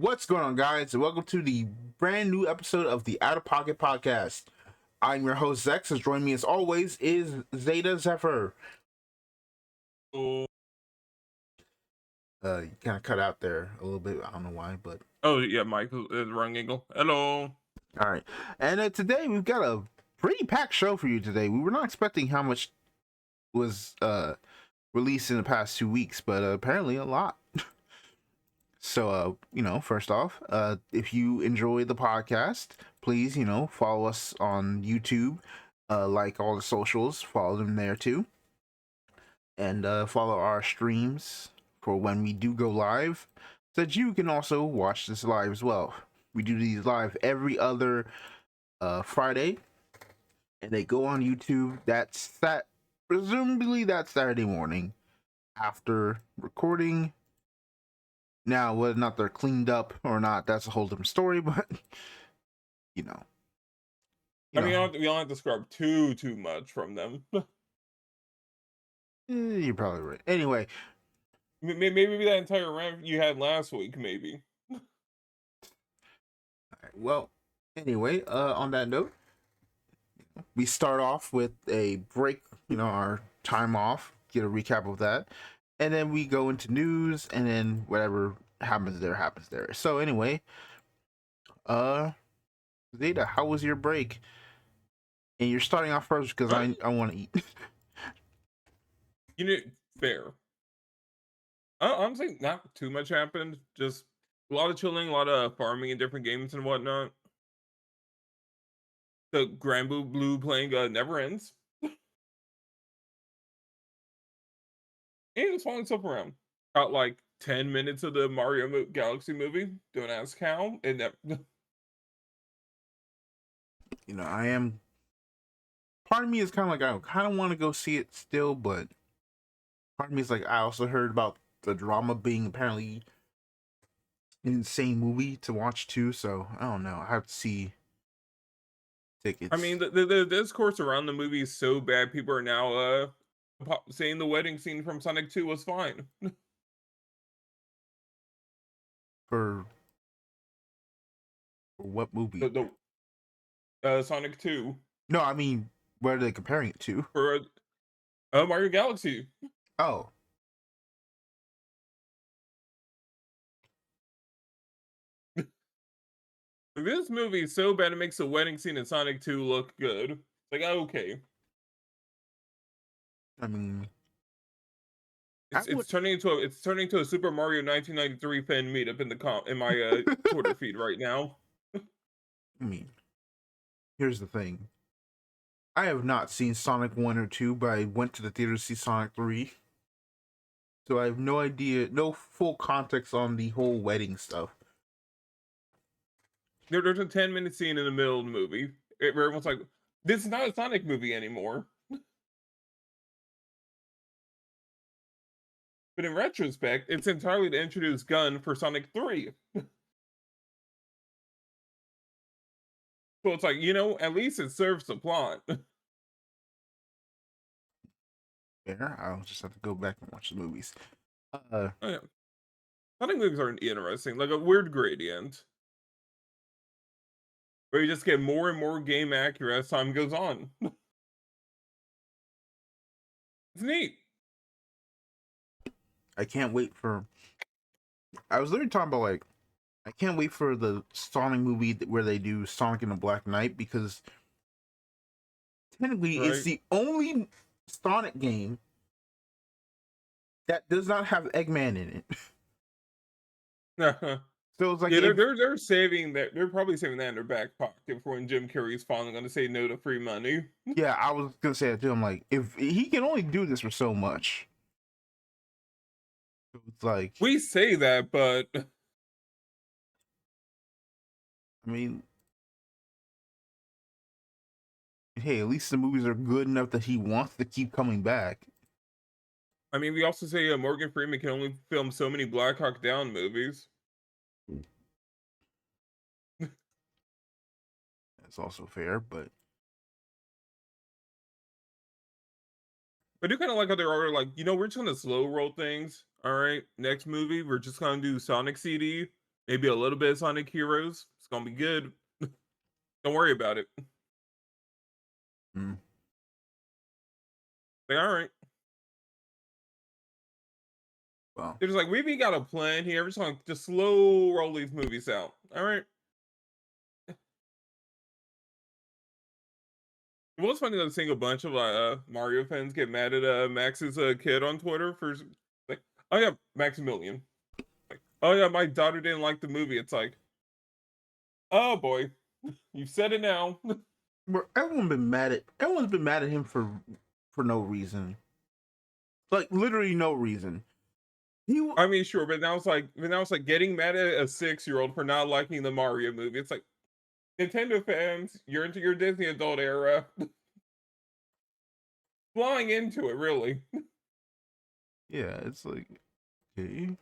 What's going on, guys, and welcome to the brand new episode of the Out of Pocket Podcast. I'm your host, Zechs. As joining me as always is ZetaZephyr. Oh, You kind of cut out there a little bit. I don't know why, but yeah, Michael is wrong angle. Hello. all right. And today we've got a pretty packed show for you today. We were not expecting how much was released in the past 2 weeks, but apparently a lot. So, first off, if you enjoy the podcast, please, follow us on YouTube, like all the socials, follow them there too, and follow our streams for when we do go live, so that you can also watch this live as well. We do these live every other Friday, and they go on YouTube. Presumably that's Saturday morning after recording. Now, whether or not they're cleaned up or not, that's a whole different story, but, you know. I mean, we don't have to scrub too much from them. You're probably right. Anyway. Maybe that entire rant you had last week, maybe. Well, anyway, on that note, we start off with a break, our time off, get a recap of that, and then we go into news, and then whatever happens there. So anyway, Zeta, how was your break? And you're starting off first because I want to eat. Fair. Honestly, not too much happened. Just a lot of chilling, a lot of farming in different games and whatnot. The Grand Blue playing never ends. And just following stuff around. Got like 10 minutes of the Mario Galaxy movie. Don't ask how. And that. I am. Part of me is kind of like I kind of want to go see it still, but part of me is like I also heard about the drama being apparently an insane movie to watch too. So I don't know. I have to see tickets. I mean, the discourse around the movie is so bad. People are now saying the wedding scene from Sonic 2 was fine. For what movie? The Sonic 2. No, I mean, what are they comparing it to? For Mario Galaxy. Oh. This movie is so bad it makes the wedding scene in Sonic 2 look good. It's like, okay. I mean, it's turning into a Super Mario 1993 fan meetup in my Twitter feed right now. I mean, here's the thing. I have not seen Sonic 1 or 2, but I went to the theater to see Sonic 3. So I have no idea, no full context on the whole wedding stuff. There's a 10-minute scene in the middle of the movie where everyone's like, this is not a Sonic movie anymore. But in retrospect, it's entirely to introduce Gun for Sonic 3. So it's like, at least it serves the plot. Fair. I'll just have to go back and watch the movies. Oh, yeah. Sonic movies are interesting, like a weird gradient. Where you just get more and more game accurate as time goes on. It's neat. I can't wait for. I was literally talking about I can't wait for the Sonic movie where they do Sonic and the Black Knight, because technically it's the only Sonic game that does not have Eggman in it. So it's like, they're saving that. They're probably saving that in their back pocket for when Jim Carrey's finally going to say no to free money. Yeah, I was gonna say that too. I'm like, if he can only do this for so much, it's like, we say that, but I mean, hey, at least the movies are good enough that he wants to keep coming back. I mean, we also say Morgan Freeman can only film so many Black Hawk Down movies. That's also fair, but I do kind of like how they're already like, we're just gonna slow roll things. All right, next movie we're just gonna do Sonic CD, maybe a little bit of Sonic Heroes. It's gonna be good. Don't worry about it. Mm. Like, all right. Well, They're just like, we got a plan here. We're just gonna just slow roll these movies out. All right. Well, it's funny though, seeing a bunch of Mario fans get mad at Max's kid on Twitter for like, oh yeah, Maximilian. Like, oh yeah, my daughter didn't like the movie. It's like, oh boy, you said it now. bro, everyone's been mad at him for no reason. Like literally no reason. I mean, sure, but now it's like getting mad at a 6-year-old for not liking the Mario movie. It's like, Nintendo fans, you're into your Disney adult era. Flying into it, really. Yeah, it's like okay.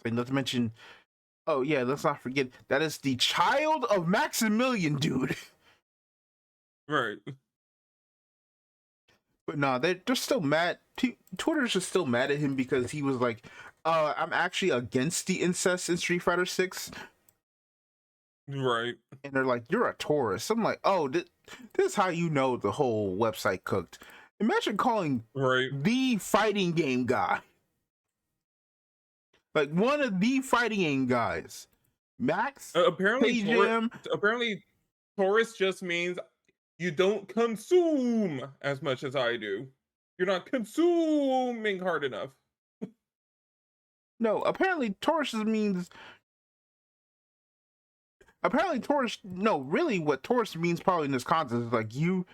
And not to mention, oh yeah, let's not forget that is the child of Maximilian, dude. Right. But no, they're still mad. Twitter's just still mad at him because he was like, I'm actually against the incest in Street Fighter 6. Right. And they're like, you're a tourist. I'm like, oh, this is how you know the whole website cooked. Imagine calling Right. the fighting game guy, like one of the fighting game guys, Max, Apparently, KJM. apparently, tourist just means you don't consume as much as I do. You're not consuming hard enough. No, apparently tourist means. Apparently tourist. No, really, what tourist means probably in this context is like you're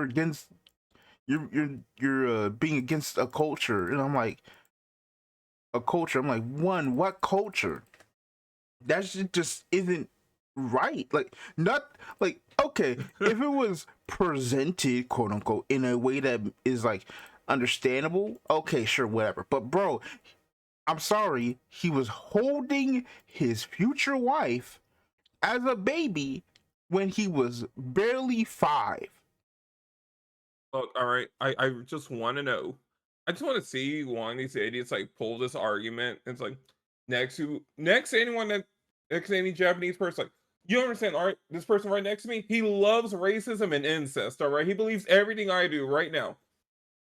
against you're being against a culture, and I'm like a culture. I'm like, one, what culture? That shit just isn't right. Like, not like okay, if it was presented, quote unquote, in a way that is like understandable, okay, sure, whatever. But bro, I'm sorry, he was holding his future wife as a baby when he was barely 5. Look, all right. I just want to know. I just want to see one of these idiots like pull this argument. It's like next to anyone that next to any Japanese person, like, you don't understand, all right? This person right next to me, he loves racism and incest. All right, he believes everything I do right now.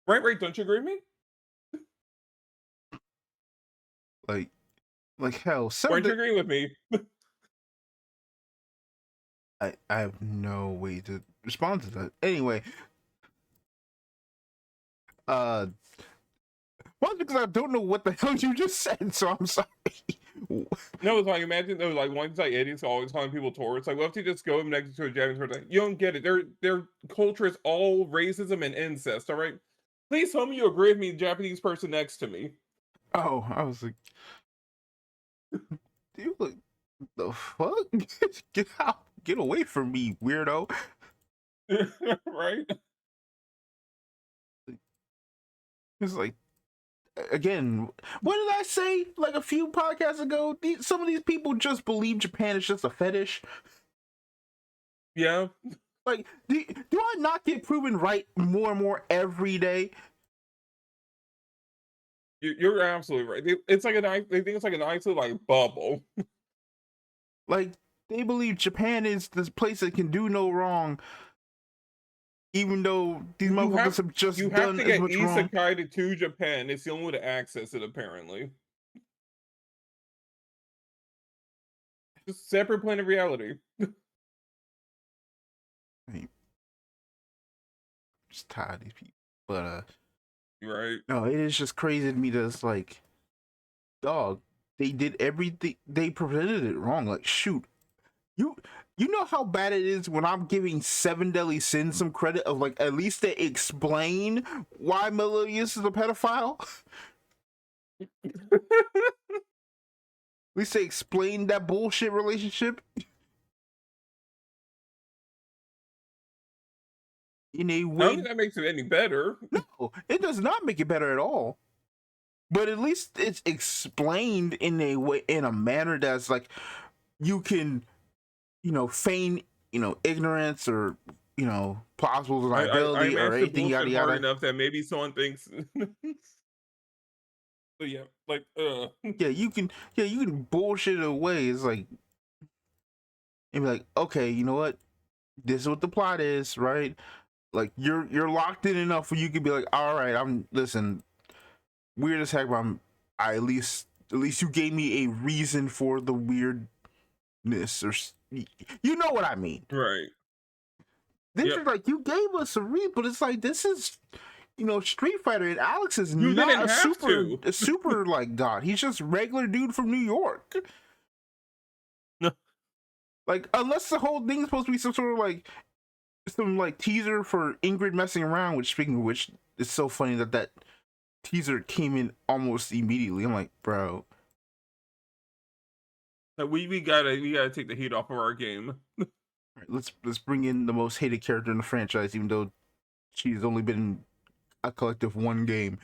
Right, right. Don't you agree with me? Like hell, some of Don't you the agree with me? I have no way to respond to that. Anyway, well, because I don't know what the hell you just said, so I'm sorry. No, it's like imagine those like ones like idiots always calling people tourists. Like, what if you just go next to a Japanese person? You don't get it. Their culture is all racism and incest. All right. Please tell me you agree with me, Japanese person next to me. Oh, I was like, you look the fuck? Get out, get away from me, weirdo. Right? It's like again, what did I say like a few podcasts ago? Some of these people just believe Japan is just a fetish. Yeah. Like, do I not get proven right more and more every day? You're absolutely right. It's like they think it's like a nice little like bubble. Like, they believe Japan is this place that can do no wrong, even though these motherfuckers have just You have done to as get much wrong. isekai to Japan. It's the only way to access it, apparently. Just separate plane of reality. I mean, just tired of these people. But Right. no, it is just crazy to me that it's like, dog, they did everything, they presented it wrong. Like, shoot, you know how bad it is when I'm giving Seven Deadly Sins some credit of like at least they explain why Melodius is a pedophile. At least they explain that bullshit relationship in a I don't way. think that makes it any better. No, it does not make it better at all. But at least it's explained in a way, in a manner that's like you can, feign, ignorance or, plausible I deniability or matched the anything, yada bullshit hard yada. enough that maybe someone thinks But yeah, like Yeah, you can bullshit it away. It's like, and be like, okay, you know what? This is what the plot is, right? Like you're locked in enough where you can be like, all right, I'm listen, weird as heck, but I at least you gave me a reason for the weirdness, or you know what I mean. right. This Yep. is like, you gave us a reason, but it's like, this is, Street Fighter, and Alex is You didn't not have to. a super like god. He's just regular dude from New York. No. Like, unless the whole thing's supposed to be some sort of like some like teaser for Ingrid messing around, which, speaking of which, it's so funny that teaser came in almost immediately. I'm like, bro. We gotta take the heat off of our game. Right, let's bring in the most hated character in the franchise, even though she's only been in a collective one game.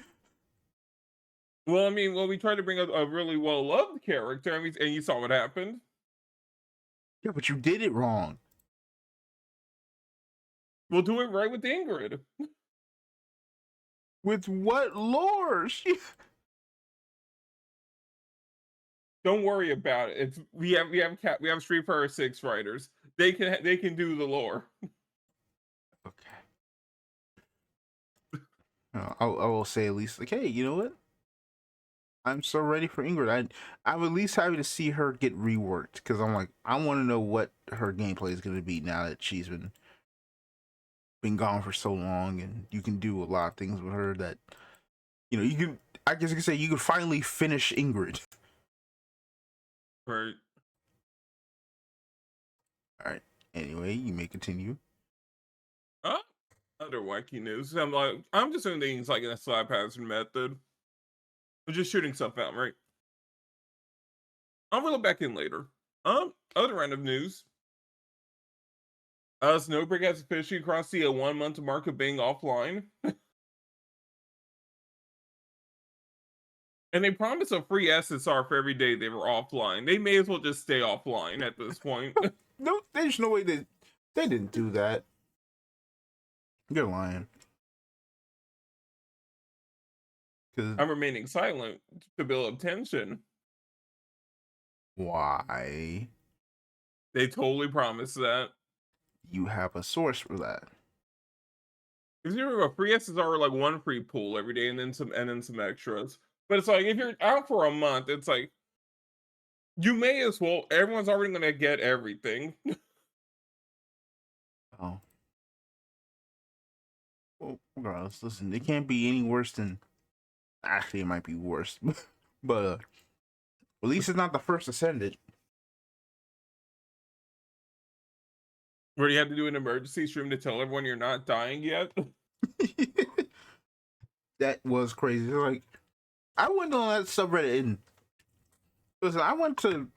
Well, I mean, we tried to bring a really well loved character, and you saw what happened. Yeah, but you did it wrong. We'll do it right with Ingrid. With what lore? Don't worry about it. It's we have Street Fighter 6 writers. They can do the lore. Okay. I will say at least, like, hey, you know what? I'm so ready for Ingrid. I'm at least happy to see her get reworked, because I'm like, I want to know what her gameplay is going to be now that she's been gone for so long, and you can do a lot of things with her that, you can. I guess you could say you could finally finish Ingrid. Right. All right. Anyway, you may continue. Other wacky news. I'm just doing things like in a slap hazard method. I'm just shooting stuff out, right? I'll reel it back in later. Other random news. Snowbreak has officially crossed the 1 month mark of being offline. And they promised a free SSR for every day they were offline. They may as well just stay offline at this point. No, there's no way they didn't do that. You're lying. I'm remaining silent to build up tension. Why? They totally promised that. You have a source for that. If you have a free SSR, like one free pool every day, and then some extras. But it's like if you're out for a month, it's like you may as well. Everyone's already gonna get everything. Oh. Well, regardless, listen, it can't be any worse than. Actually, it might be worse, but at least it's not the first Ascended. Where you have to do an emergency stream to tell everyone you're not dying yet. That was crazy. Like, I went on that subreddit and listen, I went to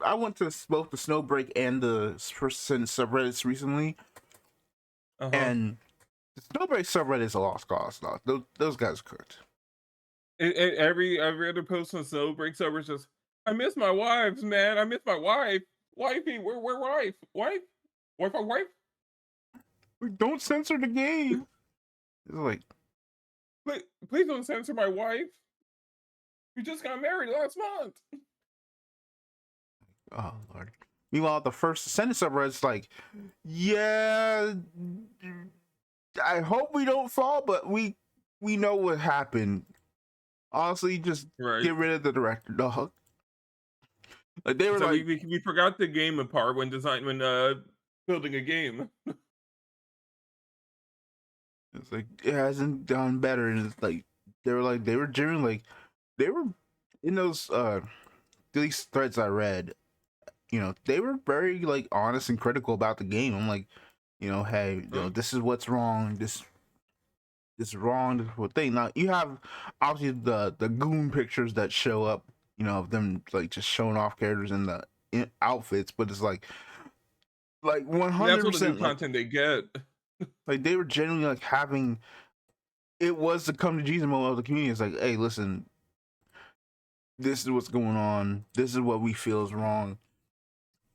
both the Snowbreak and the First Ascended subreddits recently, and the Snowbreak subreddit is a lost cause. No, those guys are cooked. Every other post on Snowbreak over is just, I miss my wives, man. I miss my wife. Wifey, where wife? Wife? Don't censor the game. It's like, please don't censor my wife. We just got married last month. oh Lord. Meanwhile, the First Ascended subreddit's like, yeah, I hope we don't fall, but we know what happened. Honestly, just get rid of the director, dog. Like, they were so like, we forgot the game apart when building a game. It's like, it hasn't done better, and it's like they were genuinely like, they were in those these threads I read, they were very like honest and critical about the game. I'm like, hey, this is what's wrong. This is wrong. This is what thing. Now you have obviously the goon pictures that show up, of them like just showing off characters in the outfits, but it's like 100%. That's what the new content they get. Like, they were genuinely like having. It was the come to Jesus moment of the community. It's like, hey, listen, this is what's going on. This is what we feel is wrong.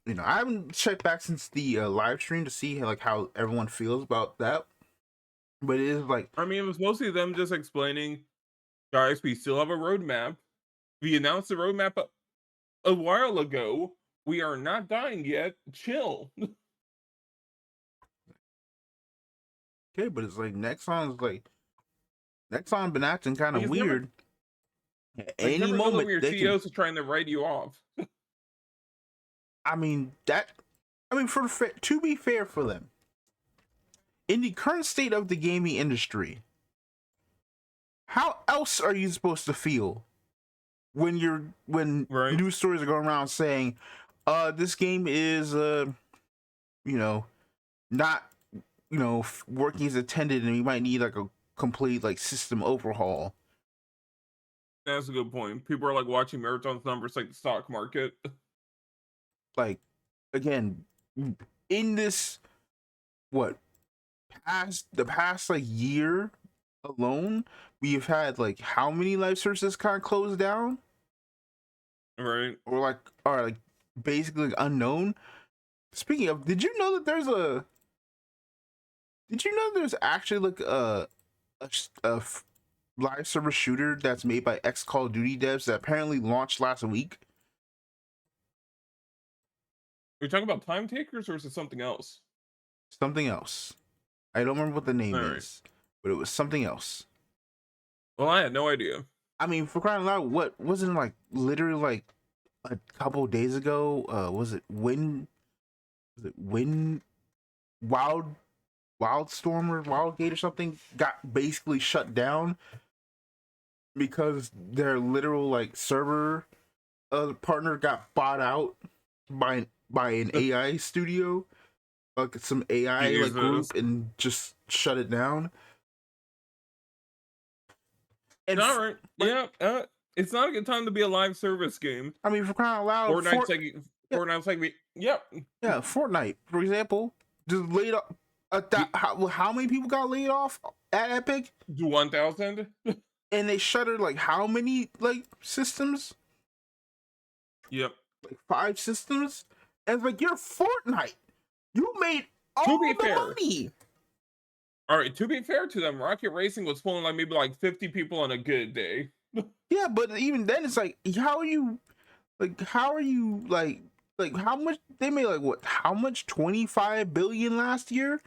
I haven't checked back since the live stream to see like how everyone feels about that. But it is like, I mean, it was mostly them just explaining, guys, we still have a roadmap. We announced the roadmap a while ago. We are not dying yet. Chill. Okay, but it's like Nexon been acting kind of He's never weird. At like any never know that when moment your they can. CEOs are trying to write you off. I mean that. I mean, to be fair for them, in the current state of the gaming industry, how else are you supposed to feel when Right? news stories are going around saying, this game is you know, not working as intended, and we might need like a complete like system overhaul. That's a good point. People are like watching marathons numbers like the stock market. Like, again, in this what past like year alone, we've had like how many live services kind of closed down, Right? or like basically like, unknown. Speaking of, did you know there's actually like a live server shooter that's made by ex Call of Duty devs that apparently launched last week? Are we talking about time takers or is it something else? Something else. I don't remember what the name All right. is, but it was something else. Well, I had no idea. I mean, for crying out loud, what wasn't like literally like a couple days ago? Was it Wind Wildstorm or Wildgate or something got basically shut down because their literal like server partner got bought out by an AI studio, like some AI like Jesus. group, and just shut it down. And All right. like, Yeah. It's not a good time to be a live service game. I mean, for crying out loud, yeah, Fortnite's like yep. yeah, Fortnite, for example, just laid off. How many people got laid off at Epic? 1,000. And they shuttered like how many like systems? Yep. Like 5 systems. And it's like, you're Fortnite. You made To all be the fair, money. all right. To be fair to them, Rocket Racing was pulling like maybe like 50 people on a good day. Yeah, but even then, it's like, how are you? Like, how are you? Like how much they made? Like what? How much? 25 billion last year.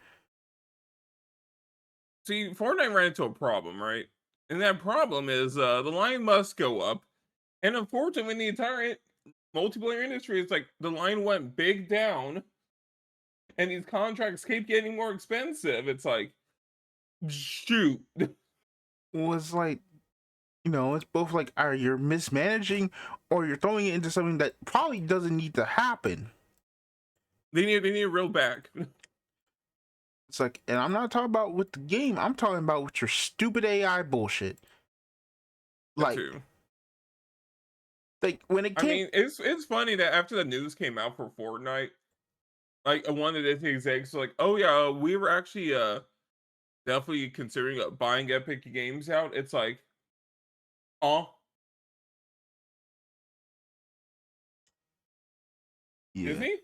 See, Fortnite ran into a problem, right? And that problem is the line must go up. And unfortunately, in the entire multiplayer industry, it's like the line went big down, and these contracts keep getting more expensive. It's like, shoot. Was like, it's both like, are you're mismanaging, or you're throwing it into something that probably doesn't need to happen. They need a real back. It's like, and I'm not talking about with the game. I'm talking about with your stupid AI bullshit. That Like, too. when it I came, mean, it's funny that after the news came out for Fortnite, like one of the execs were like, "Oh yeah, we were actually definitely considering buying Epic Games out." It's like, oh, yeah, Disney,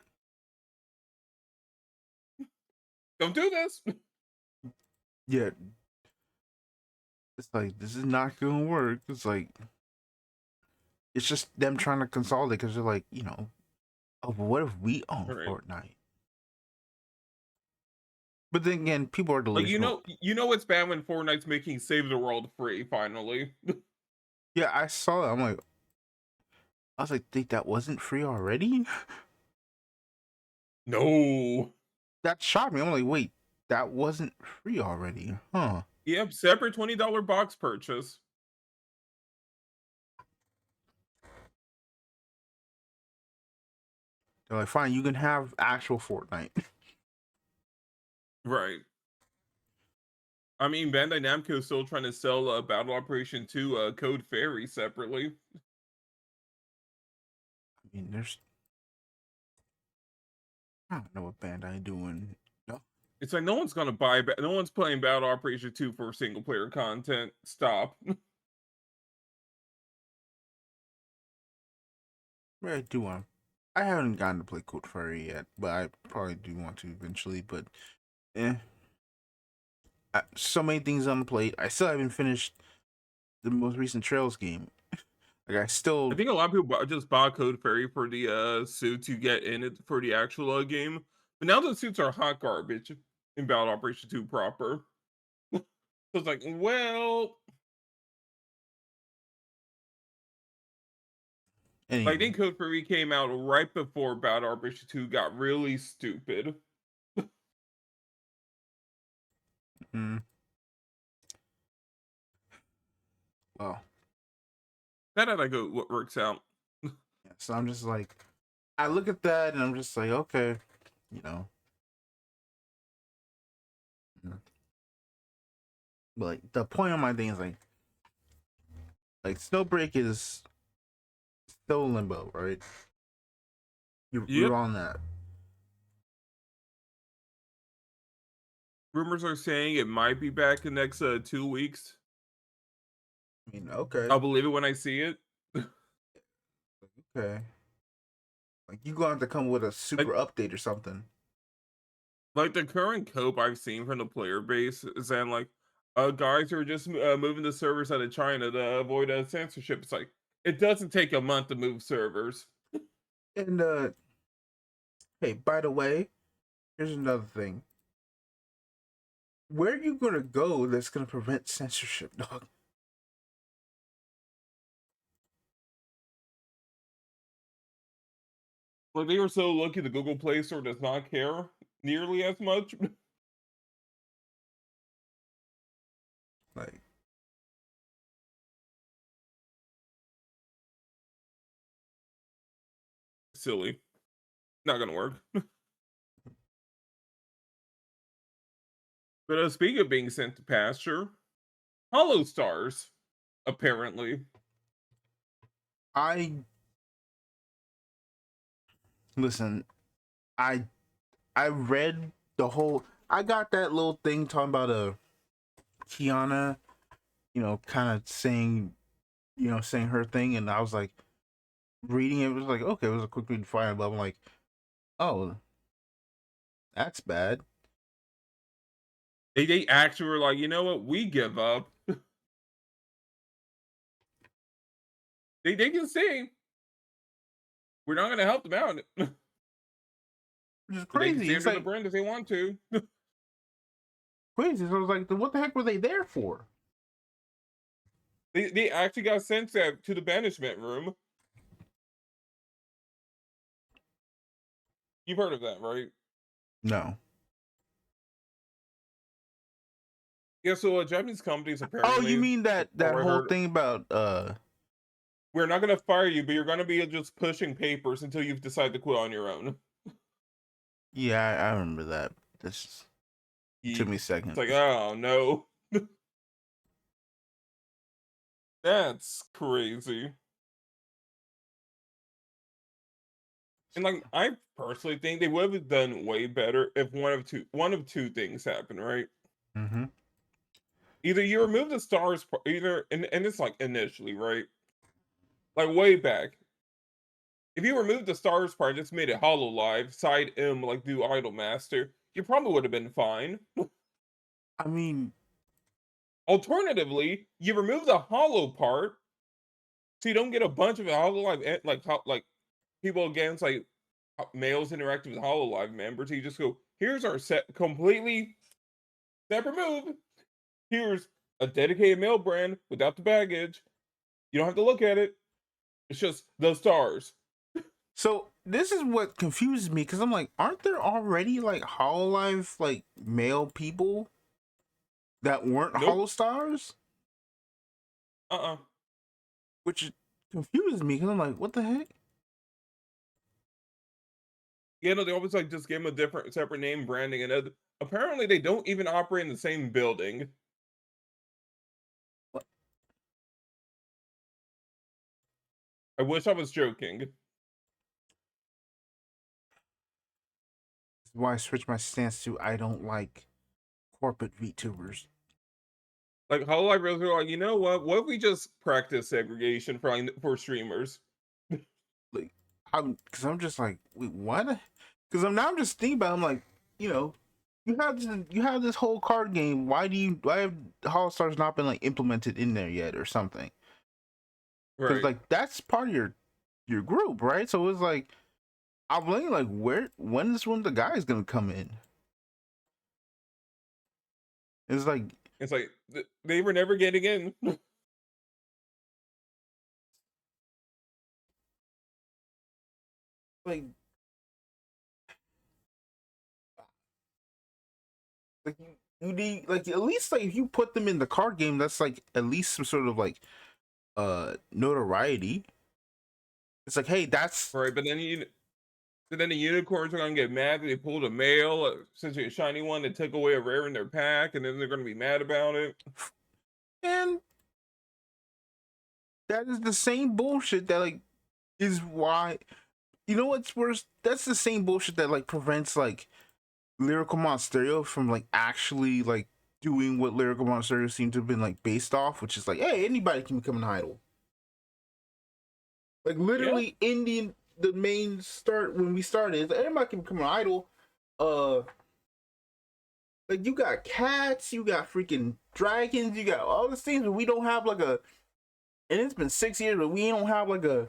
don't do this. yeah, it's like, this is not gonna work. It's like, it's just them trying to consolidate because they're like, oh, what if we own All right. Fortnite? But then again, people are Like delusional. you know it's bad when Fortnite's making Save the World free finally. Yeah, I saw it. I was like, think that wasn't free already? No. That shocked me. I'm like, wait, that wasn't free already, huh? Yep, separate $20 box purchase. They're like, fine, you can have actual Fortnite. Right. I mean, Bandai Namco is still trying to sell Battle Operation 2 Code Fairy separately. I mean, I don't know what Bandai doing. No, It's like no one's gonna buy. No one's playing Battle Operation 2 for single player content. Stop. but I do want. I haven't gotten to play Code Fairy yet, but I probably do want to eventually. But, eh, so many things on the plate. I still haven't finished the most recent Trails game. Like I I still, think a lot of people just bought Code Fairy for the suit to get in it for the actual game, but now the suits are hot garbage in Battle Operation 2 proper. So it's like, well, I anyway. think Code Fairy came out right before Battle Operation 2 got really stupid. Mm, well, That I go what works out. yeah, so I'm just like, I look at that and I'm just like, okay, you know, mm. But like the point of my thing is like Snowbreak is still limbo, right? You're Yep. on that. Rumors are saying it might be back in the next 2 weeks. I mean, okay, I'll believe it when I see it. okay. Like you gonna have to come with a like super update or something. like the current cope I've seen from the player base is that like guys who are just moving the servers out of China to avoid censorship. It's like it doesn't take a month to move servers. And hey, by the way, here's another thing. Where are you gonna go that's gonna prevent censorship, dog? Like they were so lucky the Google Play Store does not care nearly as much. Like, Silly. Not gonna work. But speaking of being sent to pasture, Hollow Stars, apparently. I listen. I I read the whole. I got that little thing talking about Kiana, kind of saying, saying her thing, and I was like reading it. It was like okay, it was a quick read fire, but I'm like, oh, that's bad. They actually were like, you know what? We give up. They can sing. We're not gonna help them out. Which is But they can crazy. stay It's under the like brand if they want to. crazy. So I was like, what the heck were they there for? They actually got sent to the banishment room. You've heard of that, right? No. Yeah, so Japanese companies Oh, you apparently, mean that or I whole heard, thing about we're not gonna fire you, but you're gonna be just pushing papers until you've decided to quit on your own. yeah, I remember that. This took Yeet. me a It's second. like, oh no, that's crazy. And like, I personally think they would have done way better if one of two things happened, right? Mm-hmm. Either you remove the stars, either and it's like initially, right? Like way back, if you removed the stars part, just made it Hollow Live, side M, like do Idol Master, you probably would have been fine. I mean, Alternatively, you remove the Hollow part, so you don't get a bunch of Hollow Live like people against like males interacting with Hollow Live members. You just go, here's our set completely separate move. Here's a dedicated male brand without the baggage. You don't have to look at it. It's just the stars. so this is what confuses me because I'm like, aren't there already like Hololive like male people that weren't Nope. Hollow Stars? Uh-uh. Which confuses me because I'm like, what the heck? Yeah, no, they always like just give them a different separate name branding and apparently they don't even operate in the same building. What? I wish I was joking. This is why I switched my stance to I don't like corporate VTubers. Like Hololive really were like, you know what? What if we just practice segregation for streamers? Like, I'm just like, wait, what? Because I'm just thinking about. It, I'm like, you know, you have this whole card game. Why have Hollow Stars not been like implemented in there yet or something? because Right. like that's part of your group, right? So it's like I'm wondering like when is one of the guys gonna come in? It's It's like they were never getting in. like like you need like at least like if you put them in the card game, that's like at least some sort of like notoriety. It's like, hey, that's Right, but then the unicorns are gonna get mad that they pulled a male, essentially a shiny one that took away a rare in their pack, and then they're gonna be mad about it. and that is the same bullshit that like is why you know what's worse? That's the same bullshit that like prevents like Lyrical Monsterio from like actually like doing what Lyrical Monsterio seemed to have been like based off, which is like, hey, anybody can become an idol. Like Yeah. literally Indian the main start when we started, it's like, anybody can become an idol. Uh like you got cats, you got freaking dragons, you got all these things, but we don't have like a and it's been 6 years, but we don't have like a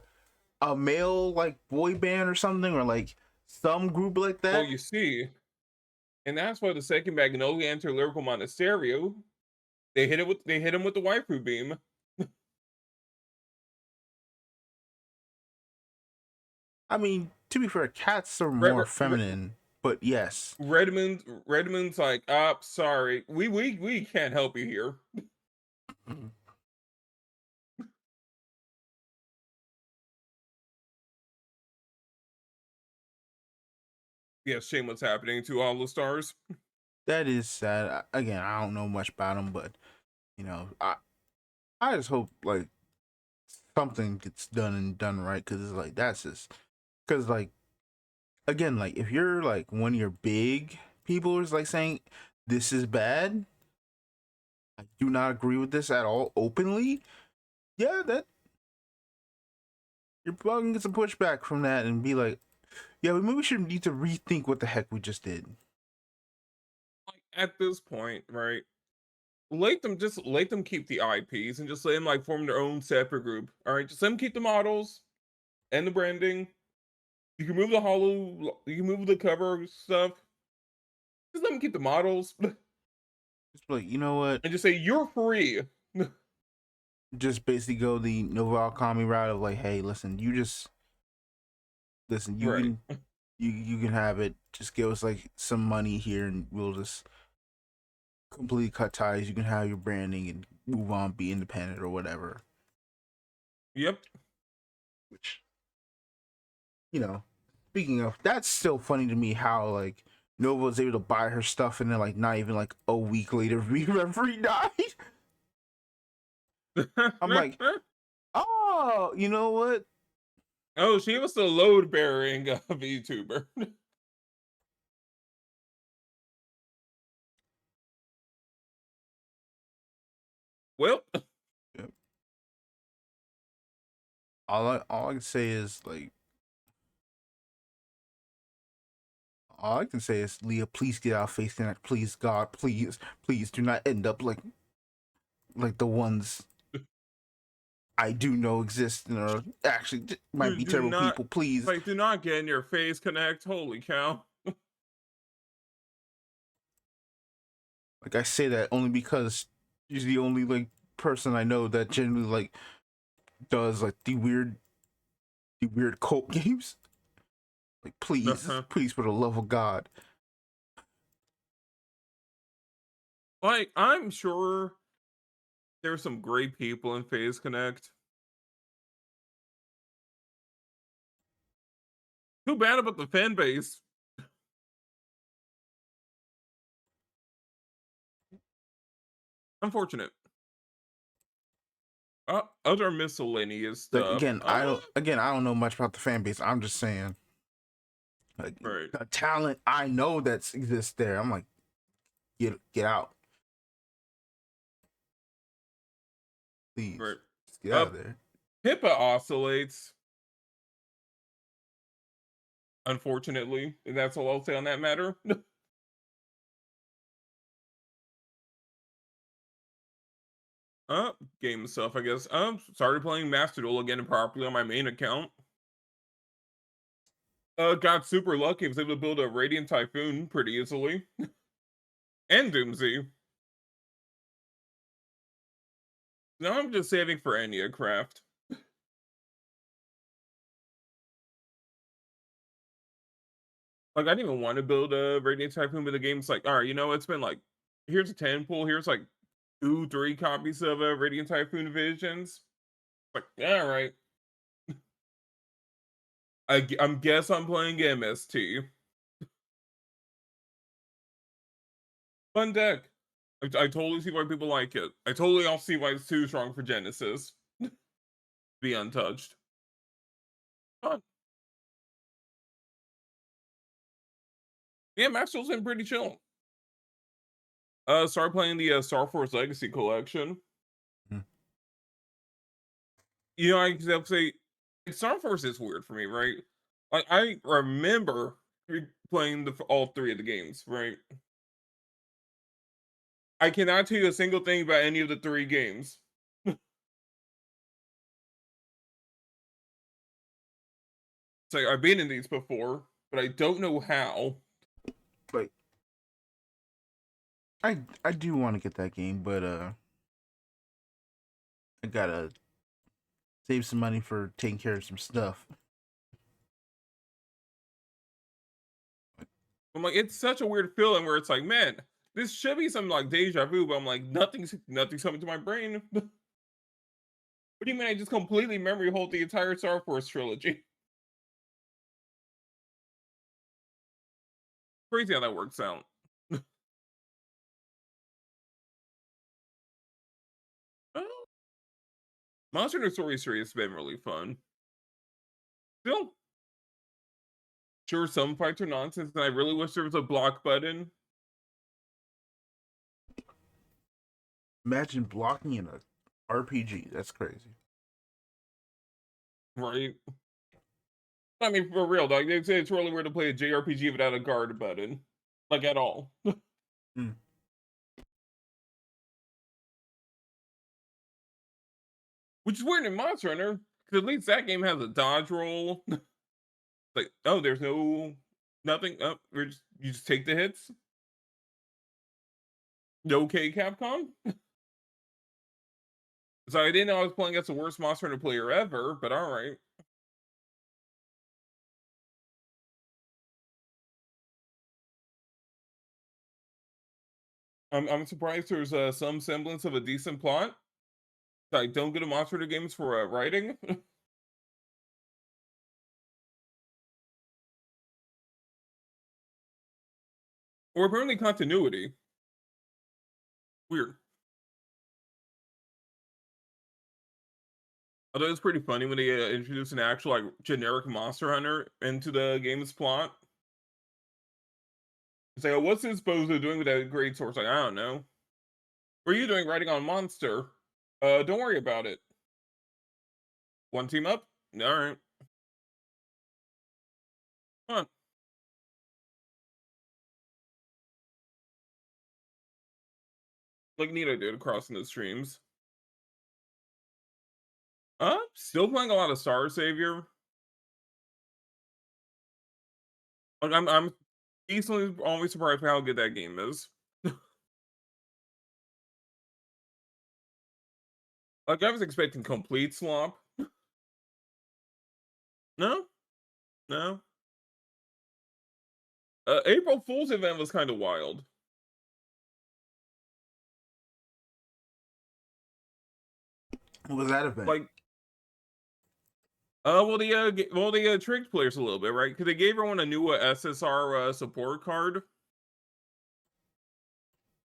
male like boy band or something or like some group like Well, that. you see, and that's why the second Magnolia entered Lyrical Monasterio. They hit him with the waifu beam. I mean, to be fair, cats are Red, more feminine, but yes. Red Moon's like, sorry, we can't help you here. Yes, shame what's happening to all the stars. That is sad. Again, I don't know much about them, but you know, I just hope like something gets done and done right because it's like that's just because like again, like if you're like one of your big people is like saying this is bad, I do not agree with this at all openly. Yeah, that you're probably gonna get some pushback from that and be like, yeah, maybe we should need to rethink what the heck we just did. Like at this point, right? Let them keep the IPs and just let them like form their own separate group. All right, just let them keep the models and the branding. You can move the you can move the cover stuff. Just let them keep the models Just be like, you know what? and just say you're free. Just basically go the Noval Kami route of like, hey, listen, you Right. can you can have it. Just give us like some money here, and we'll just completely cut ties. You can have your branding and move on, be independent or whatever. Yep. Which you know, speaking of, that's still funny to me how like Nova was able to buy her stuff and then like not even like a week later, referee died. I'm like, oh, you know what? Oh, she was the load bearing VTuber. Well, Yeah. All I can say is like all I can say is Leah, please get out of Face Connect. Please, God, please do not end up like the ones I do know exist and are actually might be do terrible not people. Please, like do not get in your face connect. Holy cow. like I say that only because she's the only like person I know that generally like does like the weird cult games. Like please, Uh-huh. please, for the love of God. Like, I'm sure there's some great people in Phase Connect. Too bad about the fan base. Unfortunate. Other miscellaneous Like stuff. again I don't know much about the fan base. I'm just saying like Right. the talent I know that exists there. I'm like get out, please. Right. Just get out Uh, of there. Pippa oscillates. Unfortunately, and that's all I'll say on that matter. Game stuff, I guess. Started playing Master Duel again properly on my main account. Got super lucky. Was able to build a Radiant Typhoon pretty easily. And Doomsday. Now I'm just saving for Enya Craft. Like, I didn't even want to build a Radiant Typhoon, but the game's like, all right, you know, it's been like, here's a 10 pool, here's like 2, 3 copies of Radiant Typhoon Visions. Like, all right. I'm guess I'm playing MST. Fun deck. I totally see why people like it. I totally also see why it's too strong for Genesis. Be untouched. Fun. Yeah, Maxwell's been pretty chill. Started playing the Star Force Legacy collection. Hmm. You know, I can say Star Force is weird for me, right? Like, I remember playing all 3 of the games, right? I cannot tell you a single thing about any of the 3 games. It's like I've been in these before, but I don't know how. Like, I do want to get that game, but I gotta save some money for taking care of some stuff. I'm like, it's such a weird feeling where it's like, man, this should be some like deja vu, but I'm like, nothing's coming to my brain. What do you mean I just completely memory hold the entire Star Force trilogy? Crazy how that works out. Oh, Monster Hunter Story series has been really fun. Still, sure, some fights are nonsense, and I really wish there was a block button. Imagine blocking in a RPG. That's crazy. Right? I mean, for real, like they say it's really weird to play a JRPG without a guard button. Like at all. Hmm. Which is weird in Monster Hunter, because at least that game has a dodge roll. Like, oh, there's nothing. Oh, you just take the hits. Okay, Capcom. So I didn't know I was playing against the worst Monster Hunter player ever, but all right. I'm surprised there's some semblance of a decent plot. I don't get a Monster Hunter games for writing. Or apparently continuity. Weird. Although it's pretty funny when they introduce an actual like generic Monster Hunter into the game's plot. It's like, oh, what's this bozo doing with that great source? Like, I don't know. What are you doing writing on Monster? Don't worry about it. One team up? Alright. Huh. Like Nito did crossing the streams. Still playing a lot of Star Savior. Like I'm easily always surprised by how good that game is. Like I was expecting complete slop. No, no. April Fool's event was kind of wild. What was that event? Like, well, they tricked players a little bit, right? Because they gave everyone a new SSR support card.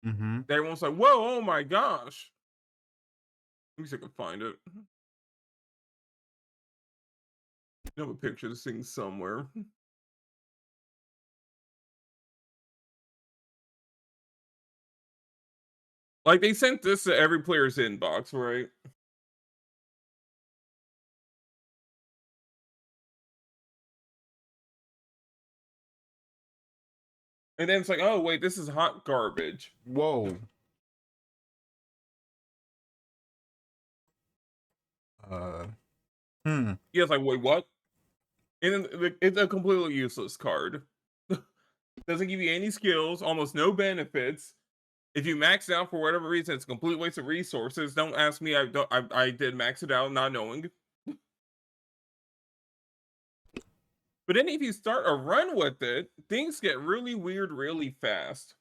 Mm-hmm. Everyone's like, "Whoa, oh my gosh!" Let me see if I can find it. I have a picture of this thing somewhere. Like they sent this to every player's inbox, right? And then it's like, oh wait, this is hot garbage. Whoa. Uh, He was like, wait, what? And then it's a completely useless card. Doesn't give you any skills, almost no benefits. If you max it out for whatever reason, it's a complete waste of resources. Don't ask me. I did max it out not knowing. But then if you start a run with it, things get really weird really fast.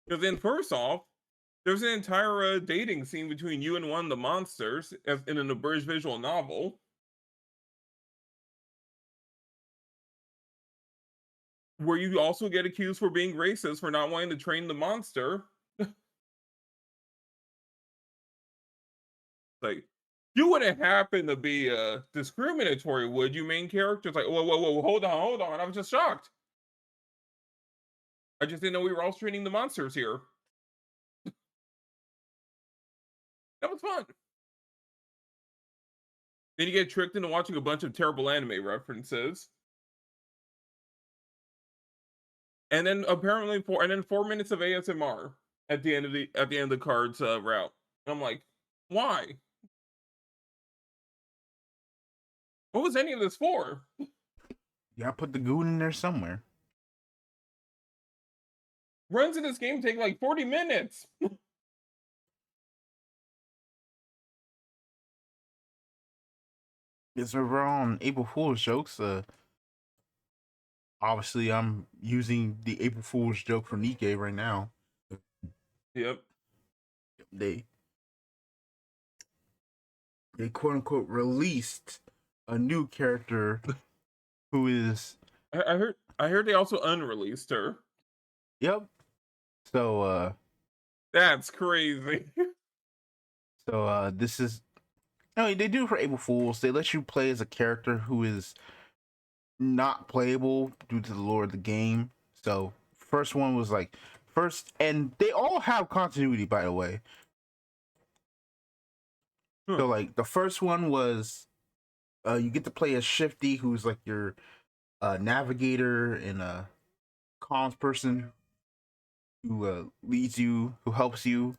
Because then first off, there's an entire dating scene between you and one of the monsters in an abridged visual novel. Where you also get accused for being racist for not wanting to train the monster. Like, you wouldn't happen to be discriminatory, would you, main character? It's like, whoa, hold on. I was just shocked. I just didn't know we were all training the monsters here. That was fun. Then you get tricked into watching a bunch of terrible anime references. And then apparently 4 minutes of ASMR at the end of the card's route. And I'm like, why? What was any of this for? you gotta put the goon in there somewhere. Runs in this game take like 40 minutes. It's overall on April Fool's jokes. Obviously, I'm using the April Fool's joke for Nikkei right now. Yep. They quote unquote released a new character who is. I heard they also unreleased her. Yep. So That's crazy. this is. No, they do it for April Fools. They let you play as a character who is not playable due to the lore of the game. So first one was like and they all have continuity, by the way. So like the first one was you get to play as Shifty, who's like your navigator and a comms person who leads you, who helps you.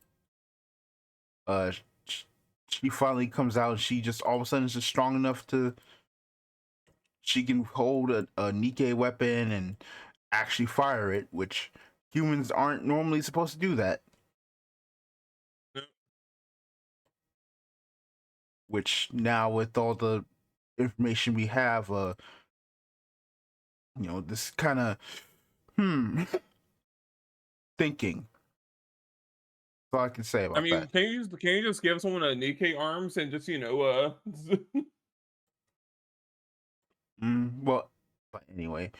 She finally comes out and she just all of a sudden is just strong enough to she can hold a Nikkei weapon and actually fire it, which humans aren't normally supposed to do that. Which now with all the information we have, this kind of thinking. That's all I can say about I mean, that. can you just give someone a Nikkei arms and just Well, but anyway,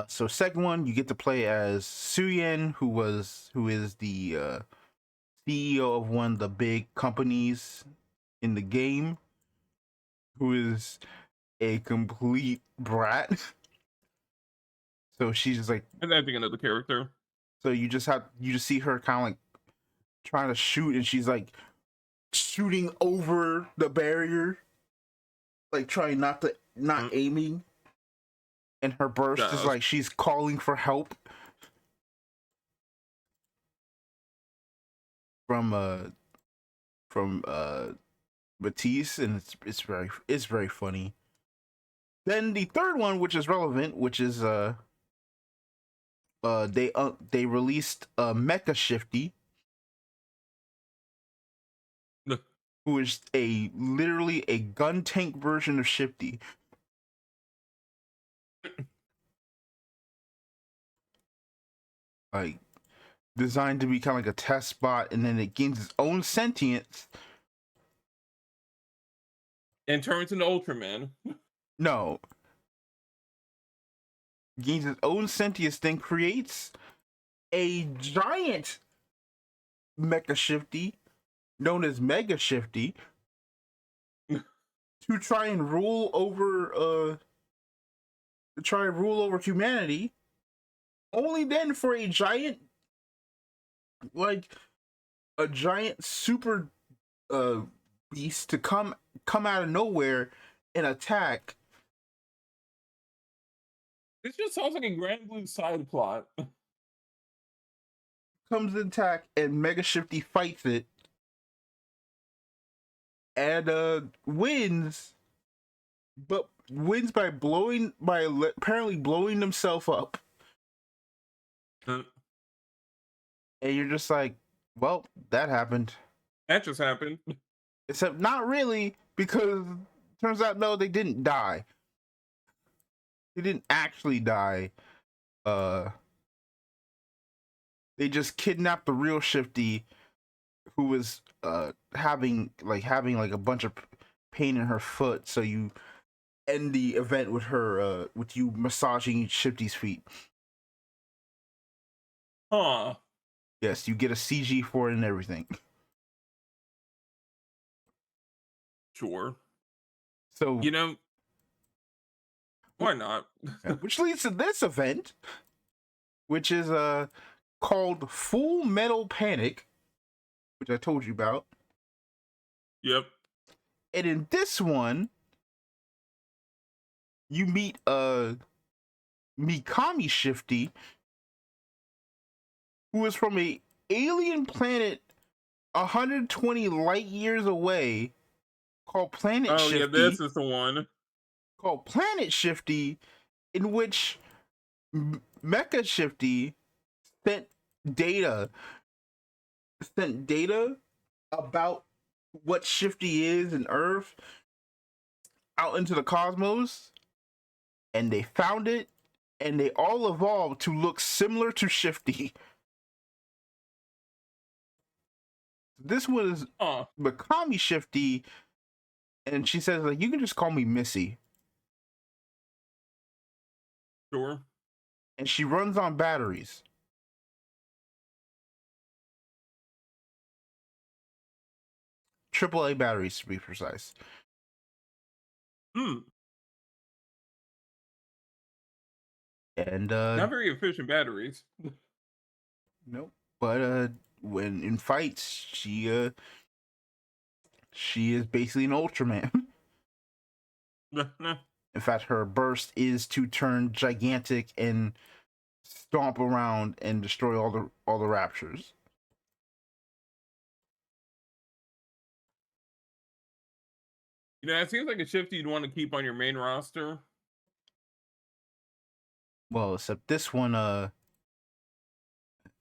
so second one you get to play as Suyen, who is the CEO of one of the big companies in the game, who is a complete brat. So she's just like, and then another character. so you just see her kind of like trying to shoot, and she's like shooting over the barrier, like trying not aiming. And her burst is like she's calling for help from Matisse, and it's very funny. Then the third one, which is relevant, which is they released Mecha Shifty, who is literally a gun tank version of Shifty. Like designed to be kind of like a test bot, and then it gains its own sentience and turns into Ultraman. No. Gains its own sentience, then creates a giant Mecha Shifty known as Mega Shifty to try and rule over humanity. Only then for a giant super beast to come out of nowhere and attack. This just sounds like a Grand Blue side plot. Comes in attack and Mega Shifty fights it and wins, but wins by apparently blowing himself up. Uh, And you're just like, well, that happened. that just happened. Except not really, because turns out no, they didn't die. They didn't actually die. Uh, they just kidnapped the real Shifty, who was having a bunch of pain in her foot. So you end the event with her with you massaging Shifty's feet. Huh. Yes, you get a CG for it and everything. Sure. So You know, why not? which leads to this event, which is called Full Metal Panic, which I told you about. Yep. And in this one, you meet Mikami Shifty, who is from a alien planet 120 light years away called Planet Oh Shifty. yeah, this is the one. Called Planet Shifty, in which Mecha Shifty sent data about what Shifty is in Earth out into the cosmos, and they found it, and they all evolved to look similar to Shifty. This was Mikami Shifty, and she says, like, you can just call me Missy. Sure. And she runs on batteries. AAA batteries, to be precise. Hmm. And Not very efficient batteries. nope. But when in fights, she is basically an Ultraman. In fact, her burst is to turn gigantic and stomp around and destroy all the raptors. You know, it seems like a shift you'd want to keep on your main roster. Well, except this one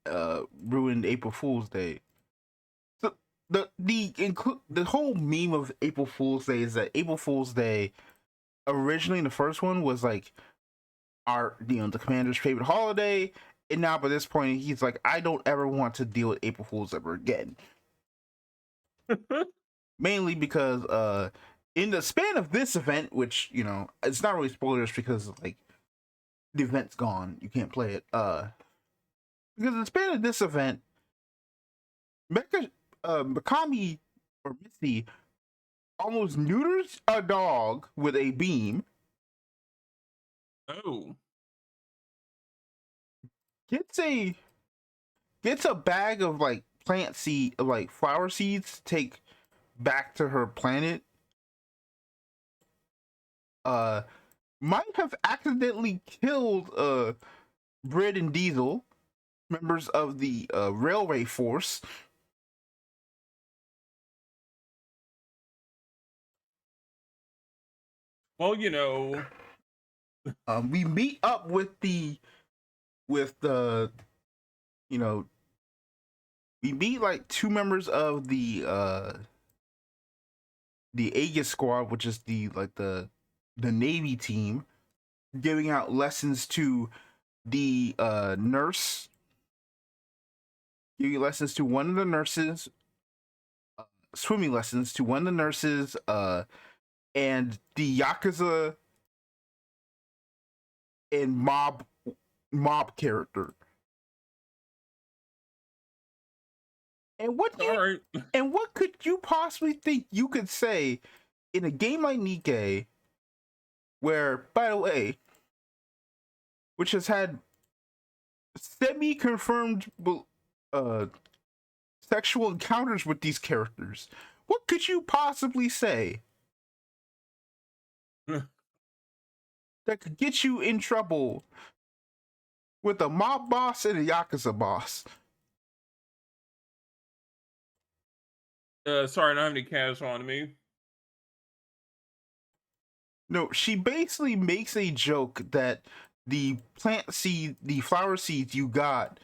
ruined April Fool's Day. So the whole meme of April Fool's Day is that April Fool's Day originally, the first one was like the commander's favorite holiday, and now by this point he's like, I don't ever want to deal with April Fools ever again. Mainly because in the span of this event, which, you know, it's not really spoilers because like the event's gone, you can't play it, because in the span of this event, Mikami or Missy almost neuters a dog with a beam. Oh. Gets a bag of like flower seeds to take back to her planet. Might have accidentally killed Brid and Diesel, members of the railway force. Well, you know, We meet up with the you know, we meet like two members of the Aegis squad, which is the Navy team, giving out lessons to the nurse, giving lessons to one of the nurses, swimming lessons to one of the nurses, and the Yakuza and mob character. And what could you possibly think you could say in a game like Nikkei, where, by the way, which has had semi-confirmed sexual encounters with these characters? What could you possibly say that could get you in trouble with a mob boss and a Yakuza boss? sorry, I don't have any cash on me. No, she basically makes a joke that the flower seeds you got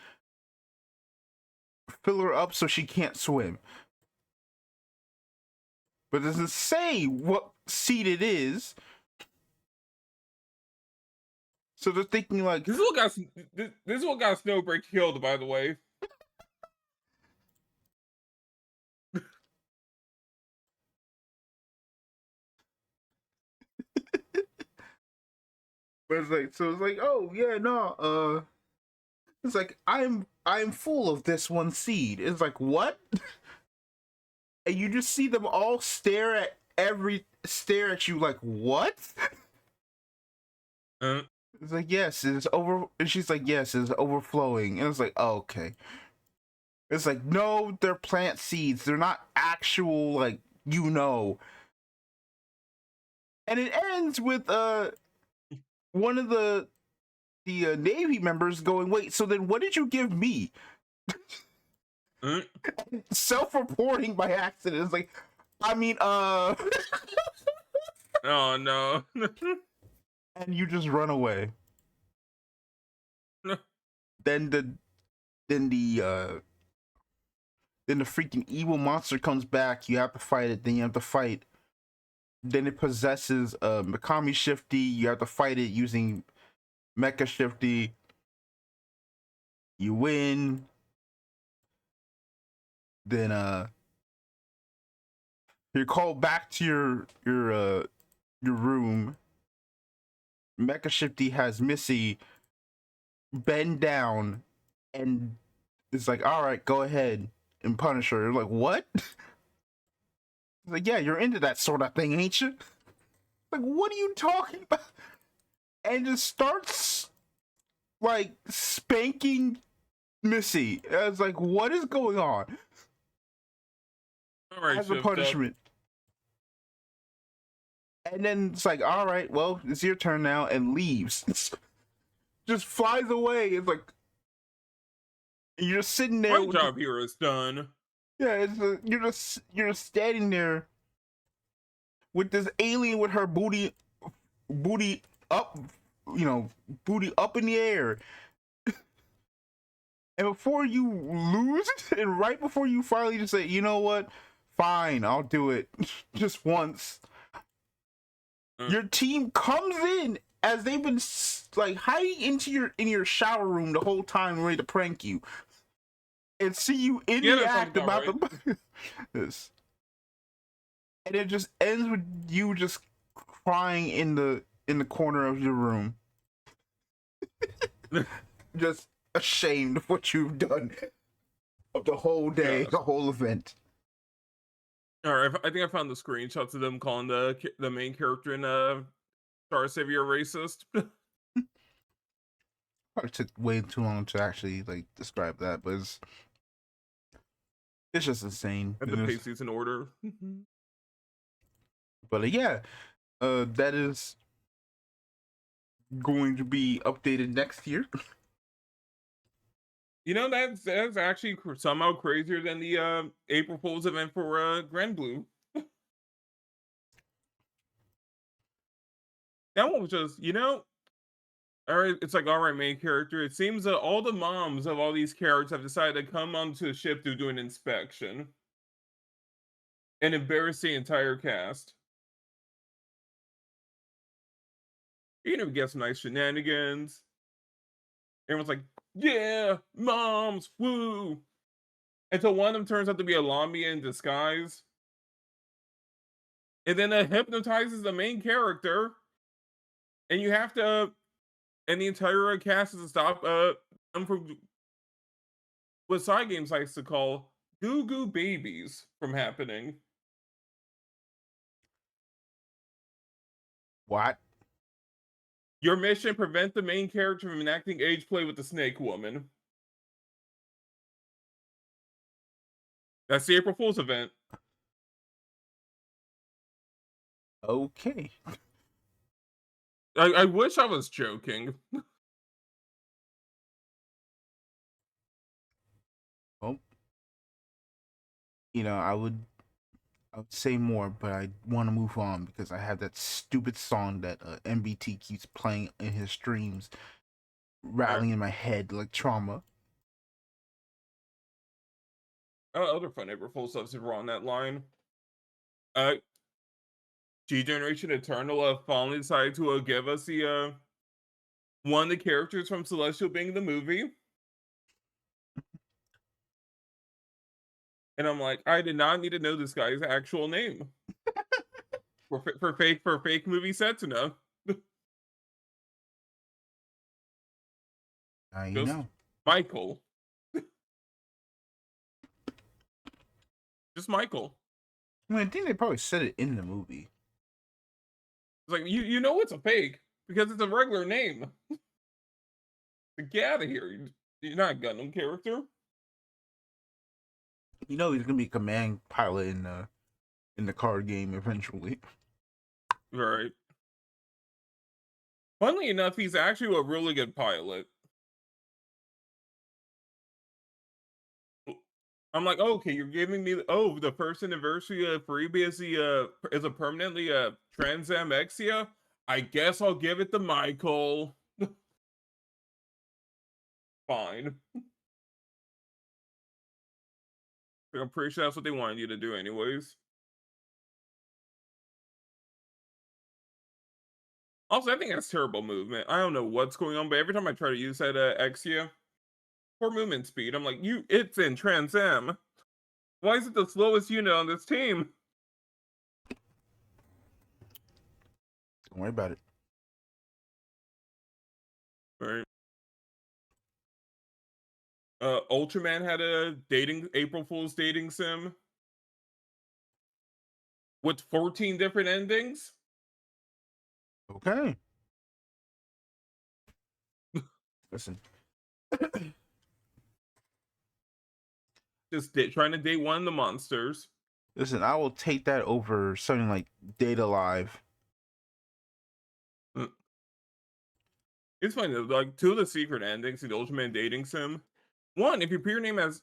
fill her up so she can't swim. But doesn't say what seed it is. So they're thinking like, this is what got Snowbreak killed, by the way. but it's like, so it's like, oh yeah, no, it's like I'm full of this one seed. It's like, what? And you just see them all stare at you like, what? It's like, yes, it's over. And she's like, yes, it's overflowing. And it's like, oh, okay. It's like, no, they're plant seeds. They're not actual, like, you know. And it ends with one of the Navy members going, wait, so then what did you give me? Self-reporting by accident. It's like, I mean, oh no. And you just run away. then the then the freaking evil monster comes back. You have to fight it. Then you have to fight. Then it possesses Mikami Shifty. You have to fight it using Mecha Shifty. You win. Then you're called back to your room. Mecha Shifty has Missy bend down and it's like, all right, go ahead and punish her. You're like, what? Like, yeah, you're into that sort of thing, ain't you? Like, what are you talking about? And just starts like spanking Missy. I was like, what is going on? All right, as a punishment. And then it's like, all right, well, it's your turn now, and leaves. Just flies away. It's like you're just sitting there. My job here is done. Yeah, you're just standing there with this alien with her booty up, booty up in the air. And before you lose it, and right before you finally just say, you know what, fine, I'll do it, just once. Your team comes in as they've been like hiding in your shower room the whole time, ready to prank you, and see you in the act about this. And it just ends with you just crying in the corner of your room, just ashamed of what you've done, of the whole day, the whole event. All right, I think I found the screenshots of them calling the main character in ZetaZephyr racist. Probably took way too long to actually like describe that, but it's just insane. And the pacey's in order. But yeah, that is going to be updated next year. You know, that's actually somehow crazier than the April Fool's event for Grand Blue. That one was just, all right, it's like, all right, main character. It seems that all the moms of all these characters have decided to come onto the ship to do an inspection and embarrass the entire cast. You know, get some nice shenanigans. Everyone's like, yeah, moms, woo. Until one of them turns out to be a Lamia in disguise. And then it hypnotizes the main character. And you have to, and the entire cast has to stop them from what side games likes to call goo goo babies from happening. What? Your mission: prevent the main character from enacting age play with the Snake Woman. That's the April Fool's event. Okay. I wish I was joking. Well, I would would say more, but I want to move on because I have that stupid song that MBT keeps playing in his streams, Alright. rattling in my head like trauma. Other fun April stuff if we're on that line. G Generation Eternal finally decided to give us the one of the characters from Celestial being the movie. And I'm like, I did not need to know this guy's actual name for fake movie Setsuna. Now you Just know. Michael. Just Michael. I mean, I think they probably said it in the movie. It's like you know it's a fake because it's a regular name. Get out of here. You're not a Gundam character. You know he's gonna be a command pilot in the card game eventually. Right. Funnily enough, he's actually a really good pilot. I'm like, oh, okay, you're giving me the first anniversary of Freebie is a permanently Trans Am Exia. I guess I'll give it to Michael. Fine. I'm pretty sure that's what they wanted you to do anyways. Also, I think that's terrible movement. I don't know what's going on, but every time I try to use that Exia for movement speed, I'm like, it's in Trans Am. Why is it the slowest unit on this team? Don't worry about it. Right. Ultraman had a April Fool's dating sim with 14 different endings. Okay. Listen. Just trying to date one of the monsters. Listen, I will take that over something like Data Live. It's funny though, like two of the secret endings in the Ultraman dating sim. One, if you put your name as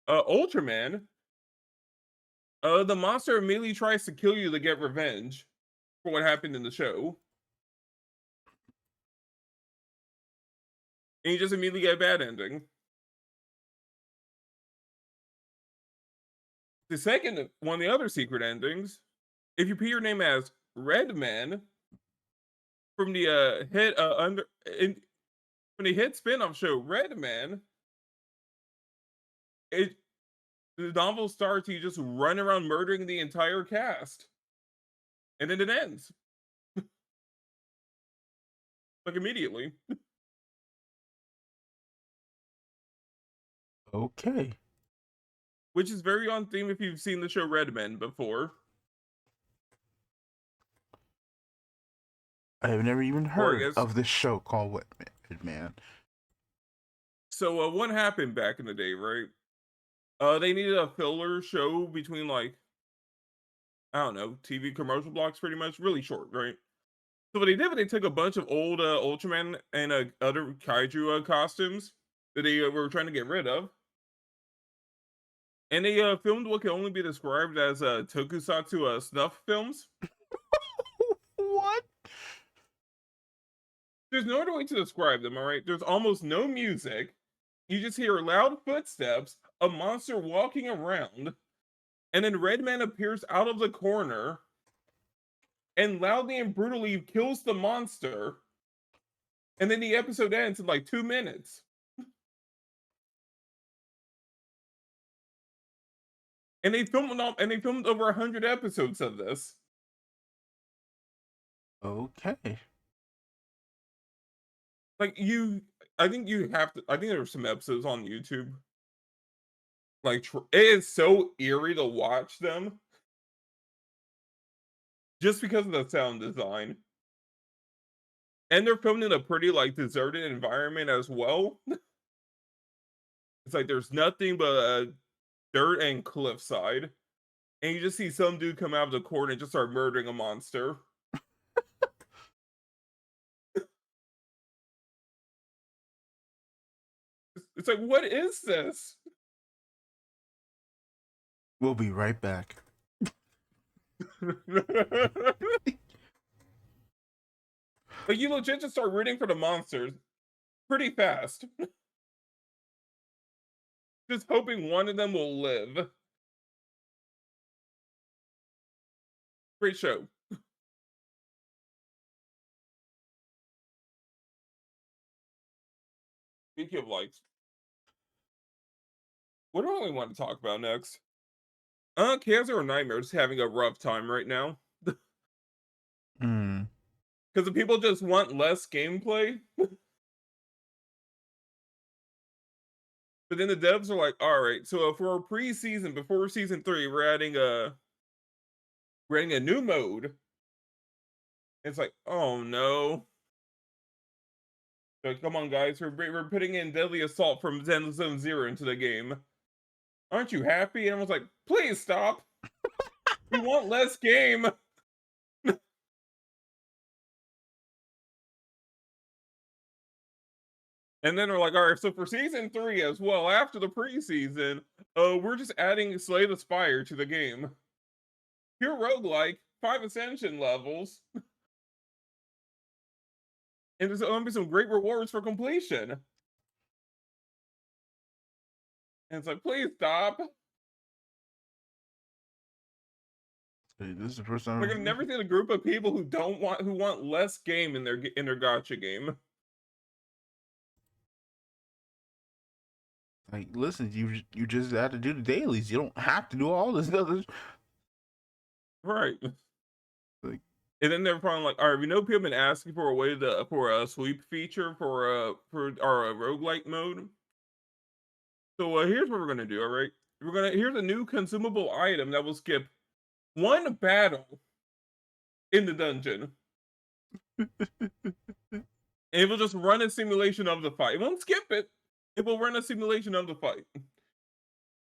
Ultraman, the monster immediately tries to kill you to get revenge for what happened in the show. And you just immediately get a bad ending. The second, one of the other secret endings, if you put your name as Redman from the from the hit spin-off show Redman, the novel starts you just run around murdering the entire cast. And then it ends. Like immediately. Okay. Which is very on theme if you've seen the show Redman before. I have never even heard of this show called Wet Man. So what happened back in the day, right? They needed a filler show between like, I don't know, TV commercial blocks pretty much, really short, right? So what they did, they took a bunch of old Ultraman and other kaiju costumes that they were trying to get rid of. And they filmed what can only be described as tokusatsu snuff films. What? There's no other way to describe them, all right? There's almost no music. You just hear loud footsteps, a monster walking around, and then Redman appears out of the corner and loudly and brutally kills the monster. And then the episode ends in like 2 minutes. And they filmed over 100 episodes of this. Okay. Like I think there are some episodes on YouTube. Like it is so eerie to watch them. Just because of the sound design. And they're filmed in a pretty like deserted environment as well. It's like there's nothing but dirt and cliffside. And you just see some dude come out of the corner and just start murdering a monster. It's like, what is this? We'll be right back. Like, you legit just start rooting for the monsters pretty fast. Just hoping one of them will live. Great show. Speaking of likes, what do I really want to talk about next? Chaos or Nightmare's having a rough time right now. Hmm. Because the people just want less gameplay. But then the devs are like, all right, so for our pre-season, before season 3, we're adding a new mode. It's like, oh no. Like, come on, guys, we're putting in Deadly Assault from ZetaZephyr into the game. Aren't you happy? And I was like, please stop. We want less game. And then they're like, all right, so for season 3 as well, after the preseason, we're just adding Slay the Spire to the game. Pure roguelike, 5 ascension levels. And there's going to be some great rewards for completion. And it's like, please stop. This is the first time. Like, I've never seen a group of people who want less game in their gacha game. Like, listen, you just have to do the dailies. You don't have to do all this other. Right. Like, And then they're probably like, all right, we know people have been asking for a way for a sweep feature for our roguelike mode. So here's what we're gonna do. All right, here's a new consumable item that will skip one battle in the dungeon. And it will just run a simulation of the fight. It won't skip it. It will run a simulation of the fight.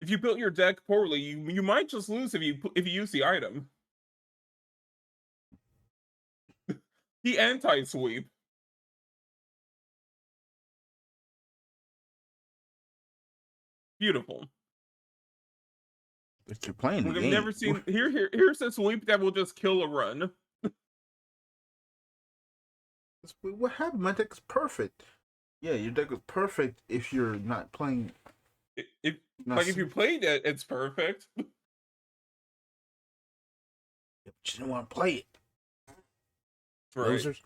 If you built your deck poorly, you might just lose if you use the item. The anti-sweep. Beautiful. but you're playing the Like, I've game. never seen here's a sweep that will just kill a run. What happened? My deck is perfect. Yeah, your deck is perfect if you're not playing. If if you played it, it's perfect. But you didn't want to play it. Right. Losers.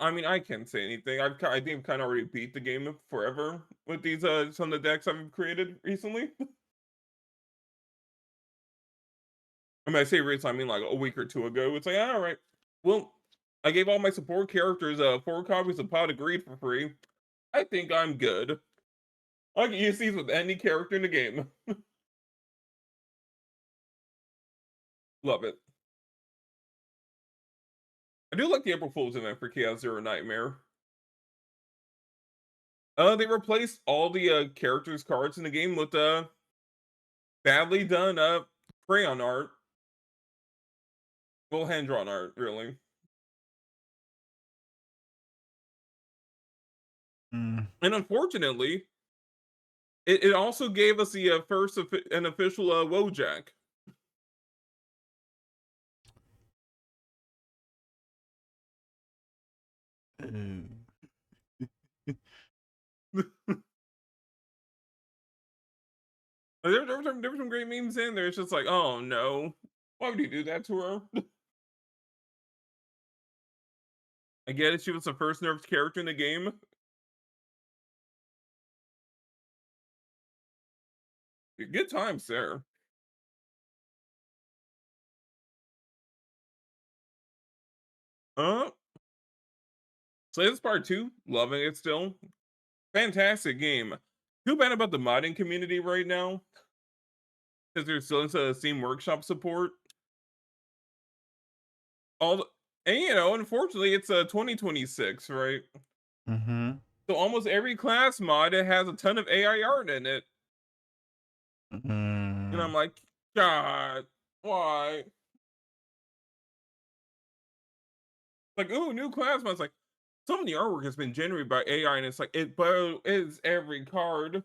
I mean, I can't say anything. I think I've kind of already beat the game forever with these some of the decks I've created recently. I mean, I say recently, I mean like a week or 2 ago. It's like, all right, well, I gave all my support characters 4 copies of Pot of Greed for free. I think I'm good. I can use these with any character in the game. Love it. I do like the April Fool's event for Chaos Zero Nightmare. They replaced all the characters cards in the game with badly done crayon art. Well, hand drawn art, really. Mm. And unfortunately, it also gave us the first an official Wojak. There were some great memes in there. It's just like, oh no, why would you do that to her? I get it. She was the first nerfed character in the game. Good times there. So this part 2, loving it still. Fantastic game. Too bad about the modding community right now, because there's still into Steam Workshop support. And unfortunately, it's 2026, right? Mm-hmm. So almost every class mod has a ton of AI art in it. And I'm like, God, why? Like, ooh, new class mods. Like, some of the artwork has been generated by AI, and it's like, but it's every card.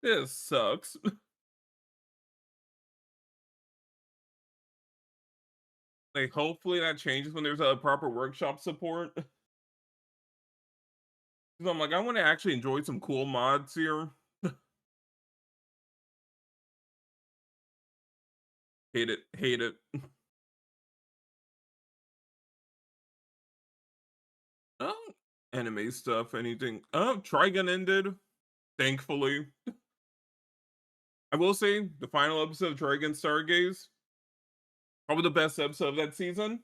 This sucks. Like, hopefully that changes when there's a proper workshop support. 'Cause I'm like, I want to actually enjoy some cool mods here. Hate it, hate it. Oh, anime stuff, anything. Oh, Trigun ended, thankfully. I will say the final episode of Trigun Stargaze, probably the best episode of that season.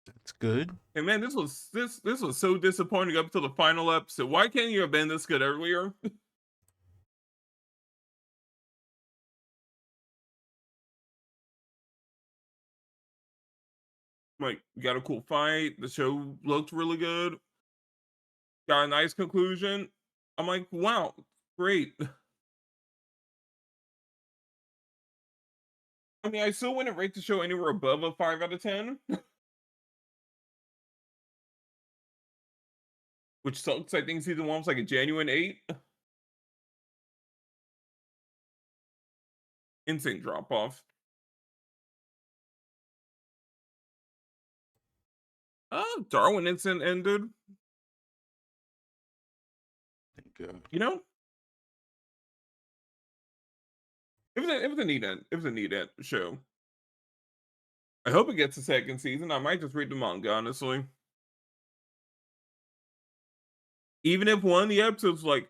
It's good. Hey man, this was so disappointing up to the final episode. Why can't you have been this good earlier? Like, you got a cool fight. The show looked really good. Got a nice conclusion. I'm like, wow, great. I mean, I still wouldn't rate the show anywhere above a 5 out of 10, which sucks. I think season 1 was like a genuine 8. Insane drop off. Oh, Darwin Incident ended. Thank God. You know, it was a neat end. It was a neat end show. I hope it gets a second season. I might just read the manga, honestly. Even if one of the episodes like,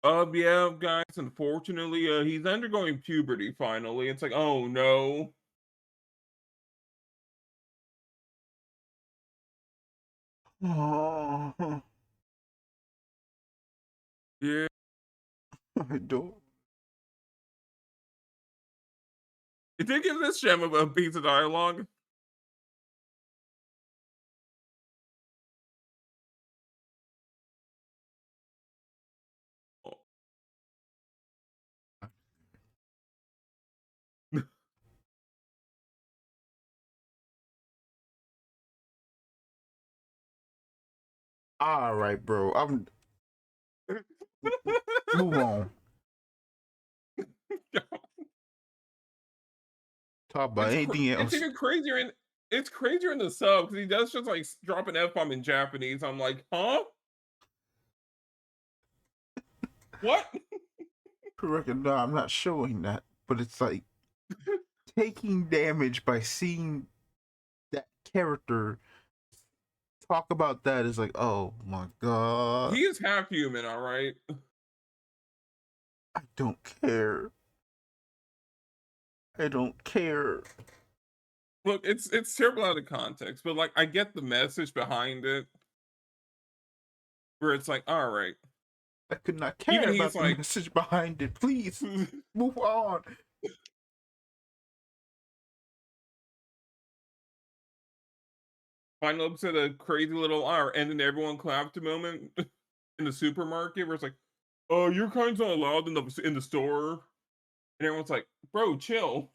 yeah, guys, unfortunately, he's undergoing puberty finally. It's like, oh no. Oh, Yeah. I don't. It did give this gem a piece of dialogue. Oh. All right, bro. I'm move on. Talk about anything It's else. even crazier in it's crazier in the sub because he does just like drop an F-bomb in Japanese. I'm like, huh? What? Correct. No, I'm not showing that, but it's like taking damage by seeing that character talk about that is like, oh my god, He is half human, all right. I don't care. I don't care. Look, it's terrible out of context, but like I get the message behind it, where it's like, all right. I could not Even care he's about the like, message behind it. Please move on. final episode of crazy little R, and then everyone clapped moment in the supermarket, where it's like, oh, your kind's not allowed in the store, and everyone's like, bro, chill.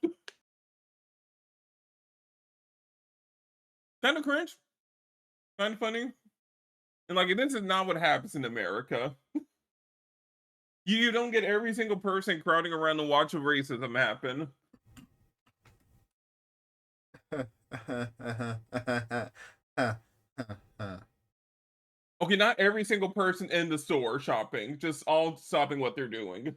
Kind of cringe, kind of funny, and like this is not what happens in America. You don't get every single person crowding around to watch a racism happen. Okay, not every single person in the store shopping, just all stopping what they're doing.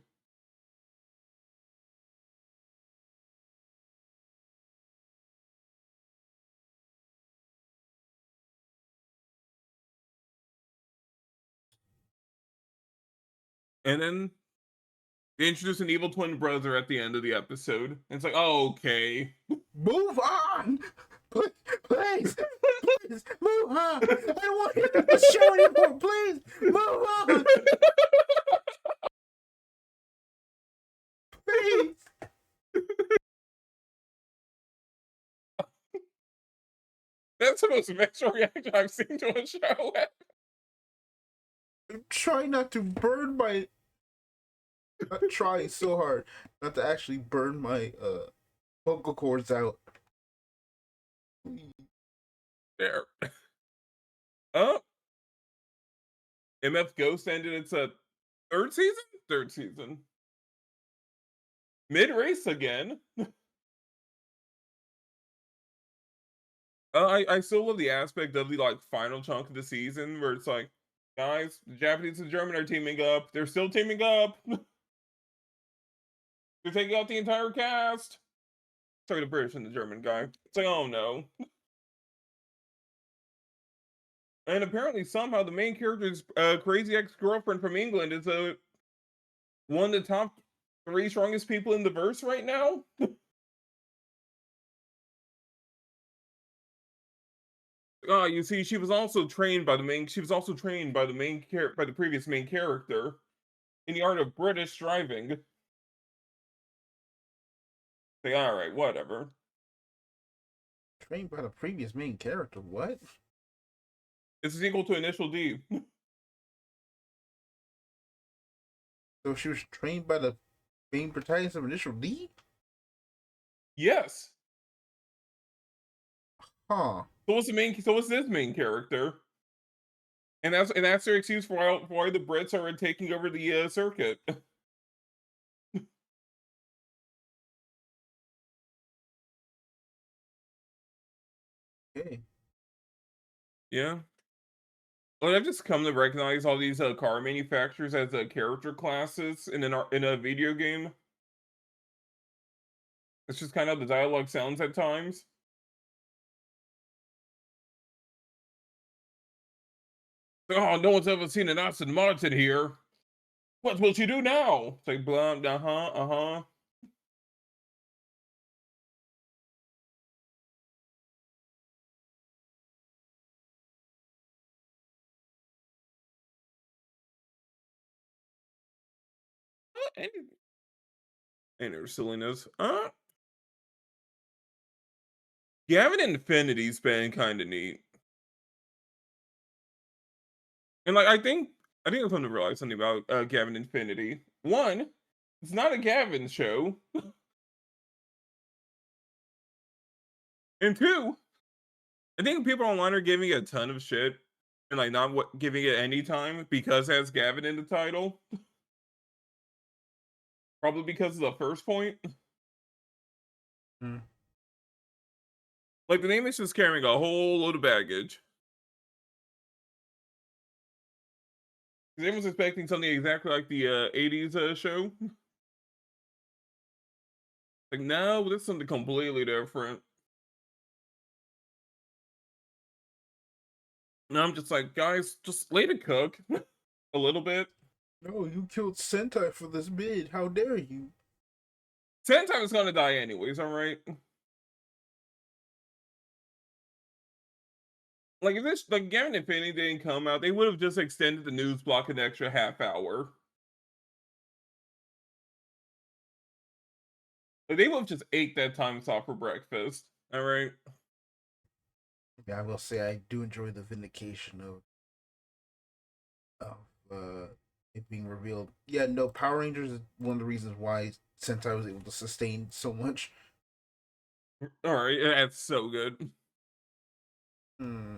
And then they introduce an evil twin brother at the end of the episode. And it's like, oh, okay. Move on, please, please, please move on. I don't want to hear about the show anymore. Please move on, please. That's the most visceral reaction I've seen to a show. I'm trying not to burn my. I'm trying so hard not to actually burn my vocal cords out. There. Oh, MF Ghost ended its third season? Third season. Mid race again. I still love the aspect of the like final chunk of the season where it's like, guys, the Japanese and German are teaming up. They're still teaming up. They're taking out the entire cast. Sorry, the British and the German guy. It's like, oh no. And apparently, somehow, the main character's crazy ex-girlfriend from England is one of the top 3 strongest people in the verse right now. Oh, you see, she was also trained by the main. She was also trained by the by the previous main character in the art of British driving. Say, all right, whatever. Trained by the previous main character. What? It's a sequel to Initial D. So she was trained by the main protagonist of Initial D? Yes. Huh. So what's the main? So what's this main character? And that's their excuse for why the Brits are taking over the circuit. Okay. Yeah. Well, I've just come to recognize all these car manufacturers as character classes in a video game. It's just kind of how the dialogue sounds at times. Oh, no one's ever seen an Aston Martin here. What will she do now? It's like blah, uh-huh. Any their silliness. Gavin Infinity's been kind of neat. And like I think I've come to realize something about Gavin Infinity. One, it's not a Gavin show. And two, I think people online are giving it a ton of shit and like not giving it any time because it has Gavin in the title. Probably because of the first point. Hmm. Like the name is just carrying a whole load of baggage. Everyone's expecting something exactly like the 80s show. Like, no, this is something completely different. And I'm just like, guys, just lay to cook a little bit. No, you killed Sentai for this bid. How dare you? Sentai is gonna die anyways, alright? Like, if this, like, Gavin Infinity didn't come out, they would have just extended the news block an extra half hour. Like, they would have just ate that time slot for breakfast, alright? Yeah, I will say I do enjoy the vindication of it being revealed. Yeah, no, Power Rangers is one of the reasons why Sentai was able to sustain so much. Alright, that's so good. Hmm.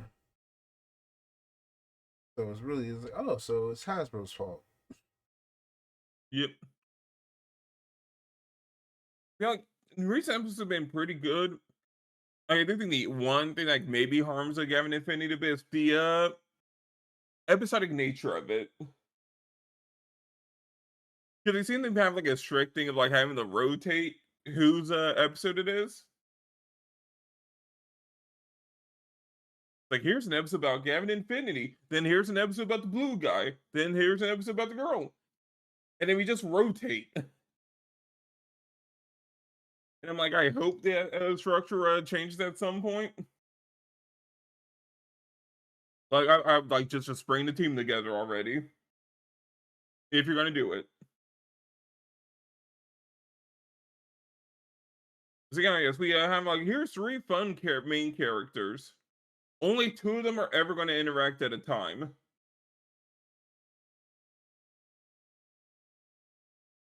So it's like, oh, so it's Hasbro's fault. Yep. Yeah, like, recent episodes have been pretty good. I think the one thing like maybe harms a Gavin Infinity a bit is the episodic nature of it. Because they seem to have like a strict thing of like having to rotate whose episode it is. Like here's an episode about Gavin Infinity, then here's an episode about the blue guy, then here's an episode about the girl, and then we just rotate. And I'm like, I hope that structure changes at some point. Like I like just bring the team together already if you're gonna do it. So yeah, I guess we have like here's 3 fun main characters. Only 2 of them are ever going to interact at a time.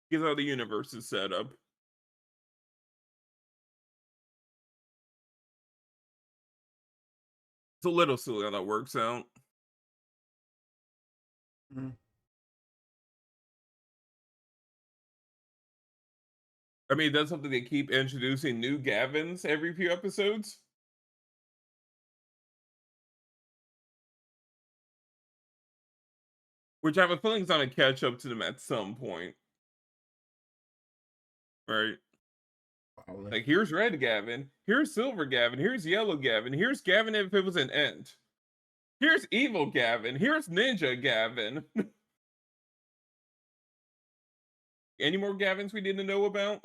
Because how the universe is set up. It's a little silly how that works out. Mm. I mean, that's something they keep introducing new Gavins every few episodes. Which I have a feeling is gonna catch up to them at some point. Right? Probably. Like here's Red Gavin, here's Silver Gavin, here's Yellow Gavin, here's Gavin if it was an Ent. Here's Evil Gavin, here's Ninja Gavin. Any more Gavins we didn't know about?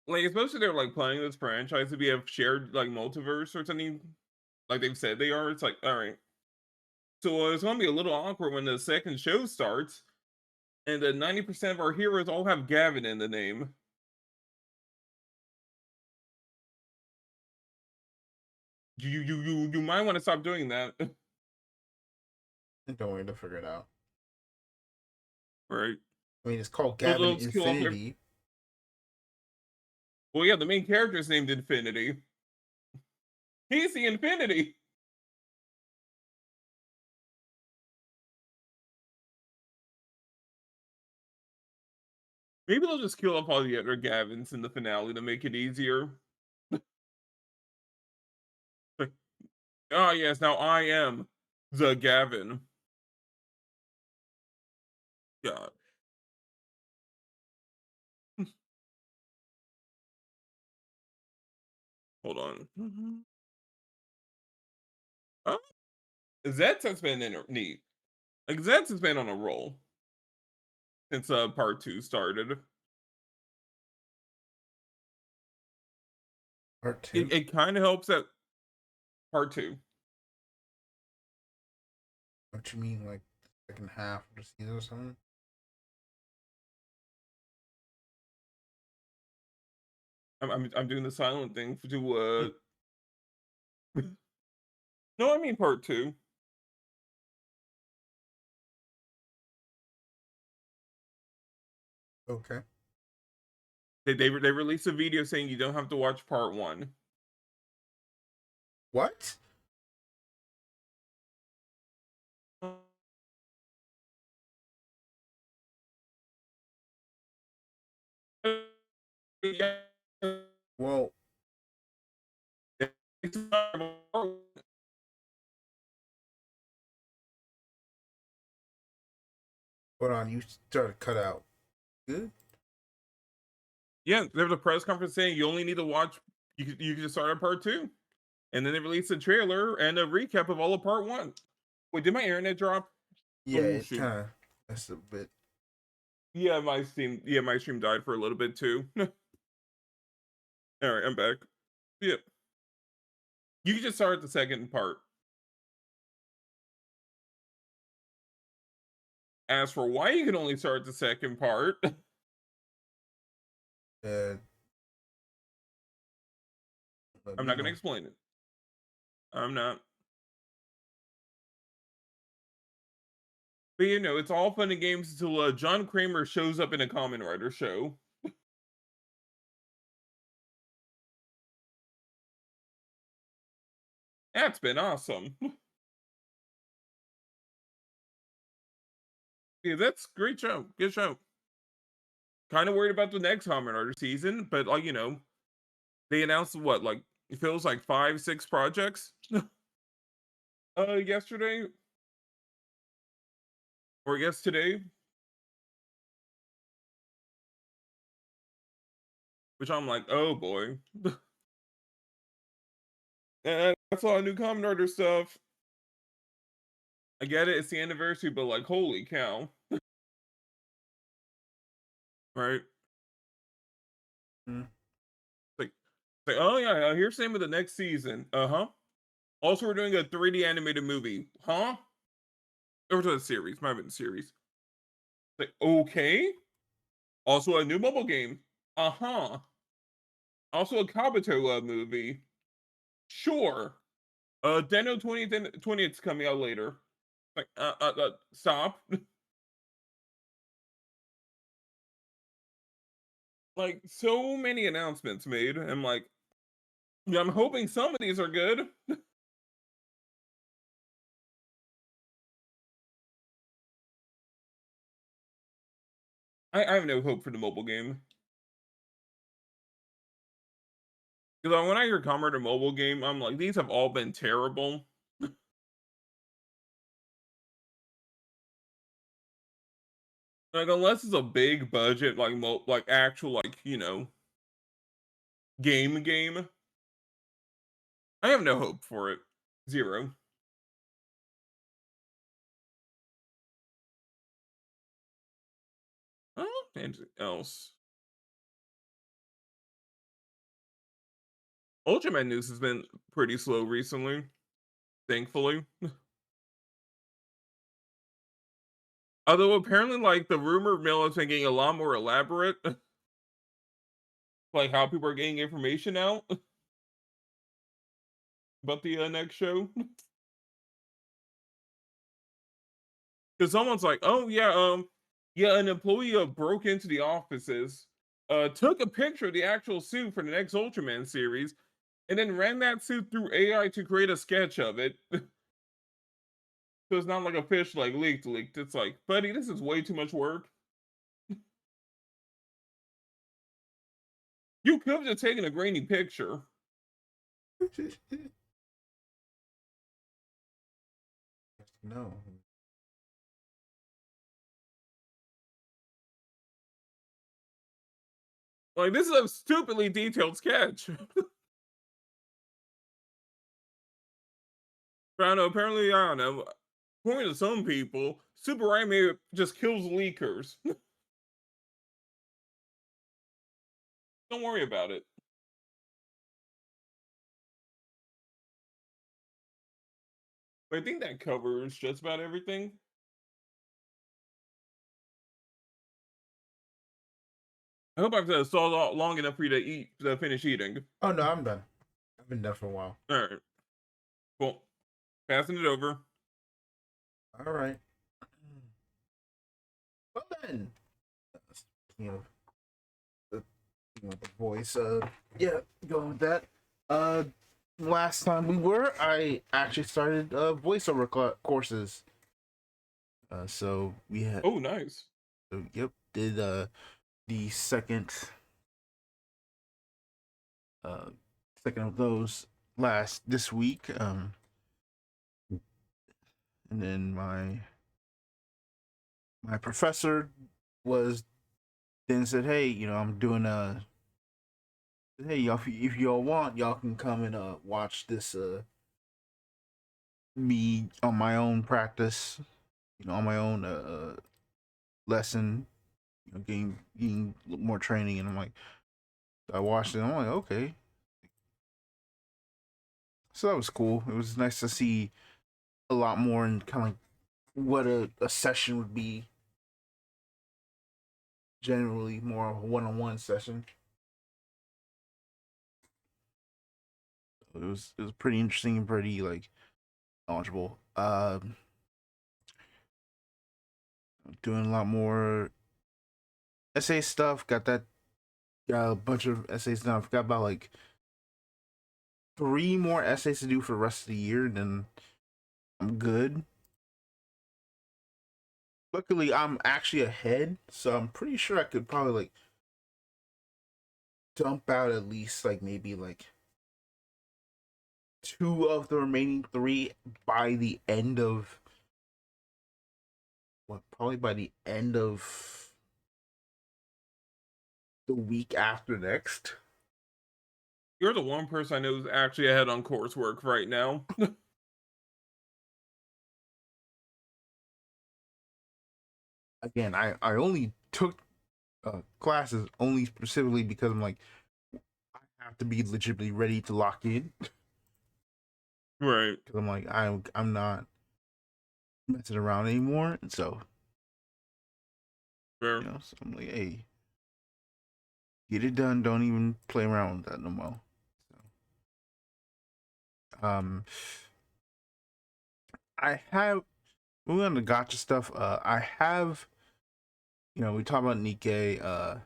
Like, especially they're like planning this franchise to be a shared like multiverse or something, like they've said they are. It's like, all right, so it's gonna be a little awkward when the second show starts, and the 90% of our heroes all have Gavin in the name. You might want to stop doing that, Don't worry, they'll figure it out. right? I mean, it's called They'll, Gavin they'll just kill off Infinity. well, yeah, the main character is named Infinity. He's the Infinity. Maybe they'll just kill off all the other Gavins in the finale to make it easier. Like, oh yes, now I am the Gavin. God. Hold on. Oh, Zets has been neat. Like Zets has been on a roll since part 2 started. Part two. It kind of helps that part 2. What you mean, like the second half of the season or something? I'm doing the silent thing to Hmm. no, I mean part 2. Okay. They released a video saying you don't have to watch part 1. What? Well, hold on. You started cut out. Good. Yeah, there was a press conference saying you only need to watch. You can just start at part 2, and then they released a trailer and a recap of all of part 1. Wait, did my internet drop? Yeah, Oh it shoot! kind of that's a bit. Yeah, my stream died for a little bit too. All right, I'm back. Yeah, you can just start at the second part. As for why you can only start at the second part, Uh, let I'm me not gonna know. explain it. I'm not. But it's all fun and games until John Kramer shows up in a Kamen Rider show. That's been awesome. Yeah, that's great show. Good show. Kind of worried about the next Kamen Rider season, but like they announced what like it feels like 5, 6 projects. Yesterday or today, which I'm like, oh boy, that's a lot of new Kamen Rider stuff. I get it, it's the anniversary, but like, holy cow, right? Hmm. Like, oh yeah, here's the name of the next season. Uh huh. Also, we're doing a 3D animated movie, huh? Or was it a series? Might have been a series. Like, okay. Also, a new mobile game. Uh huh. Also, a Kabuto movie. Sure. Deno 20th is coming out later. Like, stop. Like, so many announcements made. I'm like, Yeah, I'm hoping some of these are good. I have no hope for the mobile game. Because when I hear Comrade a mobile game, I'm like, these have all been terrible. Like, unless it's a big budget, like like actual, like, game, I have no hope for it. Zero. Anything else? Ultraman news has been pretty slow recently, thankfully. Although apparently, like, the rumor mill has been getting a lot more elaborate, like how people are getting information out about the next show. Because someone's like, "Oh yeah, yeah, an employee broke into the offices, took a picture of the actual suit for the next Ultraman series, and then ran that suit through AI to create a sketch of it." So it's not like a fish like leaked. It's like, buddy, this is way too much work. You could have just taken a grainy picture. No. Like, this is a stupidly detailed sketch. But I don't know, apparently, I don't know. According to some people, Super Anime just kills leakers. Don't worry about it. But I think that covers just about everything. I hope I've stalled long enough for you to finish eating. Oh no, I'm done. I've been done for a while. All right, cool. Passing it over. All right. Well then, you know, the voice. Yeah, going with that. Uh, last time I actually started voiceover courses. So we had, Oh, nice. so, yep, did the uh second of those last this week. And then my professor was then said, hey, I'm doing hey, y'all, if y'all want, y'all can come and watch this me on my own practice, on my own lesson, getting more training. And I'm like, I watched it. And I'm like, okay, so that was cool. It was nice to see a lot more and kind of like what a session would be. Generally, more of a one-on-one session. It was pretty interesting and pretty like knowledgeable. Doing a lot more essay stuff. Got a bunch of essays done. I forgot about like 3 more essays to do for the rest of the year, and then I'm good. Luckily, I'm actually ahead, so I'm pretty sure I could probably like dump out at least like maybe like 2 of the remaining 3 by the end of probably by the end of the week after next. You're the one person I know who's actually ahead on coursework right now. Again, I only took classes only specifically because I'm like I have to be legitimately ready to lock in. Right. Because I'm like I'm not messing around anymore, and so Fair. so I'm like, hey, get it done. Don't even play around with that no more. So, I have moving on to gotcha stuff. I have, we talk about Nikkei.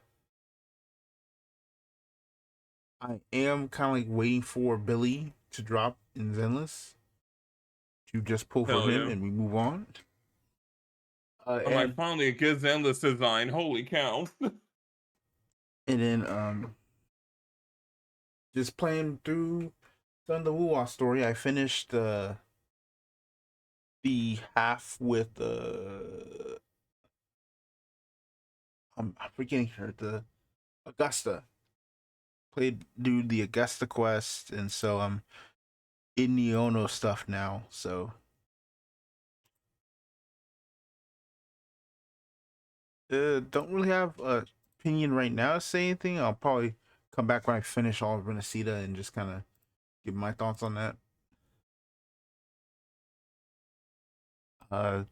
I am kind of like waiting for Billy to drop in Zenless to just pull for Hell him yeah. and we move on. I'm like, And finally a good Zenless design. Holy cow. then just playing through some of the Wuwa story. I finished the half with I'm forgetting her, the Augusta. Played do the Augusta quest, and so I'm in the Ono stuff now. So don't really have a opinion right now to say anything. I'll probably come back when I finish all of Renacida and just kind of give my thoughts on that. Uh,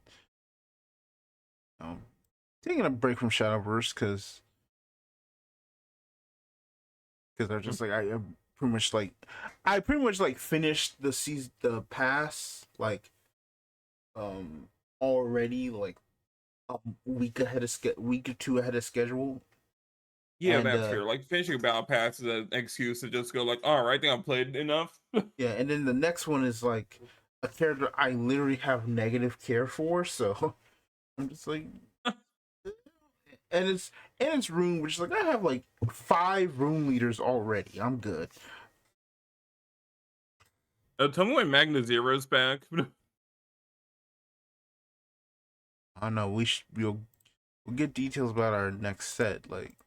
um, taking a break from Shadowverse because they're just like I'm pretty much like I pretty much like finished the season the pass like um already like a week or two ahead of schedule. Yeah, And that's fair. Like finishing a battle pass is an excuse to just go like, all right, I think I've played enough. yeah, and then the next one is like a character I literally have negative care for, so I'm just like, and it's room, which is like I have like 5 room leaders already. I'm good. Tell me when Magna Zero's back. I know we'll get details about our next set. Like,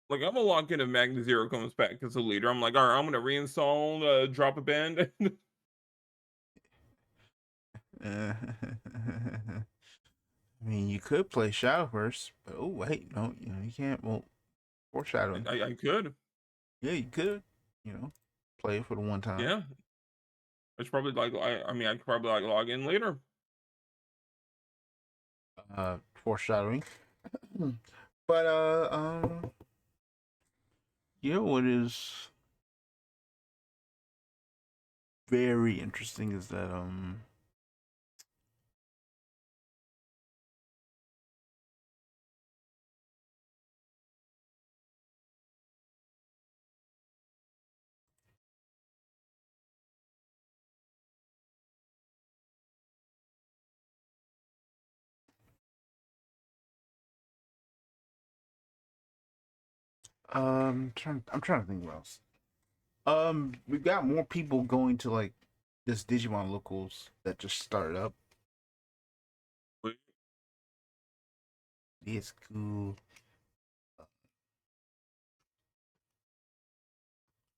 Like I'm gonna lock in if Magna Zero comes back as a leader. I'm like, all right, I'm gonna reinstall Drop a Band. I mean, you could play Shadowverse, but oh wait, no, you can't. Well, foreshadowing. I could. Yeah, you could. Play it for the one time. Yeah. I should probably like I mean I could probably like log in later. Foreshadowing. But what is very interesting is that I'm trying to think what else. We've got more people going to like this Digimon locals that just started up. Wait, It's cool.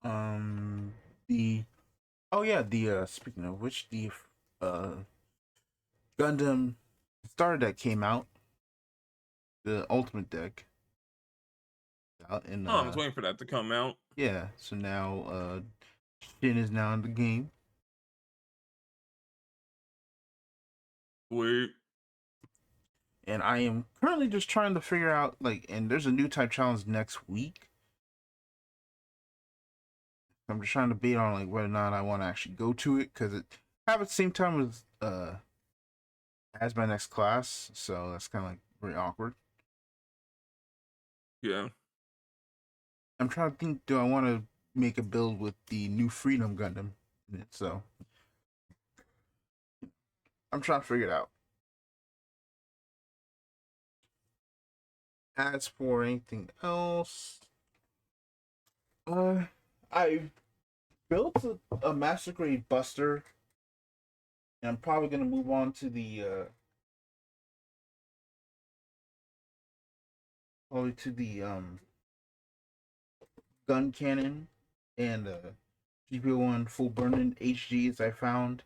Um, the oh yeah, the speaking of which, the uh Gundam starter deck came out, the Ultimate deck out in oh, I was waiting for that to come out. yeah. So now Shin is now in the game, Wait. and I am currently just trying to figure out like, and there's a new type challenge next week. I'm just trying to bait on like whether or not I want to actually go to it because it have at the same time as my next class, so that's kind of like very awkward. Yeah. I'm trying to think, do I want to make a build with the new Freedom Gundam in it? So I'm trying to figure it out. As for anything else, I built a Master Grade Buster, and I'm probably gonna move on to the probably to the gun cannon and GP1 full burning HGs I found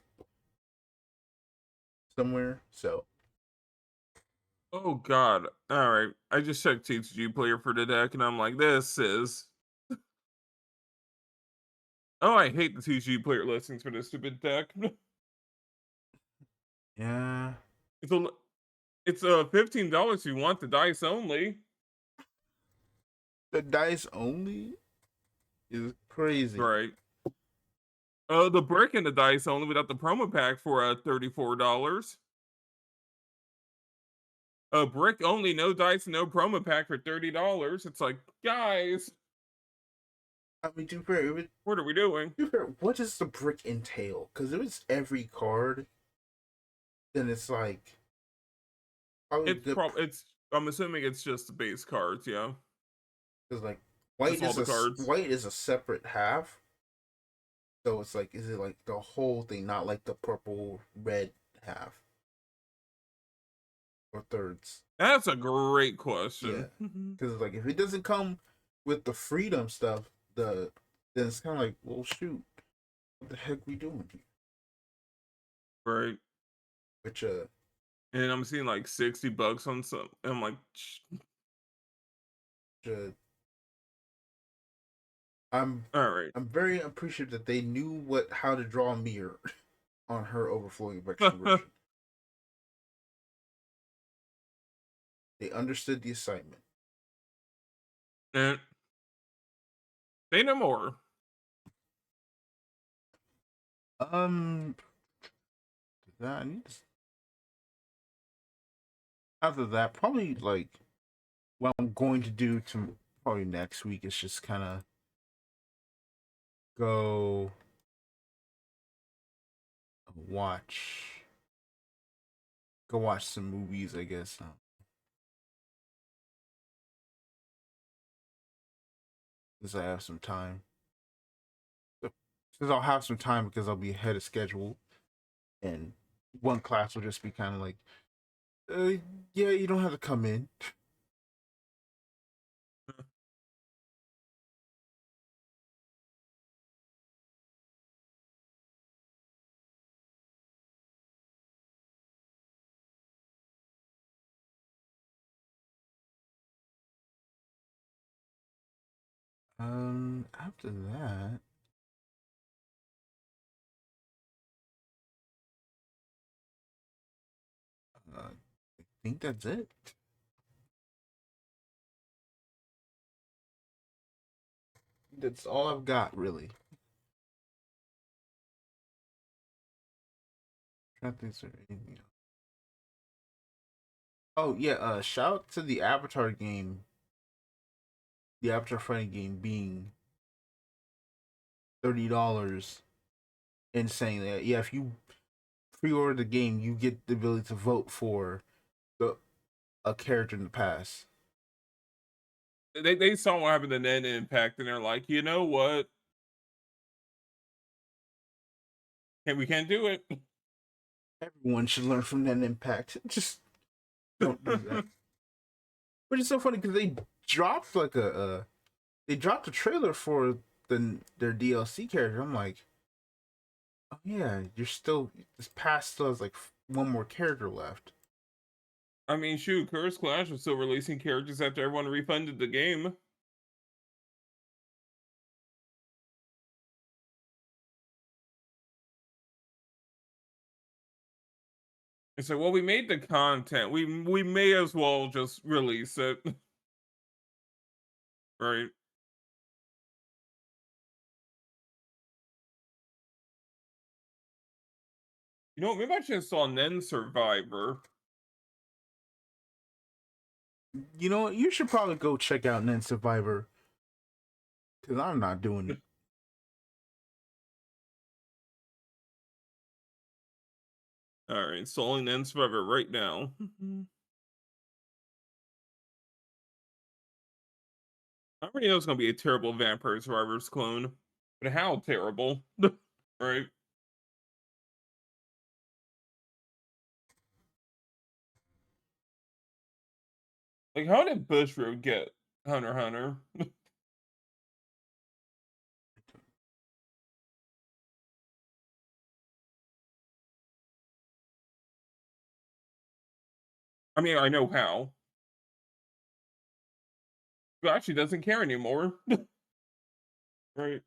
somewhere. So Oh god. Alright. I just checked TCG player for the deck and I'm like, this is oh, I hate the TCG player listings for this stupid deck. yeah, it's a it's $15 if you want the dice only. the dice only is crazy. Right. The brick and the dice only without the promo pack for $34. a brick only, no dice, no promo pack for $30. It's like, guys, I mean, to be fair, what are we doing? what does the brick entail? Because if it's every card, then it's like probably good. It's I'm assuming it's just the base cards, yeah. Because like Just all the cards. white is a separate half, so it's like, is it like the whole thing, not like the purple red half or thirds? That's a great Yeah, question. because like if it doesn't come with the freedom stuff, then it's kind of like, well, shoot, what the heck we doing here? Right. Which And I'm seeing like $60 on some. And I'm like, uh I'm all right. I'm very appreciative that they knew how to draw a mirror on her overflowing affection version. They understood the assignment. And say no more. Um, that I need to, after that, probably like what I'm going to do to probably next week is just kind of go watch go watch some movies, I guess. Since I have some time. Since I'll have some time because I'll be ahead of schedule, and one class will just be kind of like, uh, yeah, you don't have to come in. After that, I think that's it. That's all I've got, really. I think there's anything else. Oh yeah, shout out to the Avatar game, the Avatar fighting game being $30, and saying that, yeah, if you pre-order the game, you get the ability to vote for the a character in the past. They saw what happened to Net Impact and they're like, you know what? We can't do it. Everyone should learn from that impact. Just don't do that. But it's so funny because they dropped like they dropped a trailer for their DLC character. I'm like, oh yeah, you're still, this past still has like one more character left. I mean, shoot, Curse Clash was still releasing characters after everyone refunded the game. It's like, well, we made the content. We may as well just release it. Right. You know what? Maybe I should install Nen Survivor. You know what? You should probably go check out Nen Survivor because I'm not doing it. All right, installing Nen Survivor right now. I already know it's gonna be a terrible Vampire Survivors clone, but how terrible? Right? Like, how did Bushroot get Hunter x Hunter? I mean, I know how. He actually doesn't care anymore. Right?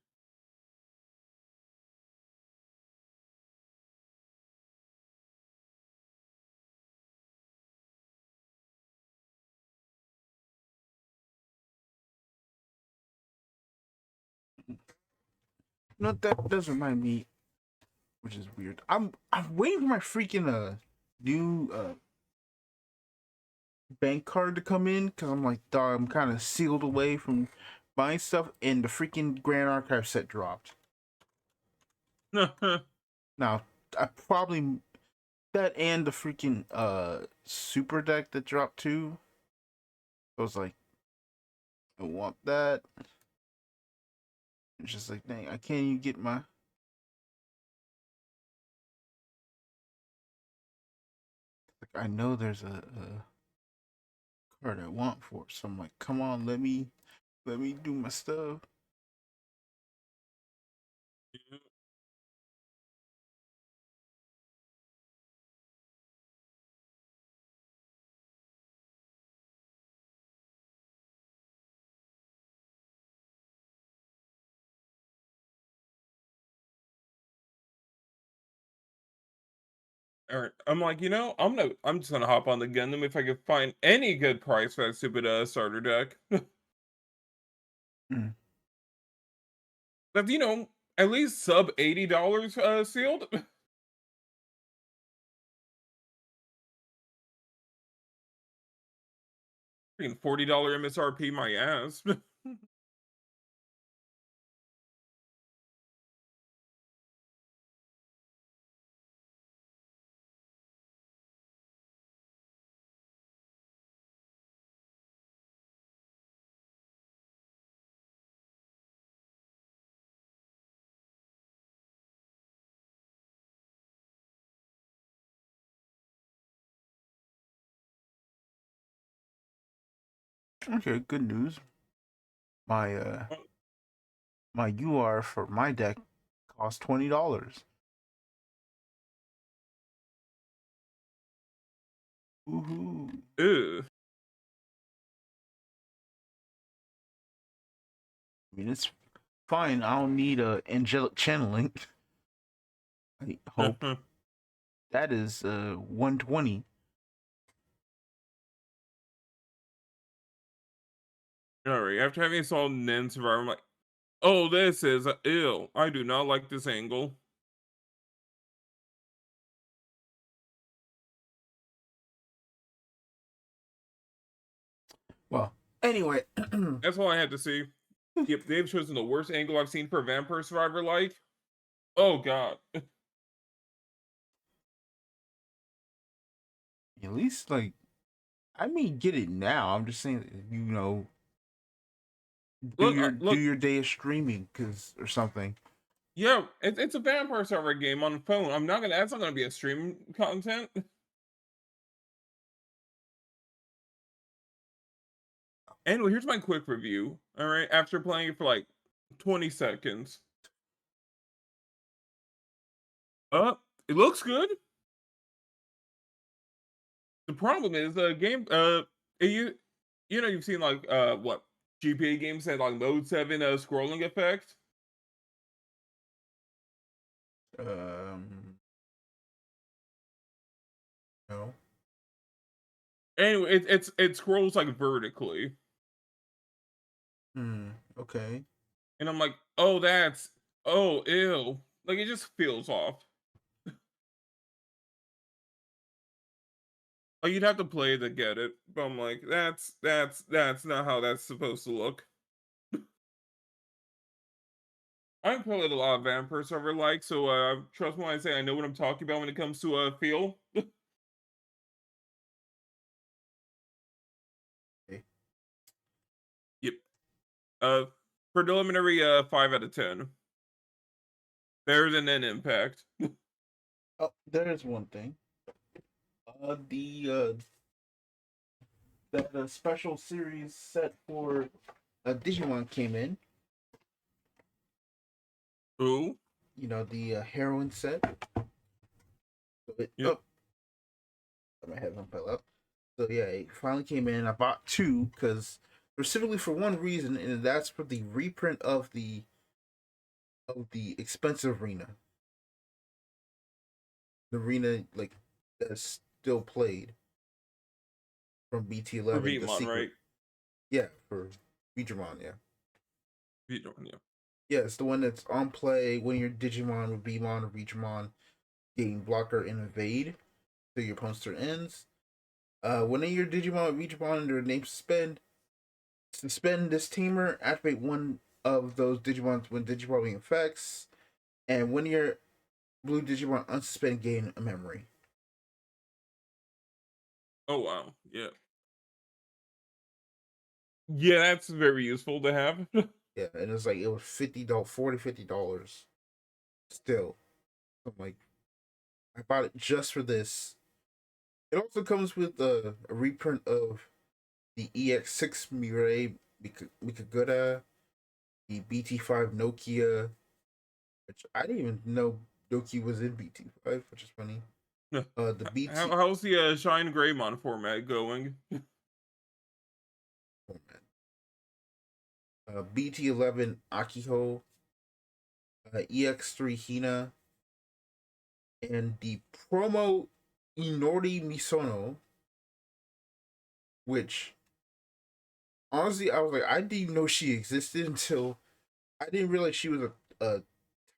No, that does remind me, which is weird. I'm waiting for my freaking new bank card to come in because I'm like, dog, I'm kind of sealed away from buying stuff, and the freaking Grand Archive set dropped. Now, I probably that and the freaking super deck that dropped too. I was like, I want that. It's just like, dang, I can't even get my. Like, I know there's a card I want for it, so I'm like, come on, let me do my stuff. All right. I'm like, I'm just gonna hop on the Gundam if I could find any good price for that stupid starter deck. Mm. But at least sub $80 sealed. Freaking $40 MSRP my ass. Okay, good news. My my UR for my deck cost $20. Woohoo! Ew. I mean, it's fine. I don't need a angelic channeling. I hope that is 120. Alright, after having installed Nen Survivor, I'm like, oh, this is ill. I do not like this angle. Well, anyway, That's all I had to see. Yep, they've chosen the worst angle I've seen for a Vampire Survivor like. Oh god. at least like I mean, get it now. I'm just saying, Look, do look, your day of streaming, cause or something. yeah, it's a Vampire Survivor game on the phone. That's not gonna be a stream content. Anyway, here's my quick review. Alright, after playing it for like 20 seconds. It looks good. The problem is the game you've seen like what GPA games had like mode 7 scrolling effect. Um, no. Anyway, it scrolls like vertically. Hmm. Okay. And I'm like, oh ew. Like it just feels off. Like you'd have to play to get it. But I'm like, that's not how that's supposed to look. I've played a lot of Vampire Server like, so trust me when I say I know what I'm talking about when it comes to feel. Okay. Yep. Uh Preliminary 5 out of 10. Better than an impact. Oh, there's one thing. The that special series set for Digimon came in. Ooh. The heroine set. So Yep. my headphone fell out. So yeah, it finally came in. I bought two because specifically for one reason, and that's for the reprint of the expensive arena. The arena like that's still played from BT For 11, the Vmon, secret. right? Yeah, for Digimon, yeah. Vmon, yeah. Yeah, it's the one that's on play when you're Digimon with Beamon or Reachmon, getting blocker and evade till your opponent's turn ends. When your Digimon reach upon their name suspend this tamer, activate one of those Digimons when Digimon effects, and when your blue Digimon unsuspend, gain a memory. Oh wow, yeah. Yeah, that's very useful to have. Yeah, and it's like it was $50, $40, $50 still. I'm like, I bought it just for this. It also comes with a reprint of the EX6 Mirai Mikagura, the BT5 Nokia, which I didn't even know Nokia was in BT5, which is funny. The BT How's the Shine Greymon format going? format. BT11 Akiho, EX3 Hina, and the promo Inori Misono, which honestly I was like, I didn't even know she existed until I didn't realize she was a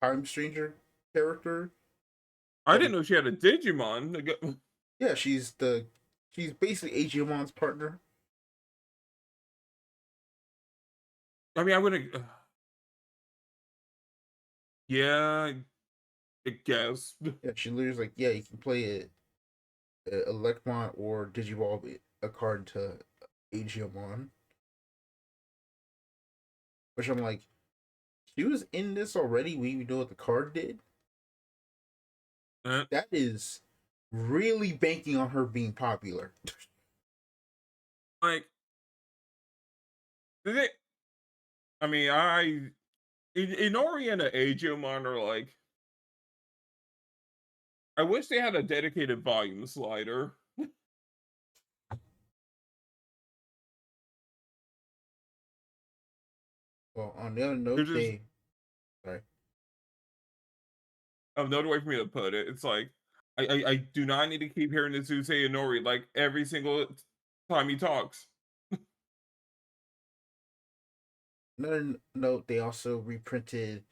Time Stranger character. I didn't And know she had a Digimon. yeah, she's basically Aegimon's partner. I mean, I wouldn't. Yeah, I guess. Yeah, she literally like, yeah, you can play it Electron or Digivolve a card to Aegiomon. Which I'm like, she was in this already. We even know what the card did. Uh, That is really banking on her being popular. like, did it? I mean, Inori and Aegomon are like. I wish they had a dedicated volume slider. Well, on the other They're note, just sorry, another way for me to put it. It's like I do not need to keep hearing this dude say Inori like every single time he talks. another note, they also reprinted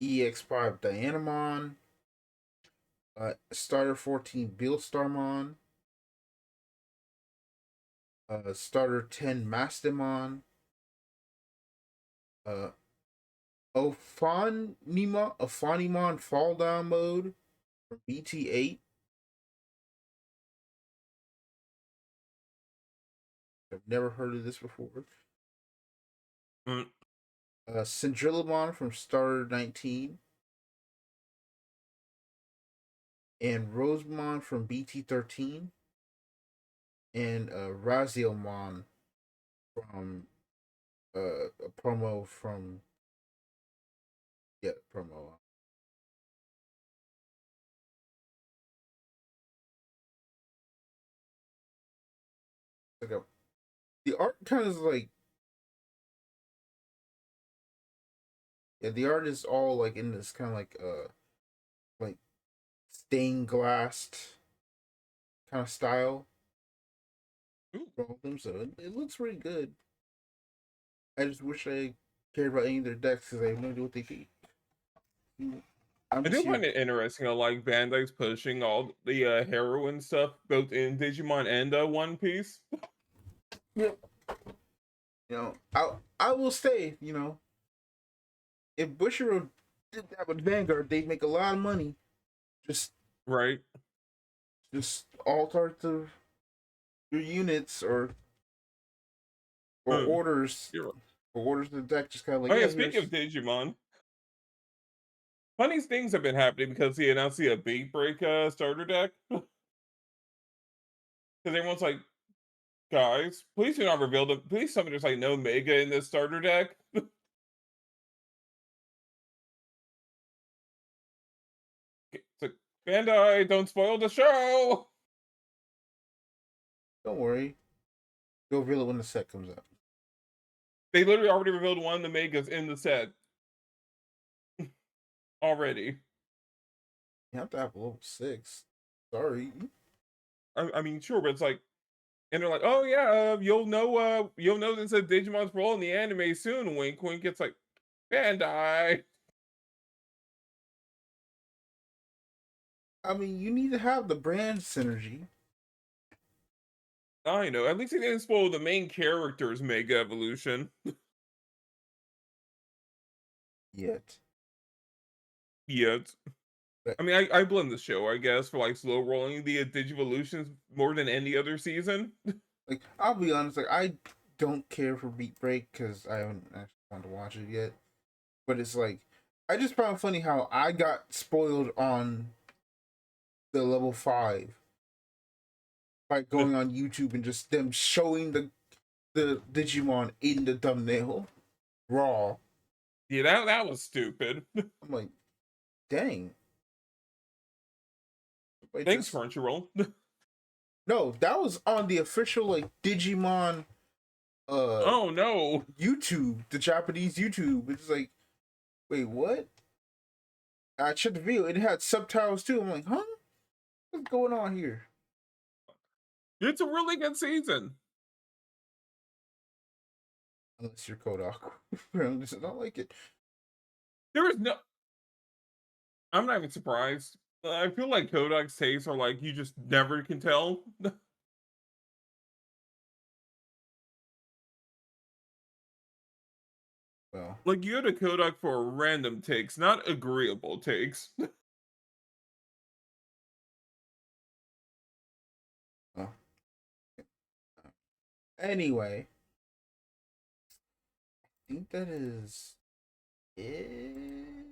EX5 Dianamon, Starter 14 Bill Starmon, Starter 10 Mastemon, uh, Ophanimon Fall Down Mode from BT8. I've never heard of this before. Mm, Syndrillamon from Starter 19, and Rosemon from BT13, and Razielmon from a promo from promo. Like the art kind of like the art is all like in this kind of like stained glassed kind of style ooh. for all of them, so it looks really good. I just wish I cared about any of their decks because I have no idea what they do. I'm I just do here. find it interesting. I like Bandai's pushing all the heroine stuff both in Digimon and One Piece. Yep. I will say, if Bushiroad did that with Vanguard, they'd make a lot of money. Just Right. just alter to your units or Mm, orders you're right. or orders the deck. Just kind of like, Oh yeah, yeah, speaking here's of Digimon, funny things have been happening because he announced the Beat Break starter deck. Because everyone's like, guys, please do not reveal them. Please tell me there's like no Mega in this starter deck. It's like, Bandai, don't spoil the show. don't worry, go reveal it when the set comes out. They literally already revealed one of the Megas in the set already. You have to have level 6. Sorry. I mean, sure, but it's like, and they're like, oh yeah, you'll know this is Digimon's role in the anime soon. Wink, wink. It's like Bandai. I mean, you need to have the brand synergy. I know. At least he didn't spoil the main character's mega evolution. Yet. Yet. But, I mean, I blame the show, I guess, for like slow rolling the Digivolutions more than any other season. like, I'll be honest, like, I don't care for Beat Break because I haven't actually wanted to watch it yet. But it's like, I just found funny how I got spoiled on the level 5 by going on YouTube and just them showing the Digimon in the thumbnail raw. Yeah, that was stupid. I'm like, dang. Wait, Thanks, this Crunchyroll. no, that was on the official like Digimon Oh no. YouTube, the Japanese YouTube. It's like, wait, what? I checked the video, it had subtitles too. I'm like, huh? What's going on here? It's a really good season. Unless you're Kodak. Apparently, I don't like it. There is no. I'm not even surprised. I feel like Kodak's tastes are like you just never can tell. Well, Like you go to Kodak for random takes, not agreeable takes. well. Anyway, I think that is it.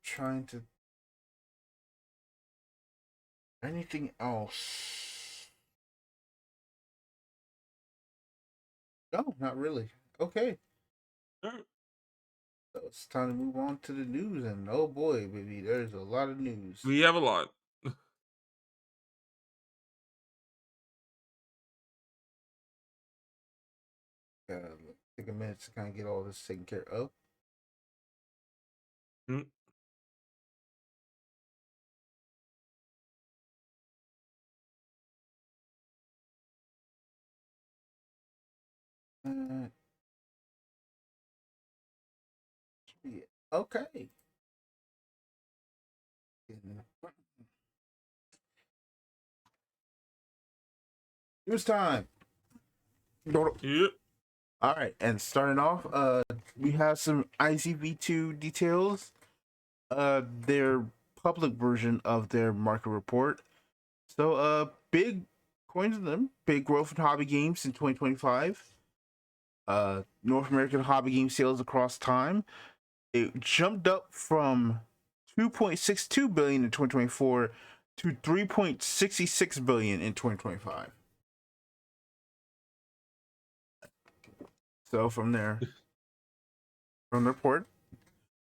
Trying to anything else? No, not really. Okay, so it's time to move on to the news, and oh boy, baby, there's a lot of news. We have a lot. Gotta take a minute to kind of get all this taken care of. Mm. Uh, yeah, okay. News time. Yeah. All right, and starting off, we have some ICV2 details. Their public version of their market report. So, big, according to them, big growth in hobby games in 2025. North American hobby game sales across time, it jumped up from 2.62 billion in 2024 to 3.66 billion in 2025. So from the report,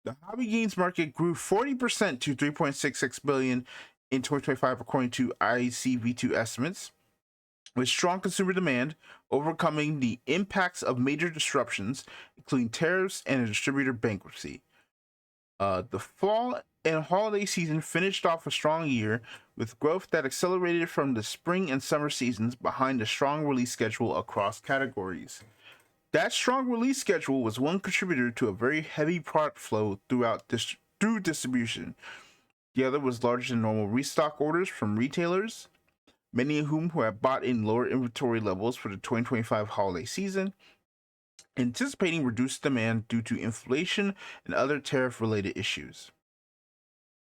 the hobby games market grew 40% to 3.66 billion in 2025 according to ICV2 estimates, with strong consumer demand overcoming the impacts of major disruptions, including tariffs and a distributor bankruptcy. The fall and holiday season finished off a strong year with growth that accelerated from the spring and summer seasons behind a strong release schedule across categories. That strong release schedule was one contributor to a very heavy product flow through distribution. The other was larger than normal restock orders from retailers, many of whom who had bought in lower inventory levels for the 2025 holiday season, anticipating reduced demand due to inflation and other tariff-related issues.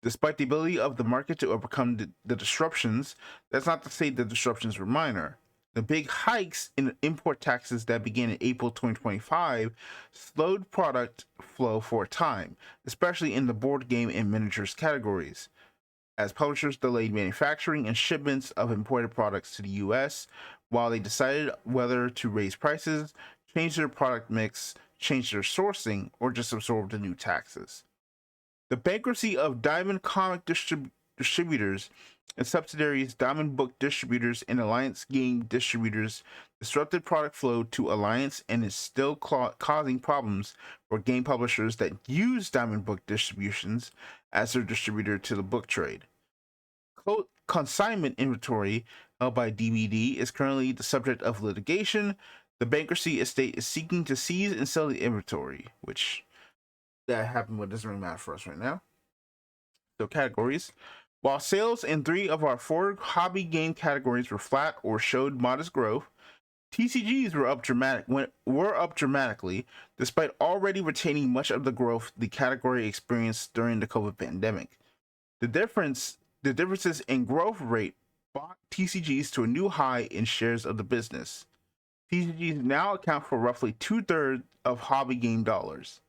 Despite the ability of the market to overcome the disruptions, that's not to say the disruptions were minor. The big hikes in import taxes that began in April 2025 slowed product flow for a time, especially in the board game and miniatures categories, as publishers delayed manufacturing and shipments of imported products to the US while they decided whether to raise prices, change their product mix, change their sourcing, or just absorb the new taxes. The bankruptcy of Diamond Comic Distributors and subsidiaries Diamond Book Distributors and Alliance Game Distributors disrupted product flow to Alliance and is still causing problems for game publishers that use Diamond Book Distributions as their distributor to the book trade. Consignment inventory held by DVD is currently the subject of litigation. The bankruptcy estate is seeking to seize and sell the inventory, which that happened, but doesn't really matter for us right now. So categories. While sales in 3 of our 4 hobby game categories were flat or showed modest growth, TCGs were up dramatically, despite already retaining much of the growth the category experienced during the COVID pandemic. The differences in growth rate brought TCGs to a new high in shares of the business. TCGs now account for roughly 2/3 of hobby game dollars.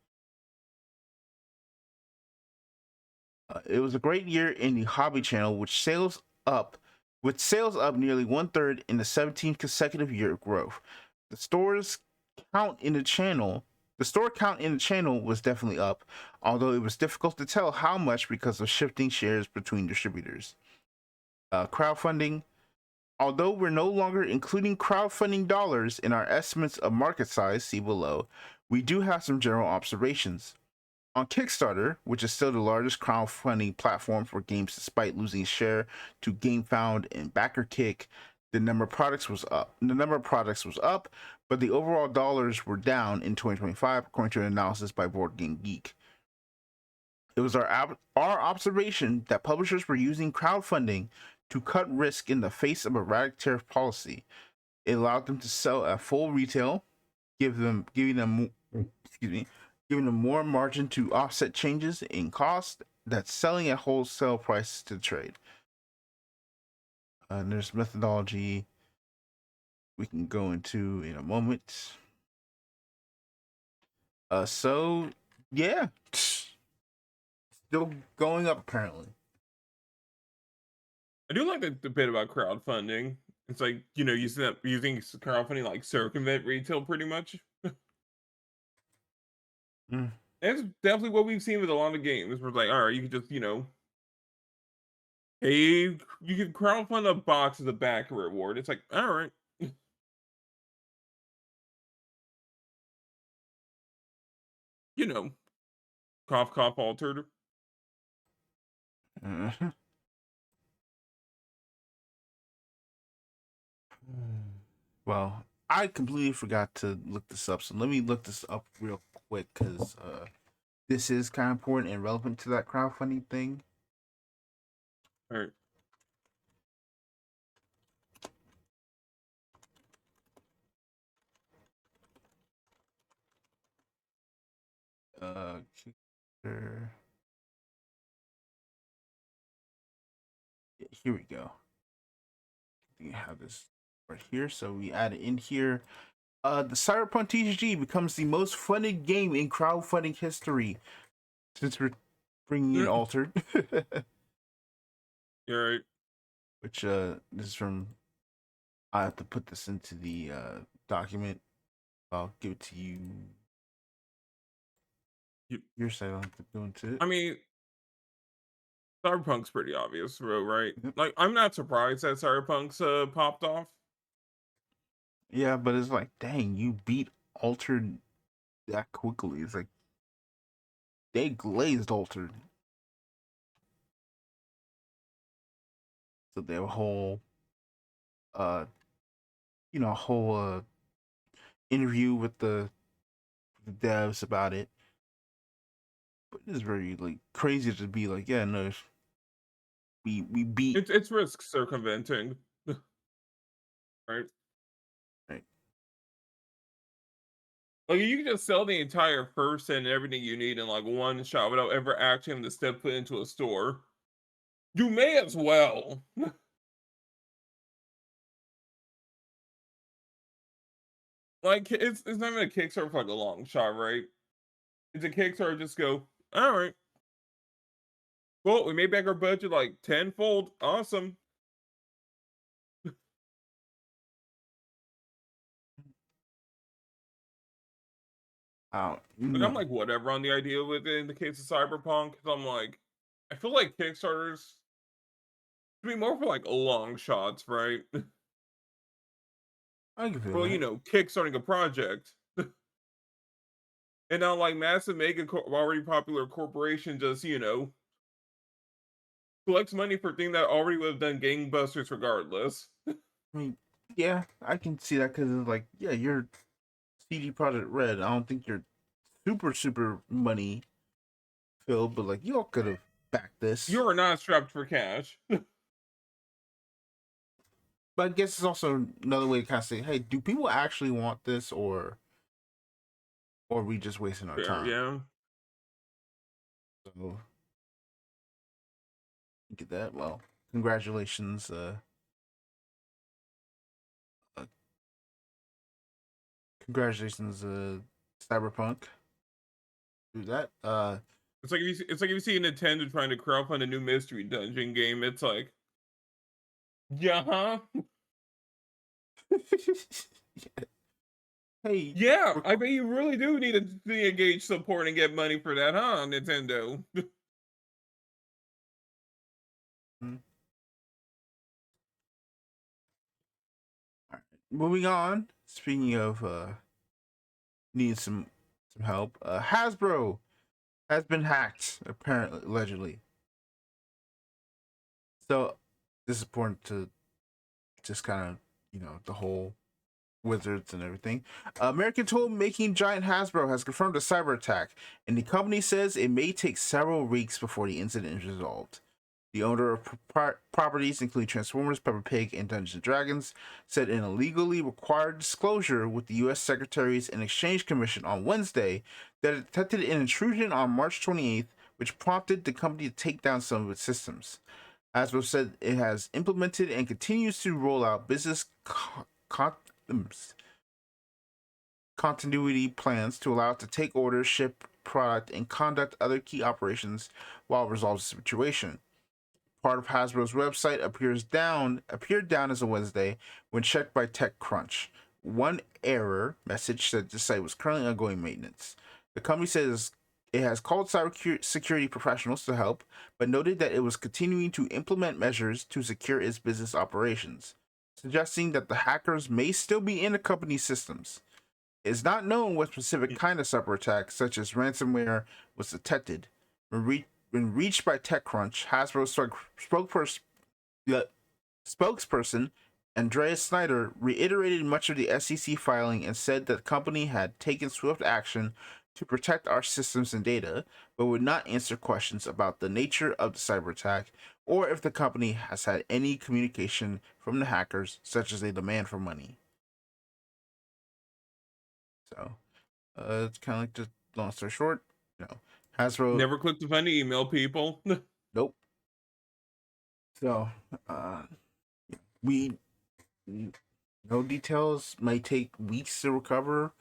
It was a great year in the hobby channel, with sales up nearly 1/3 in the 17th consecutive year of growth. The store's count in the channel, the store count in the channel was definitely up, although it was difficult to tell how much because of shifting shares between distributors. Crowdfunding. Although we're no longer including crowdfunding dollars in our estimates of market size, see below, we do have some general observations. On Kickstarter, which is still the largest crowdfunding platform for games despite losing share to GameFound and BackerKick, the number of products was up, but the overall dollars were down in 2025, according to an analysis by Board Game Geek. It was our observation that publishers were using crowdfunding to cut risk in the face of erratic tariff policy. It allowed them to sell at full retail, giving them more margin to offset changes in cost that's selling at wholesale prices to the trade. And there's methodology we can go into in a moment. So yeah, still going up apparently. I do like the bit about crowdfunding. It's like, using crowdfunding like circumvent retail pretty much. Mm. That's definitely what we've seen with a lot of games. Where it's like, all right, you can just, hey, you can crowdfund a box as a back reward. It's like, all right. you know, cough cough altered. Uh-huh. Well, I completely forgot to look this up, so let me look this up real quick because this is kind of important and relevant to that crowdfunding thing. All right. Here we go. You have this right here, so we add it in here. The Cyberpunk TCG becomes the most funded game in crowdfunding history since we're bringing in Altered. You're right. Which this is from. I have to put this into the document. I'll give it to you. Your side, I'll have to go into it. I mean, Cyberpunk's pretty obvious, bro, right? Yep. Like, I'm not surprised that Cyberpunk's popped off. Yeah, but it's like, dang, you beat Altered that quickly. It's like they glazed Altered. So they have a whole interview with the devs about it. But it's very like crazy to be like, yeah, no, we beat. It's risk circumventing, right? Right. Like, you can just sell the entire person and everything you need in like one shot without ever actually having to step foot into a store. You may as well. Like, it's not even a Kickstarter for like a long shot, right? It's a Kickstarter, just go, all right. Well, we made back our budget like tenfold. Awesome. Like, I'm like, whatever on the idea with it in the case of Cyberpunk. Cause I'm like, I feel like Kickstarters should be more for like long shots, right? I can feel Well, that. kickstarting a project. And now, like, massive already popular corporation just, collects money for a thing that already would have done gangbusters regardless. I mean, yeah, I can see that because it's like, yeah, you're CD Projekt Red. I don't think you're super money filled, but like y'all could have back this. You are not strapped for cash. But I guess it's also another way to kind of say, hey, do people actually want this, or are we just wasting our Fair, time? yeah. So get that. Well, congratulations, uh congratulations, Cyberpunk. Do that. It's like if you see Nintendo trying to crowdfund a new mystery dungeon game. It's like, yeah, huh? Hey, Yeah, I bet you really do need to be engaged support and get money for that, huh, Nintendo? all right. Moving on. Speaking of needing some help, Hasbro has been hacked, apparently, allegedly. So this is important to just kind of, the whole wizards and everything. American tool making giant Hasbro has confirmed a cyber attack, and the company says it may take several weeks before the incident is resolved. The owner of properties, including Transformers, Peppa Pig, and Dungeons and Dragons, said in a legally required disclosure with the U.S. Securities and Exchange Commission on Wednesday that it detected an intrusion on March 28th, which prompted the company to take down some of its systems. Hasbro said it has implemented and continues to roll out business continuity plans to allow it to take orders, ship product, and conduct other key operations while it resolves the situation. Part of Hasbro's website appeared down as a Wednesday when checked by TechCrunch. One error message said the site was currently undergoing maintenance. The company says it has called cybersecurity professionals to help, but noted that it was continuing to implement measures to secure its business operations, suggesting that the hackers may still be in the company's systems. It is not known what specific kind of cyber attack, such as ransomware, was detected. When reached by TechCrunch, Hasbro spokesperson Andreas Snyder reiterated much of the SEC filing and said that the company had taken swift action to protect our systems and data, but would not answer questions about the nature of the cyber attack or if the company has had any communication from the hackers, such as a demand for money. So, it's kind of like, just long story short, Hasbro. Never click to find the email, people. Nope. So, we no details. Might take weeks to recover,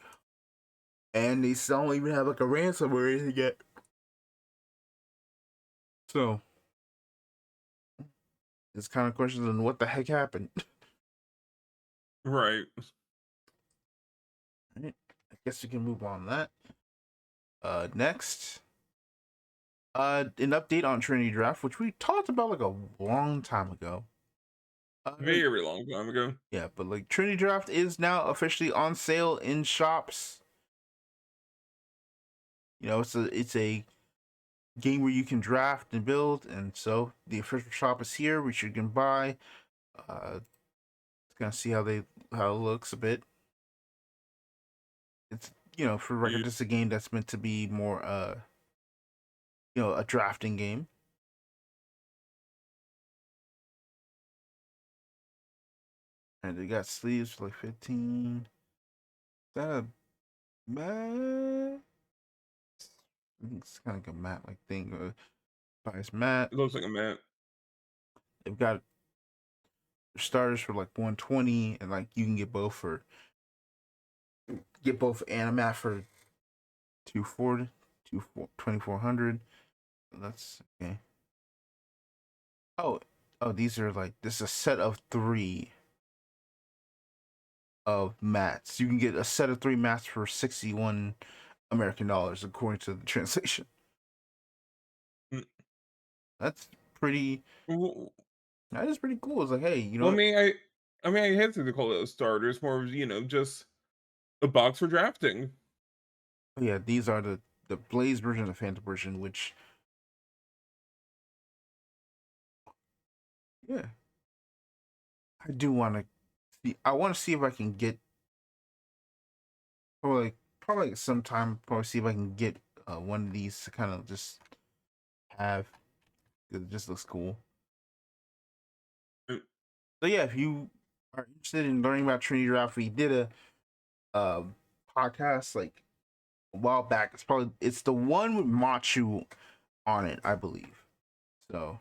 and they still don't even have like a ransomware anything yet. So, it's kind of questions on what the heck happened. Right. Right. I guess we can move on to that. Next, an update on Trinity Draft, which we talked about like a long time ago. Very long time ago. Yeah, but like Trinity Draft is now officially on sale in shops. It's a game where you can draft and build, and so the official shop is here, which you can buy. Gonna see how it looks a bit. It's for record, this is a game that's meant to be more a drafting game. And they got sleeves for like 15. Is that a mat? It's kind of like a mat like thing. Price mat. It looks like a mat. They've got starters for like 120, and like you can get both and a mat for 240, 2400. That's okay. Oh, these are like, this is a set of 3 of mats. You can get a set of 3 mats for 61 American dollars, according to the translation. That's pretty. Well, That is pretty cool. It's like, hey, I mean, I hesitate to call it a starter. It's more of, just a box for drafting. yeah, these are the Blaze version and the Phantom version, which, yeah, I do want to see. I want to see if I can get, probably sometime, probably see if I can get one of these to kind of just have. because it just looks cool. Mm. So yeah, if you are interested in learning about Trinity Draft, we did a uh, podcast like a while back. It's the one with Machu on it, I believe. So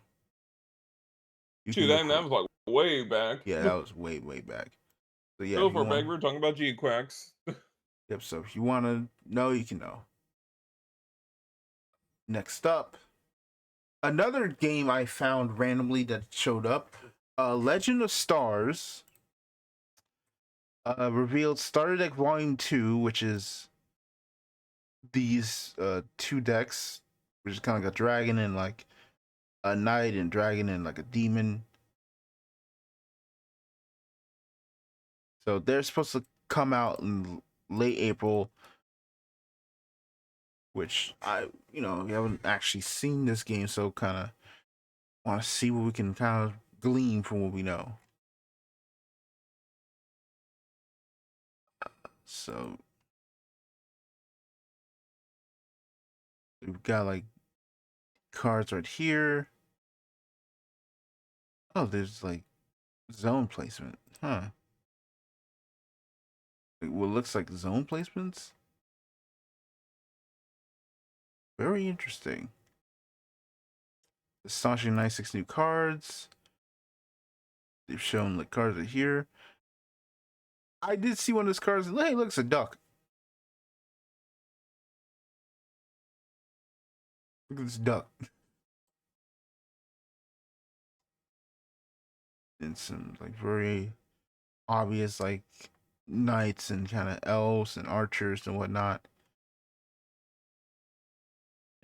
you Shoot, can look that for was like way back. yeah, that was way back. So yeah, So if you far back, want, we were talking about G Quacks. yep. So if you want to know, you can know. Next up, another game I found randomly that showed up. Legend of Stars revealed Starter Deck Volume 2, which is these two decks, which is kind of like a dragon and like a knight and dragon and like a demon. So they're supposed to come out in late April, which we haven't actually seen this game, so kind of want to see what we can kind of glean from what we know. So we've got like cards right here. Oh, there's like zone placement, huh? Like, what looks like zone placements. Very interesting. Astonishing 96 new cards. They've shown the cards are here. I did see one of those cards. Hey, look, it's a duck. Look at this duck. And some like very obvious like knights and kind of elves and archers and whatnot.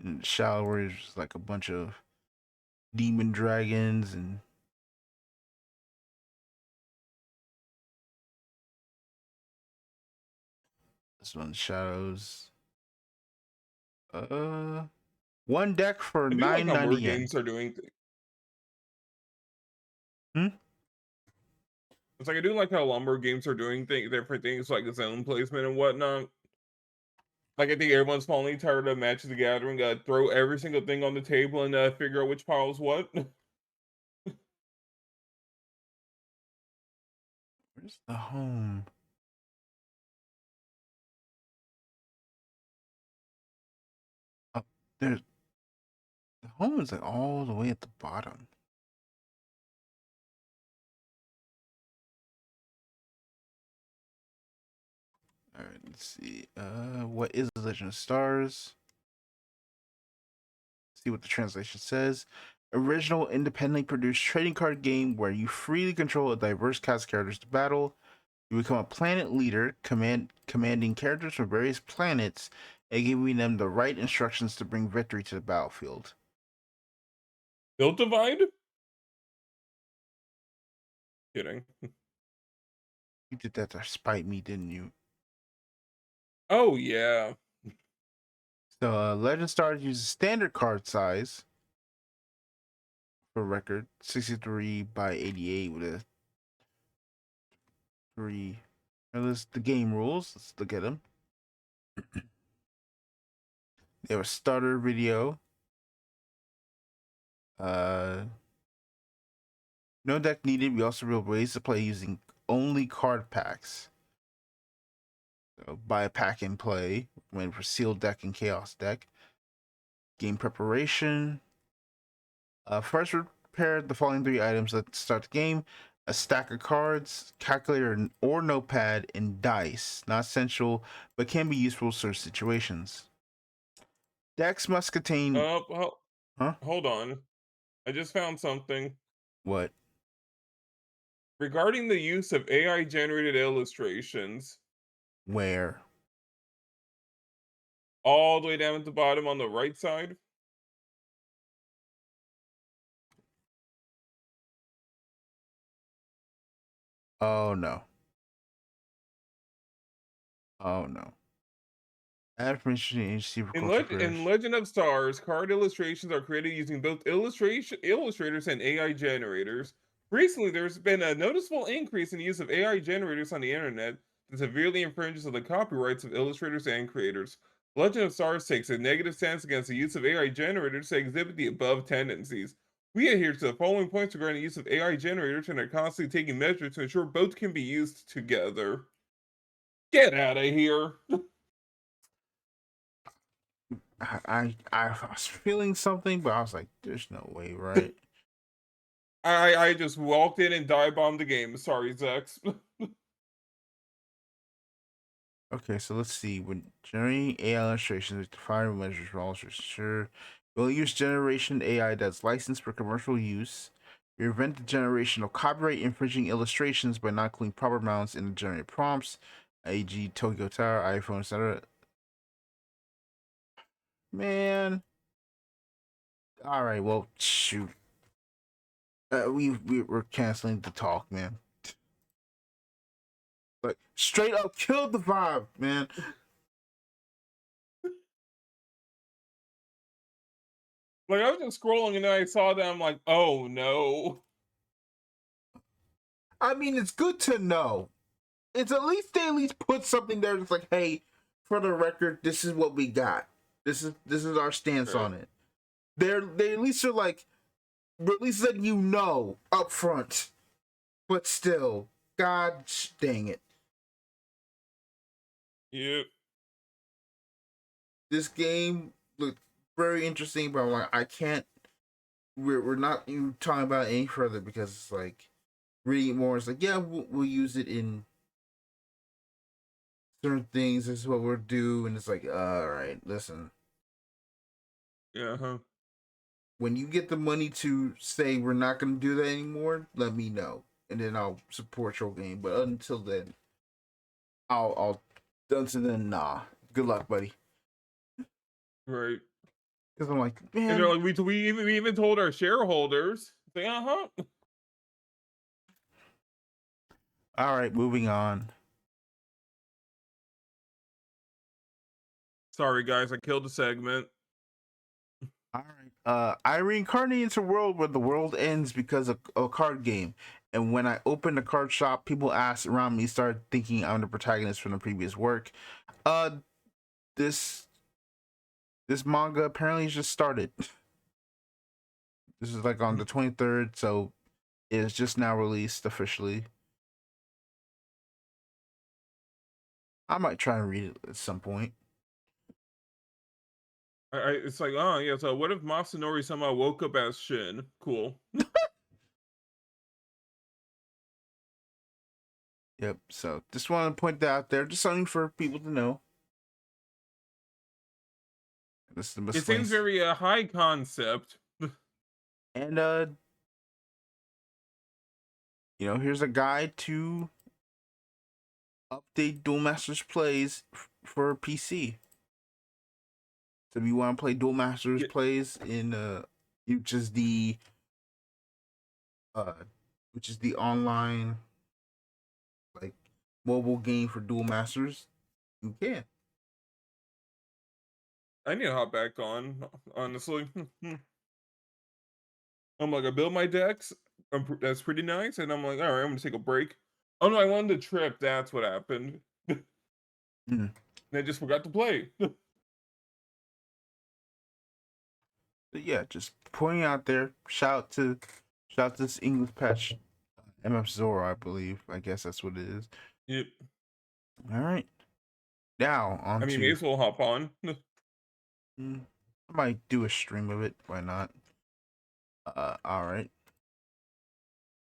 And Shadowverse is like a bunch of demon dragons and this one shadows. One deck for I do like how 990 more yen. games are doing. Hmm? It's like I do like how lumber games are doing different things like zone placement and whatnot. Like I think everyone's finally tired of Match of the Gathering. Throw every single thing on the table and figure out which pile is what. Where's the home? Oh, there's the home is like all the way at the bottom. All right, let's see. What is Legend of Stars? See what the translation says. Original independently produced trading card game where you freely control a diverse cast of characters to battle. You become a planet leader, commanding characters from various planets and giving them the right instructions to bring victory to the battlefield. Build divide? Kidding. You did that to spite me, didn't you? Oh yeah. So, Legend Stars uses standard card size for record 63 by 88 with a 3. Now, this the game rules. Let's look at them. They have a starter video. Uh, no deck needed. We also revealed ways to play using only card packs. So buy a pack and play. Went for sealed deck and chaos deck. Game preparation. First, prepare the following 3 items that start the game: a stack of cards, calculator or notepad, and dice. Not essential, but can be useful for certain situations. Decks must contain. Huh? Hold on. I just found something. What? Regarding the use of AI generated illustrations, Where? all the way down at the bottom on the right side. Oh no. Oh no. Add information in agency for culture In affairs. Legend of Stars, card illustrations are created using both illustrators and AI generators. Recently, there's been a noticeable increase in the use of AI generators on the internet that severely infringes on the copyrights of illustrators and creators. Legend of Stars takes a negative stance against the use of AI generators to exhibit the above tendencies. We adhere to the following points regarding the use of AI generators and are constantly taking measures to ensure both can be used together. Get out of here. I was feeling something, but I was like, "There's no way, right?" I just walked in and dive bombed the game. Sorry, Zechs. Okay, so let's see. When generating AI illustrations, define measures for all illustrations. Sure, we'll use generation AI that's licensed for commercial use. We prevent the generation of copyright infringing illustrations by not including proper amounts in the generated prompts, e.g., Tokyo Tower, iPhone, etc. Man, all right. Well, shoot. We're canceling the talk, man. Like straight up killed the vibe, man. Like, I was just scrolling and then I saw that. I'm like, oh no. I mean, it's good to know. It's at least they at least put something there that's like, hey, for the record, this is what we got. This is our stance Right. on it. They at least are like, at least letting you know up front. But still, god dang it. Yep. This game looked very interesting, but I'm like, I can't. We're not even talking about it any further because it's like reading more. It's like, yeah, we'll use it in certain things. This is what we'll do, and it's like, all right, listen. Yeah. Huh. When you get the money to say we're not going to do that anymore, let me know, and then I'll support your game. But until then, I'll until then, nah. Good luck, buddy. Right. Because I'm like, And they're man. like, we even told our shareholders. Say, All right, moving on. Sorry, guys, I killed a segment. All right. I reincarnate into a world where the world ends because of a card game. And when I open the card shop, people ask around me, start thinking I'm the protagonist from the previous work. Uh, this this manga apparently just started. This is like on the 23rd, so it's just now released officially. I might try and read it at some point. It's like, oh yeah. So what if Masanori somehow woke up as Shin? Cool. Yep. So just want to point that out there, just something for people to know. This is the It seems miscellaneous. very high concept. And here's a guide to update Duel Masters plays for PC. So if you want to play Duel Masters Yeah, plays in which is the uh which is the online like mobile game for Duel Masters, you can. I need to hop back on. Honestly, I'm like, I built my decks. That's pretty nice, and I'm like, all right, I'm gonna take a break. Oh no, I wanted to trip. That's what happened. Mm. And I just forgot to play. But yeah, just pointing out there. Shout out to this English patch, MF Zora, I believe. I guess that's what it is. Yep. All right, now on I mean, may to. as well hop on. I might do a stream of it. Why not? All right.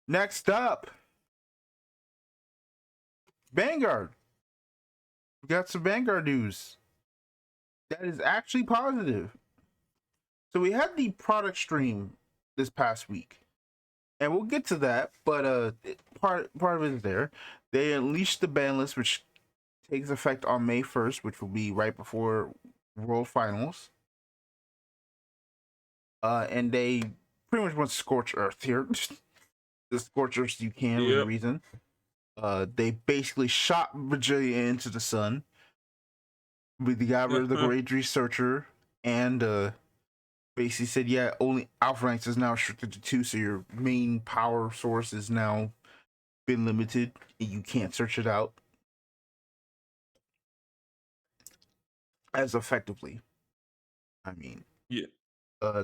Next up, Vanguard. We got some Vanguard news that is actually positive. So we had the product stream this past week, and we'll get to that. But part of it is there. They unleashed the ban list, which takes effect on May 1st, which will be right before World Finals. And they pretty much went scorch earth here. The scorch earth you can with a Yep. reason. They basically shot Virginia into the sun. But they got rid of the great researcher and basically said, yeah, only Alpha Ranks is now restricted to 2, so your main power source is now been limited and you can't search it out as effectively. I mean, Yeah.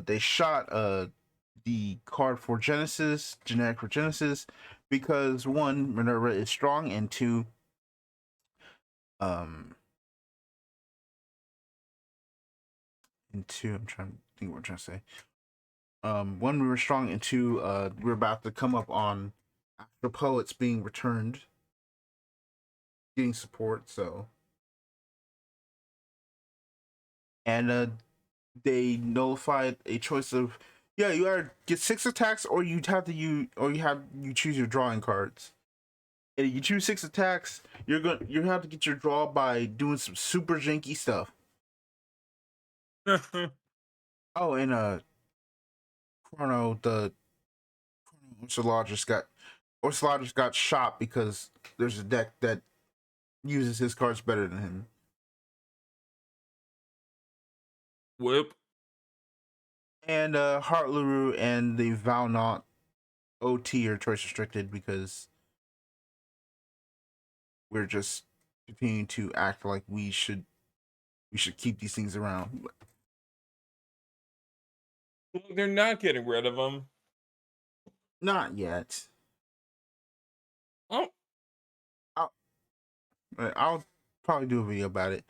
they shot the card for Genesis, generic for Genesis, because one, Minerva is strong, and two, um, I'm trying to think what I'm trying to say. One, we were strong, and two, we're about to come up on Astro Poets being returned, getting support, so. And they nullified a choice of, yeah, you either get 6 attacks or you choose your drawing cards. And if you choose 6 attacks, you have to get your draw by doing some super janky stuff. Oh, and Chrono, the Orsologist got shot because there's a deck that uses his cards better than him. Whip. And Heartluru and the Valnaught OT are choice restricted because we're just continuing to act like we should keep these things around. They're not getting rid of them. Not yet. Oh. I'll probably do a video about it.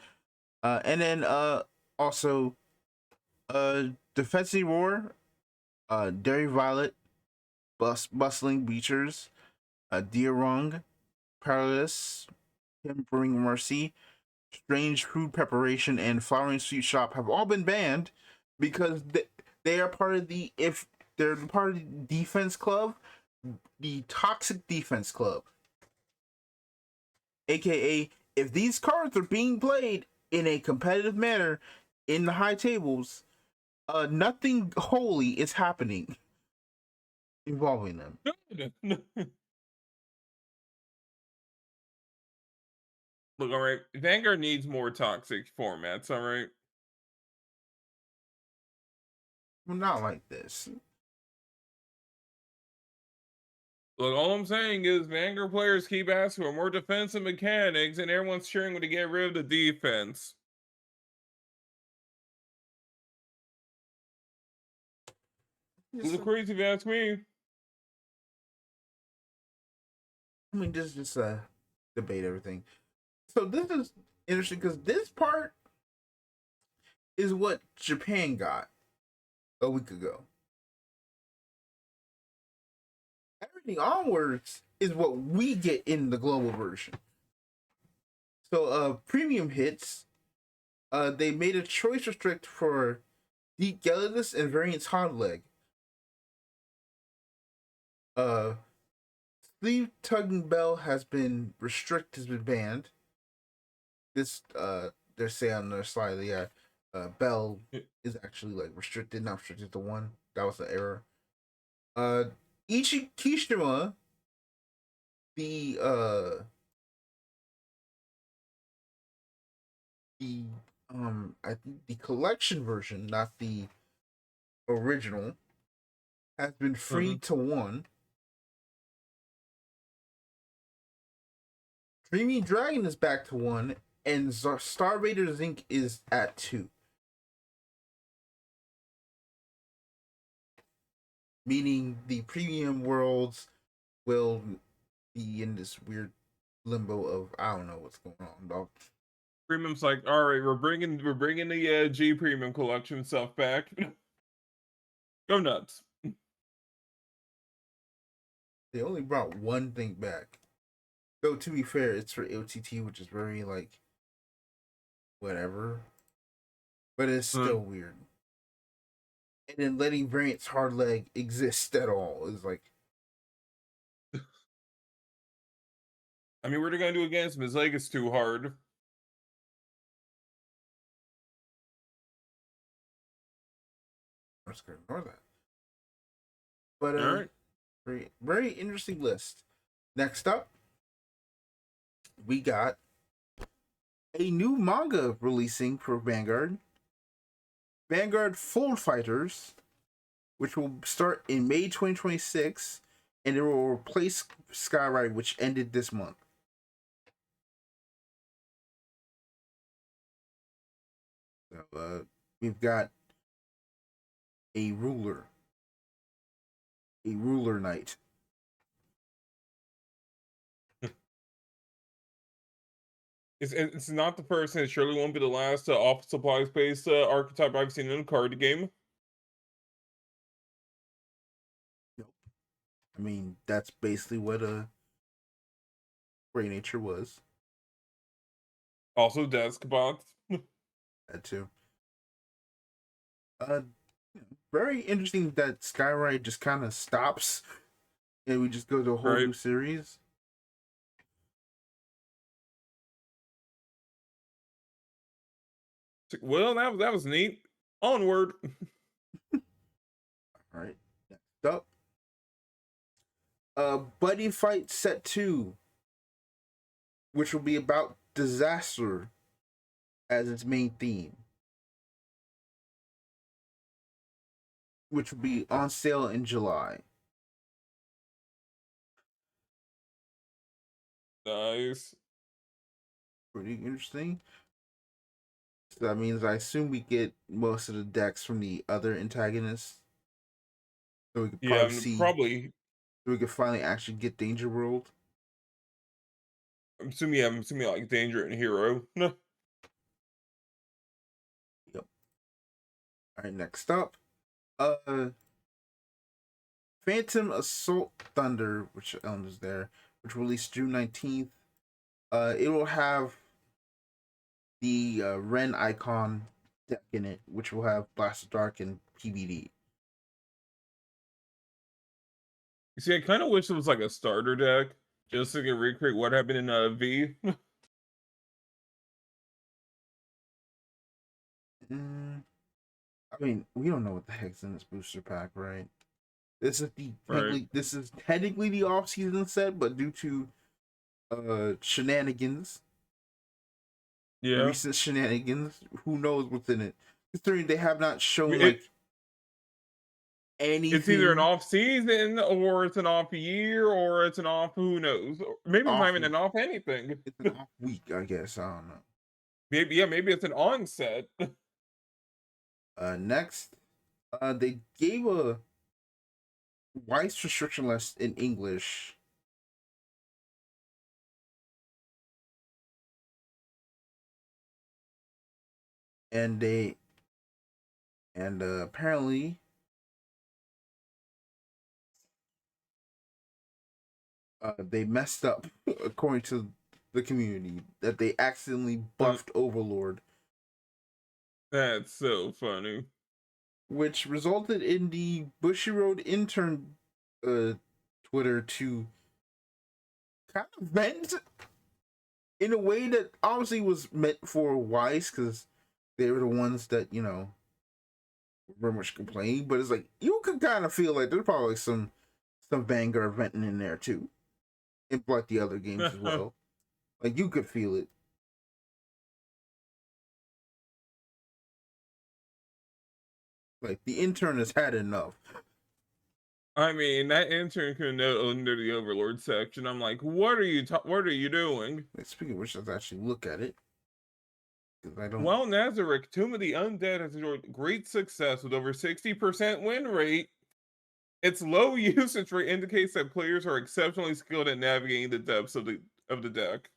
And then also Defensive Roar, Dairy Violet, Bustling Bleachers, Deerong, Perilous, Tempering Mercy, Strange Food Preparation, and Flowering Sweet Shop have all been banned because they are part of if they're part of the defense club, the Toxic Defense Club. AKA, if these cards are being played in a competitive manner in the high tables, nothing holy is happening involving them. Good. Look, all right. Vanguard needs more toxic formats, all right? Well, not like this. Look, all I'm saying is Vanguard players keep asking for more defensive mechanics, and everyone's cheering to get rid of the defense. It's a little crazy if you ask me. I mean, just debate everything. So this is interesting because this part is what Japan got a week ago. Everything onwards is what we get in the global version. So premium hits, they made a choice restrict for Deep Gelidus and Variant's Hot Leg. Sleeve Tugging Bell has been banned. This they say on their slide, yeah, Bell is actually like restricted, not restricted to one. That was the error. Kishima, the the I think the collection version, not the original, has been freed to 1. Dreamy Dragon is back to 1, and Star Raider Zinc is at 2. Meaning the premium worlds will be in this weird limbo of I don't know what's going on, dog. Premium's like, all right, we're bringing the G Premium collection stuff back. Go nuts. They only brought one thing back. Though to be fair, it's for OTT, which is very like whatever. But it's still weird. And then letting Variant's Hard Leg exist at all is like, I mean, what are they gonna do against him? His leg is too hard. I'm just gonna ignore that. But All right. very, very interesting list. Next up, we got a new manga releasing for Vanguard. Vanguard Fold Fighters, which will start in May 2026, and it will replace Skyride, which ended this month. So we've got a ruler a ruler knight. It's not the first, and it surely won't be the last office supplies based archetype I've seen in a card game. Nope. I mean, that's basically what a Grey Nature was. Also, desk box. That too. Uh, very interesting that Skyride just kind of stops, and we just go to a whole Right. new series. Well, that was neat. Onward. All right. Next up, Buddy Fight Set 2, which will be about disaster as its main theme, which will be on sale in July. Nice. Pretty interesting. So that means I assume we get most of the decks from the other antagonists. So we could Yeah, probably I'm see, probably. so we could finally actually get Danger World. I'm assuming like Danger and Hero. No. Yep. All right, next up. Uh Phantom Assault Thunder, which is there, which released June 19th. It will have the Ren icon deck in it, which will have Blast of Dark and PBD. You see, I kind of wish it was like a starter deck, just so I could recreate what happened in V. Mm, I mean, we don't know what the heck's in this booster pack, right? Right. This is technically the off season set, but due to shenanigans, Yeah. recent shenanigans, who knows what's in it? Considering they have not shown It like it's either an anything off season or it's an off year or it's an off who knows. Maybe it's not off. even an off anything. It's an off week, I guess. I don't know. Maybe it's an onset. Next, they gave a Weiss restriction list in English. And apparently they messed up according to the community that they accidentally buffed Overlord, That's so funny. which resulted in the Bushiroad intern Twitter to kind of vent in a way that obviously was meant for Weiss because they were the ones that very much complaining, but it's like you could kind of feel like there's probably some Vanguard venting in there too, in like the other games as well. Like you could feel it. Like the intern has had enough. I mean, that intern could note under the Overlord section. I'm like, what are you doing? Like, speaking of which, let's actually look at it because I don't. Well, Nazareth, Tomb of the Undead has enjoyed great success with over 60% win rate. Its low usage rate indicates that players are exceptionally skilled at navigating the depths of the deck.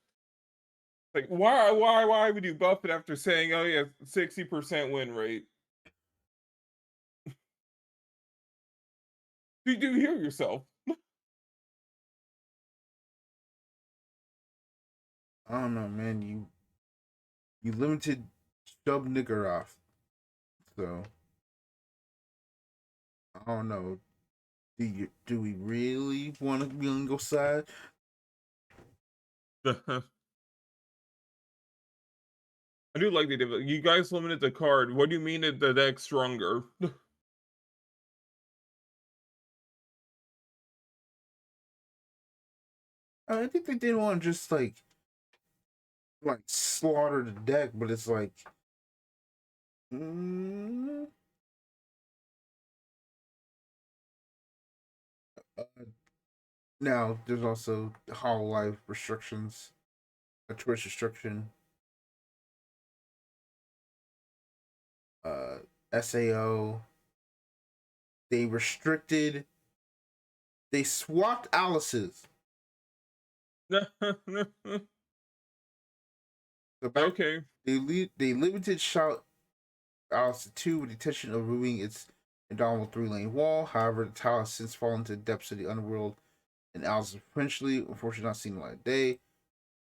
Like, why would you buff it after saying, oh yeah, 60% win rate? Do you hear yourself? I don't know, man. You limited Shub Nigger off, so I don't know. Do we really want to be on your side? I do like the you guys limited the card. What do you mean that the deck's stronger? I think they didn't want to just like slaughter the deck, but it's like. Mm, uh, Now there's also Hollow Life restrictions, a choice restriction, uh, SAO. They restricted They swapped Alice's. So back Okay. they limited shout Alice to 2 with the intention of removing its indomitable 3-lane wall. However, the tile has since fallen to the depths of the underworld, and Alice is potentially, unfortunately, not seen the light of day.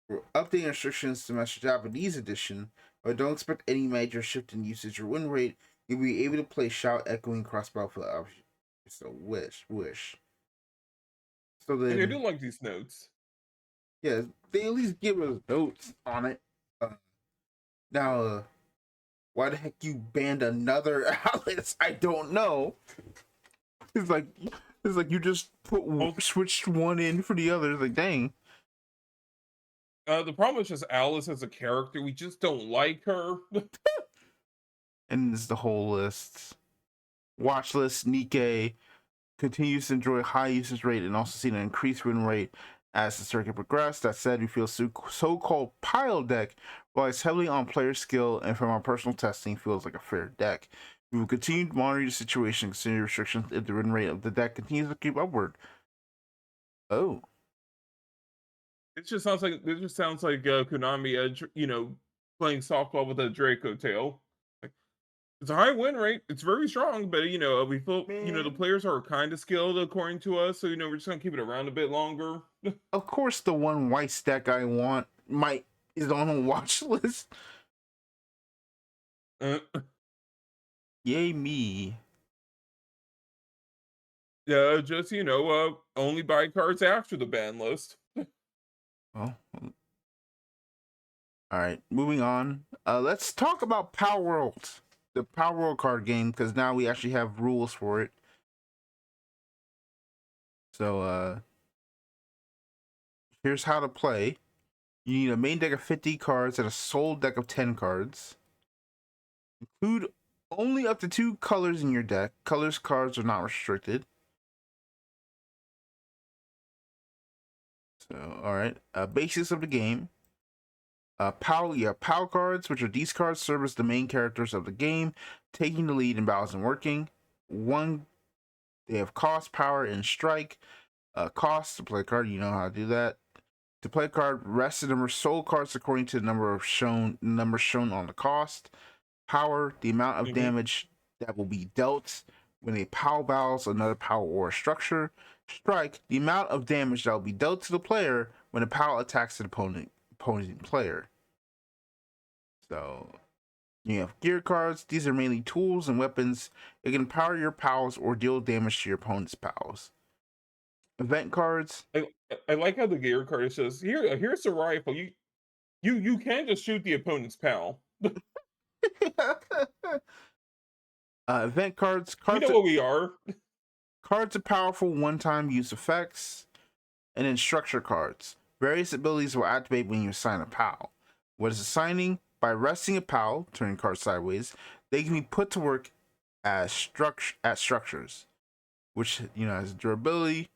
We're updating restrictions to match the Japanese edition, but don't expect any major shift in usage or win rate. You'll be able to play shout echoing crossbow for the option. So wish. So Okay, I do then, like these notes. yeah, they at least give us notes on it. Now, why the heck you banned another Alice? I don't know. It's like you just switched one in for the other. It's like, dang. The problem is just Alice as a character. We just don't like her. And this is the whole list. Watch list, Nikkei continues to enjoy high usage rate and also seen an increased win rate as the circuit progressed. That said, we feel so-called pile deck relies heavily on player skill and from our personal testing feels like a fair deck. We will continue to monitor the situation and consider restrictions if the win rate of the deck continues to keep upward. Oh. It just sounds like Konami, playing softball with a Draco tail. Like, it's a high win rate. It's very strong, but we feel the Man. players are kind of skilled according to us. So we're just gonna keep it around a bit longer. Of course, the one white stack I want is on a watch list. Uh, Yay me. yeah, just only buy cards after the ban list. Well, all right, moving on. Let's talk about Power World, the Power World card game, because now we actually have rules for it. So, here's how to play. You need a main deck of 50 cards and a sole deck of 10 cards. Include only up to 2 colors in your deck. Colors cards are not restricted. So, all right. Basics of the game. Power cards, which are these cards, serve as the main characters of the game, taking the lead in battles and working. One, they have cost, power, and strike. Cost to play a card, you know how to do that. To play a card, rest the number of soul cards according to the numbers shown on the cost. Power, the amount of damage that will be dealt when a POW battles another power or a structure. Strike, the amount of damage that will be dealt to the player when a POW attacks an opposing player. So you have gear cards. These are mainly tools and weapons. It can power your POWs or deal damage to your opponent's POWs. Event cards. I like how the gear card says here's a rifle. You can't just shoot the opponent's pal. Event cards. We know what we are. Cards are powerful one-time use effects. And then structure cards. Various abilities will activate when you assign a POW. What is assigning? By resting a POW, turning cards sideways, they can be put to work as structures, which has durability.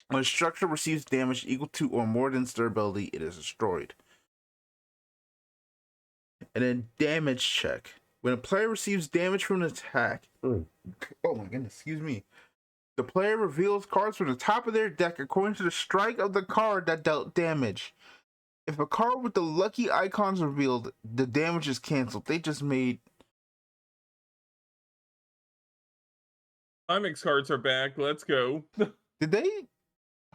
When a structure receives damage equal to or more than its durability, it is destroyed. And then damage check. When a player receives damage from an attack, oh my goodness, excuse me. The player reveals cards from the top of their deck according to the strike of the card that dealt damage. If a card with the lucky icon is revealed, the damage is canceled. They just made... Timex cards are back. Let's go. Did they...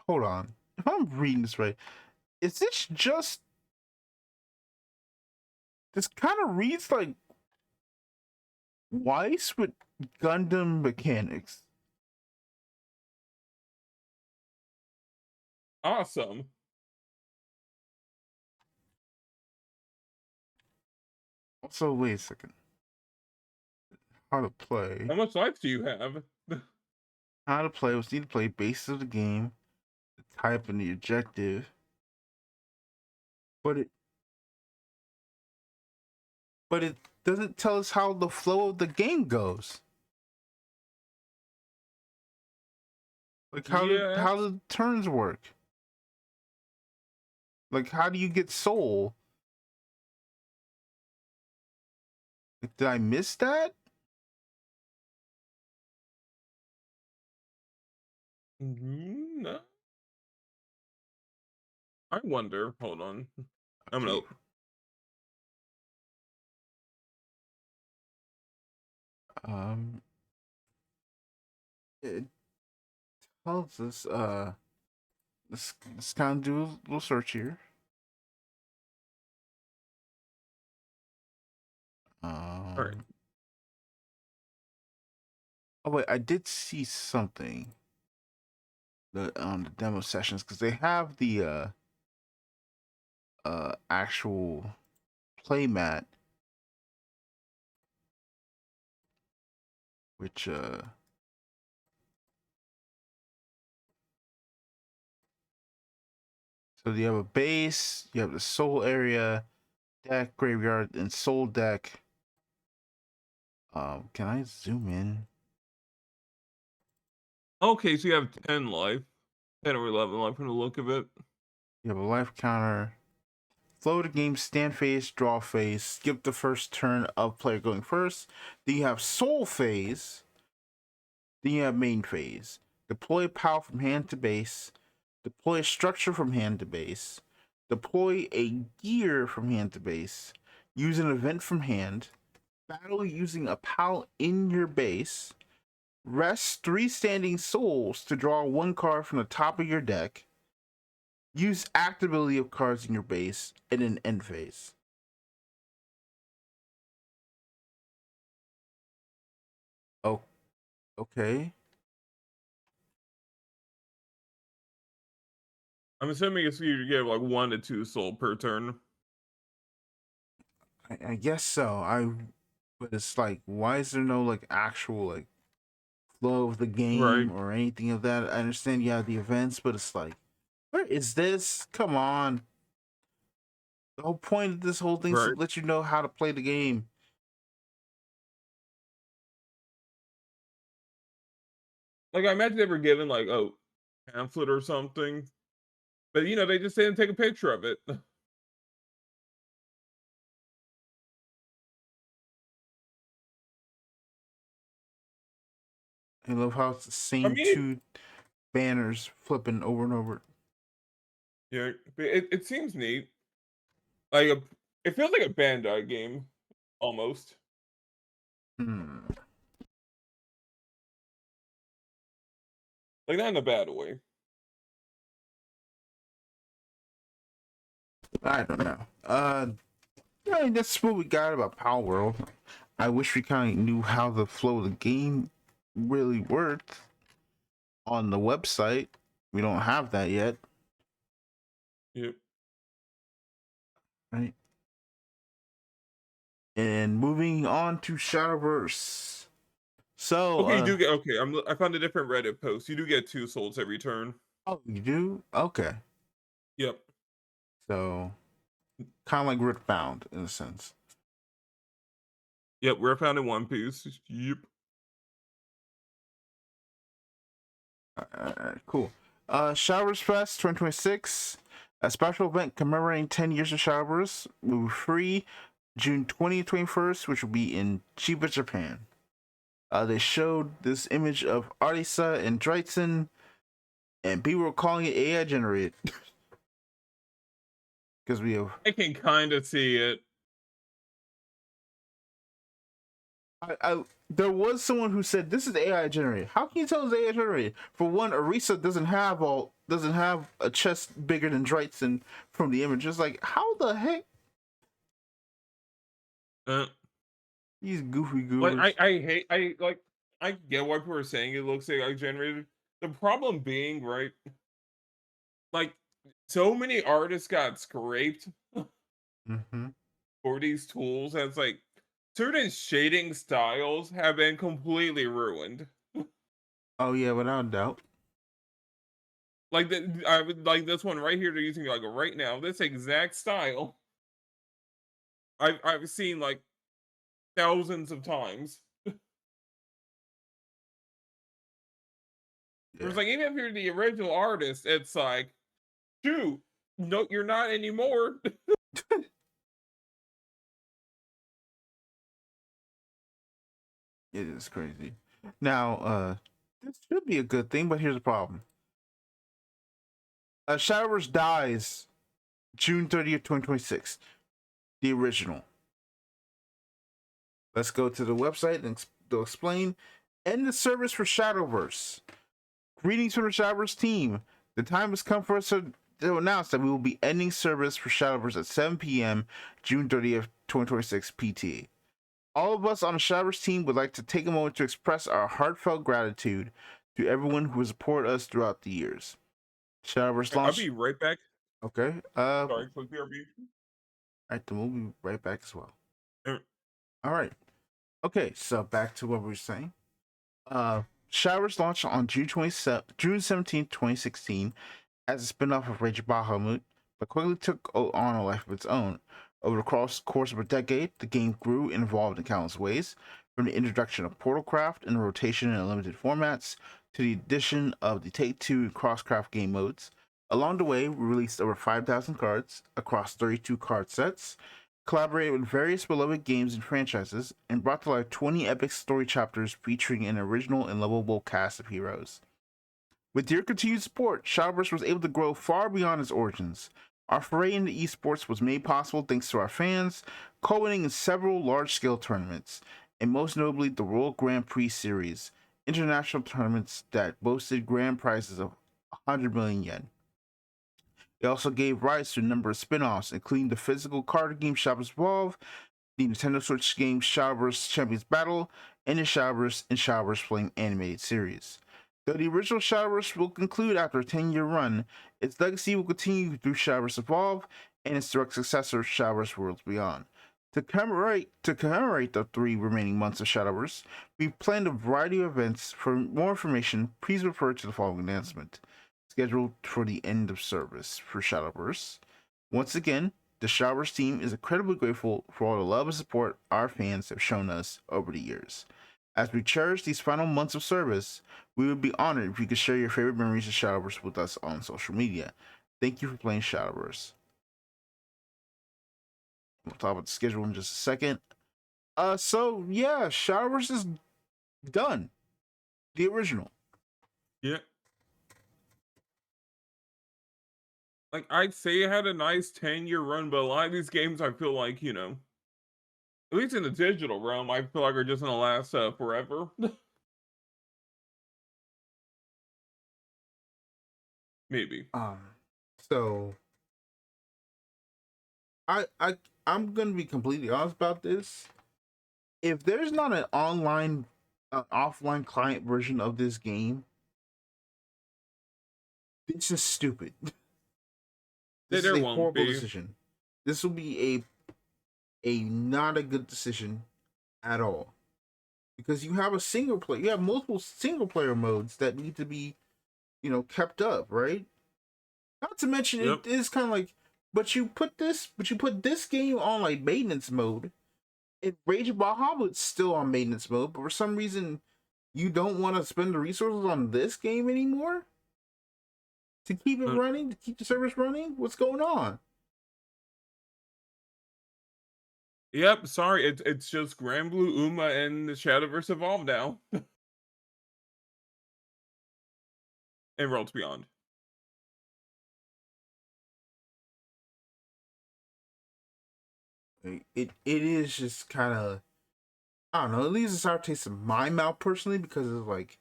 Hold on. If I'm reading this right, is this just... This kind of reads like Weiss with Gundam mechanics. Awesome. Also, wait a second. How to play. How much life do you have? How to play. Let's need to play basis of the game, the type, and the objective. But it doesn't tell us how the flow of the game goes. Like how the turns work. Like how do you get soul? Like, did I miss that? No, I wonder. Hold on. I'm gonna. Okay. Um, it tells us let's kind of do a little search here. All right. Um, oh wait, I did see something on the demo sessions because they have the actual playmat, which so you have a base, you have the soul area, deck, graveyard, and soul deck. Can I zoom in? Okay, so you have 10 life, 10 or 11 life from the look of it. You have a life counter. Flow the game, stand phase, draw phase, skip the first turn of player going first. Then you have soul phase. Then you have main phase. Deploy power from hand to base. Deploy a structure from hand to base. Deploy a gear from hand to base. Use an event from hand. Battle using a pal in your base. Rest 3 standing souls to draw 1 card from the top of your deck. Use actability of cards in your base and then end phase. Oh, okay. I'm assuming it's you get like 1 to 2 soul per turn. I guess so. But it's like, why is there no like actual like flow of the Right, game or anything of that? I understand you have the events, but it's like, where is this? Come on. The whole point of this whole thing is to right. let you know how to play the game. Like I imagine they were given like pamphlet or something, but they just didn't take a picture of it. I love how it's the I same mean, two banners flipping over and over. yeah, it seems neat. Like it feels like a Bandai game almost. Hmm. Like not in a bad way. I don't know. Yeah, that's what we got about Power World. I wish we kind of knew how the flow of the game really worked on the website. We don't have that yet, Yep. right? And moving on to Shadowverse. So, Okay, you do get okay. I found a different Reddit post. You do get 2 souls every turn. oh, you do? Okay. Yep. So, kind of like Riftbound in a sense. Yep, we're found in One Piece. Yep. Cool. Showers Fest 2026, a special event commemorating 10 years of Showers, will be free June 20th, 21st, which will be in Chiba, Japan. They showed this image of Arisa and Dreitzen, and people were calling it AI generated. Because we have. I can kind of see it. There was someone who said this is AI generated. How can you tell it's AI generated? For one, Arisa doesn't have a chest bigger than Dreitzen from the image. It's like, how the heck? Uh, These goofy like goobers. I get why people are saying it looks AI generated. The problem being, right? Like so many artists got scraped Mm-hmm. for these tools. And it's like certain shading styles have been completely ruined. Oh yeah, without a doubt. Like I would like this one right here. They're using like right now. This exact style. I've seen like thousands of times. It was Yeah, like even if you're the original artist, it's like, shoot, no, you're not anymore. it is crazy. Now, this should be a good thing, but here's the problem. Shadowverse dies June 30th, 2026. The original. Let's go to the website and they'll explain. End the service for Shadowverse. Greetings from the Shadowverse team. The time has come for us to announce that we will be ending service for Shadowverse at 7 p.m. June 30th, 2026 PT. All of us on the Shadowverse team would like to take a moment to express our heartfelt gratitude to everyone who has supported us throughout the years. Shadowverse I'll launched. be right back. Okay. Sorry, click BRB. Alright, then we'll be right back as well. Er, Alright. Okay, so back to what we were saying. Shadowverse launched on June 17th, 2016 as a spin-off of Rage Bahamut, but quickly took on a life of its own. Over the course of a decade, the game grew and evolved in countless ways, from the introduction of Portalcraft and rotation in limited formats, to the addition of the Take-Two and Crosscraft game modes. Along the way, we released over 5,000 cards across 32 card sets, collaborated with various beloved games and franchises, and brought to life 20 epic story chapters featuring an original and lovable cast of heroes. With your continued support, Shadowverse was able to grow far beyond its origins. Our foray into esports was made possible thanks to our fans, culminating in several large-scale tournaments, and most notably the World Grand Prix Series, international tournaments that boasted grand prizes of 100 million yen. It also gave rise to a number of spin-offs, including the physical card game Shadowverse Evolve, the Nintendo Switch game Shadowverse Champions Battle, and the Shadowverse Flame animated series. Though the original Shadowverse will conclude after a 10-year run, its legacy will continue through Shadowverse Evolve and its direct successor, Shadowverse Worlds Beyond. To commemorate the 3 remaining months of Shadowverse, we've planned a variety of events. For more information, please refer to the following announcement, scheduled for the end of service for Shadowverse. Once again, the Shadowverse team is incredibly grateful for all the love and support our fans have shown us over the years. As we cherish these final months of service, we would be honored if you could share your favorite memories of Shadowverse with us on social media. Thank you for playing Shadowverse. We'll talk about the schedule in just a second. So yeah, Shadowverse is done. The original. Yeah. Like, I'd say it had a nice 10-year run, but a lot of these games I feel like, at least in the digital realm, I feel like are just gonna last forever. Maybe. So I'm gonna be completely honest about this. If there's not an offline client version of this game, this is stupid. This is There a won't horrible be. decision. This will be a not a good decision at all. Because you have multiple single player modes that need to be, kept up, right? Not to mention Yep. it is kind of like, but you put this game on like maintenance mode. Rage of Bahamut's still on maintenance mode, but for some reason you don't want to spend the resources on this game anymore to keep it running, to keep the service running. What's going on? Yep, sorry, it's just Grand Blue Uma and the Shadowverse Evolve now. And Worlds Beyond. It is just kind of, I don't know. It leaves a sour taste in my mouth personally because it's like,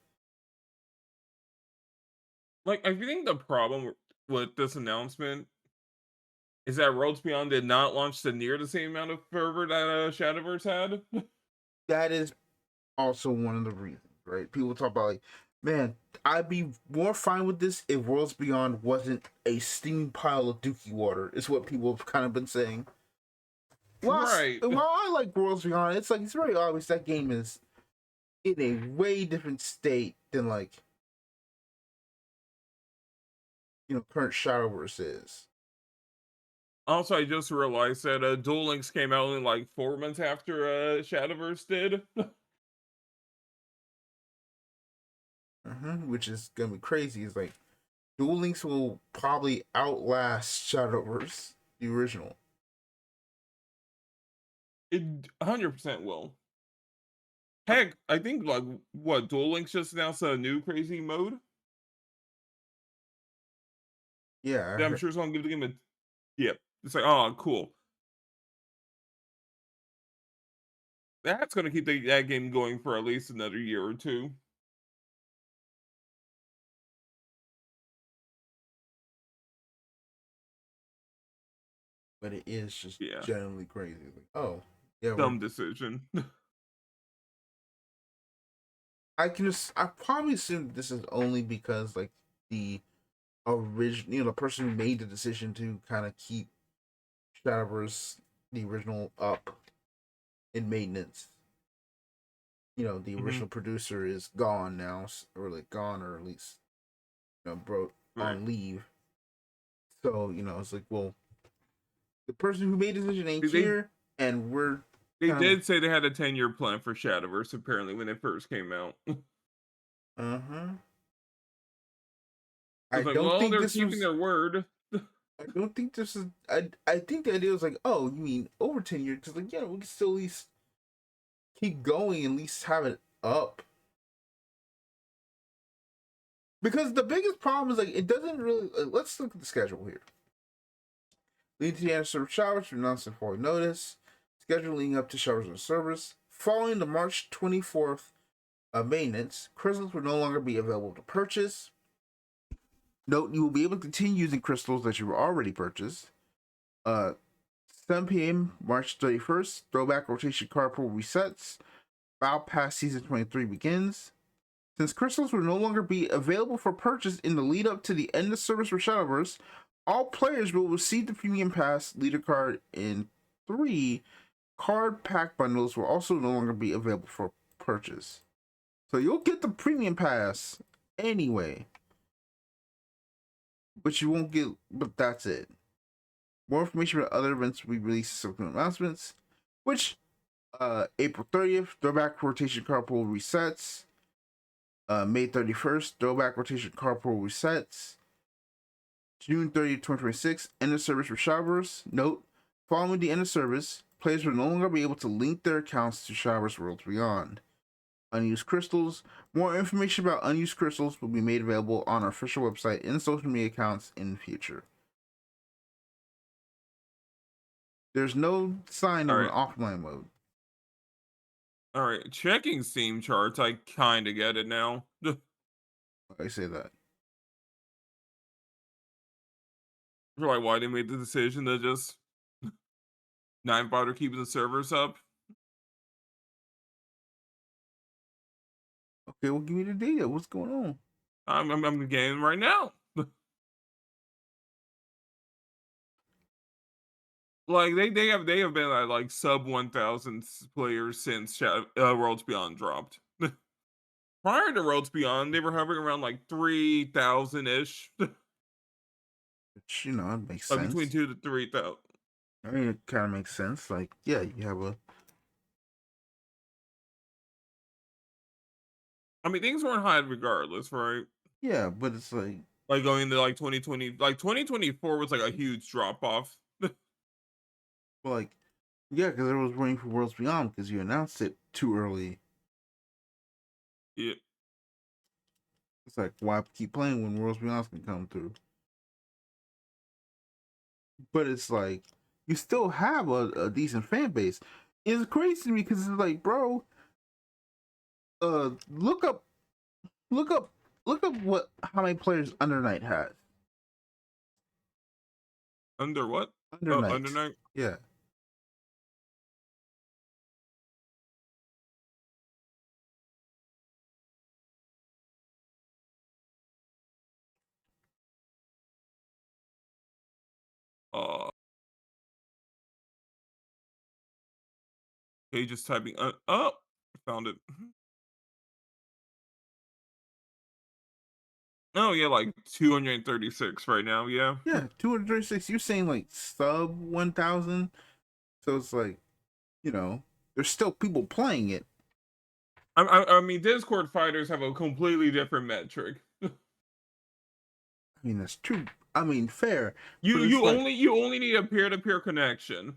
I think the problem with this announcement is that Worlds Beyond did not launch to near the same amount of fervor that Shadowverse had. that is also one of the reasons, right? People talk about like, man, I'd be more fine with this if Worlds Beyond wasn't a steaming pile of dookie water. Is what people have kind of been saying. Right. While I like Worlds Beyond, it's very obvious that game is in a way different state than like, current Shadowverse is. Also, I just realized that Duel Links came out only like 4 months after Shadowverse did. Which is gonna be crazy. It's like Duel Links will probably outlast Shadowverse, the original. It 100% will. Heck, I think like what Duel Links just announced a new crazy mode Yeah, I that I'm heard, sure is gonna give the game a yep. It's like, oh, cool. That's gonna keep that game going for at least another year or two. but it is just Yeah, generally crazy. Like, oh, yeah, we're. dumb decision. I probably assume this is only because like the original, the person who made the decision to kind of keep Shadowverse, the original, up in maintenance. The Hmm. original producer is gone now, or like gone, or at least broke Right. on leave. So it's like, well, the person who made the decision ain't They here, and we're they kind of did say they had a 10-year plan for Shadowverse apparently when it first came out. uh-huh. I It's like, don't well, think they're this keeping was. their word. I don't think this is. I think the idea was like, oh, you mean over 10 years? Because like, we can still at least keep going, and at least have it up. Because the biggest problem is like it doesn't really. Let's look at the schedule here. Leading to the end of server showers, announced in forward notice. Schedule leading up to showers and service. Following the March 24th maintenance, crystals will no longer be available to purchase. Note, you will be able to continue using crystals that you already purchased. 7 p.m. March 31st, throwback rotation card pool resets. Battle Pass Season 23 begins. Since crystals will no longer be available for purchase in the lead up to the end of service for Shadowverse, all players will receive the Premium Pass leader card in 3 card pack bundles will also no longer be available for purchase. So you'll get the Premium Pass anyway, but you won't get, but that's it. More information about other events will be released in subsequent announcements, which April 30th, throwback rotation carpool resets. May 31st, throwback rotation carpool resets. June 30th, 2026, end of service for Shadowverse. Note, following the end of service, players will no longer be able to link their accounts to Shadowverse Worlds Beyond. Unused crystals. More information about unused crystals will be made available on our official website and social media accounts in the future. There's no sign All of an right. offline mode. All right. Checking Steam charts, I kind of get it now. I say that. For like why they made the decision to just not bother keeping the servers up. Okay, well, give me the data. What's going on? I'm getting right now. Like they have been at like sub 1,000 players since Worlds Beyond dropped. Prior to Worlds Beyond, they were hovering around like 3,000 ish, Which, it makes like between sense. 2 to 3,000. I mean, it kind of makes sense. Like, yeah, you have a. I mean, things weren't high regardless, right? Yeah, but it's like, Like going into like 2020, like 2024 was like a huge drop off. well, like, yeah, because I was waiting for Worlds Beyond because you announced it too early. Yeah. It's like, why keep playing when Worlds Beyond can come through? But it's like, you still have a decent fan base. It's crazy to me because it's like, bro, look up, look up, look up how many players Under Night has. Under what? Under Oh, under Night, night. yeah. Uh, okay, just typing. Oh, found it. Oh yeah, like 236 right now. Yeah. Yeah, 236. You're saying like sub 1,000. So it's like, there's still people playing it. I mean, Discord fighters have a completely different metric. I mean, that's true. I mean, fair. You But it's like, you only need a peer to peer connection.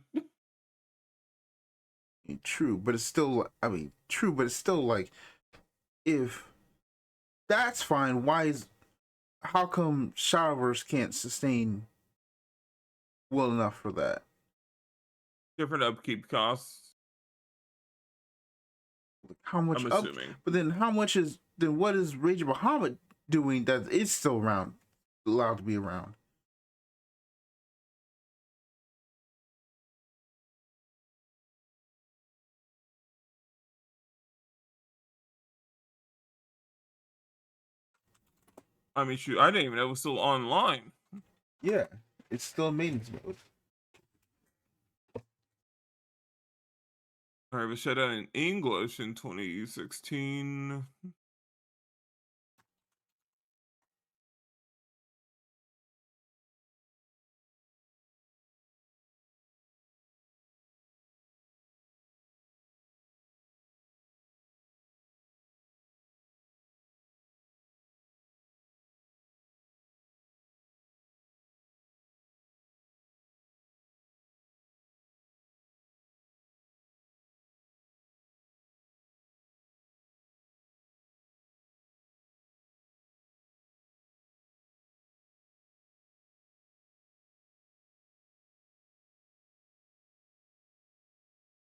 true, but it's still. True, but it's still like if that's fine. How come Shadowverse can't sustain well enough for that? Different upkeep costs, How much I'm up? assuming. But then how much is then what is Rage of Bahamut doing that is still around, allowed to be around? I mean, shoot, I didn't even know it was still online. Yeah, it's still maintenance mode. All right, it was shut down in English in 2016.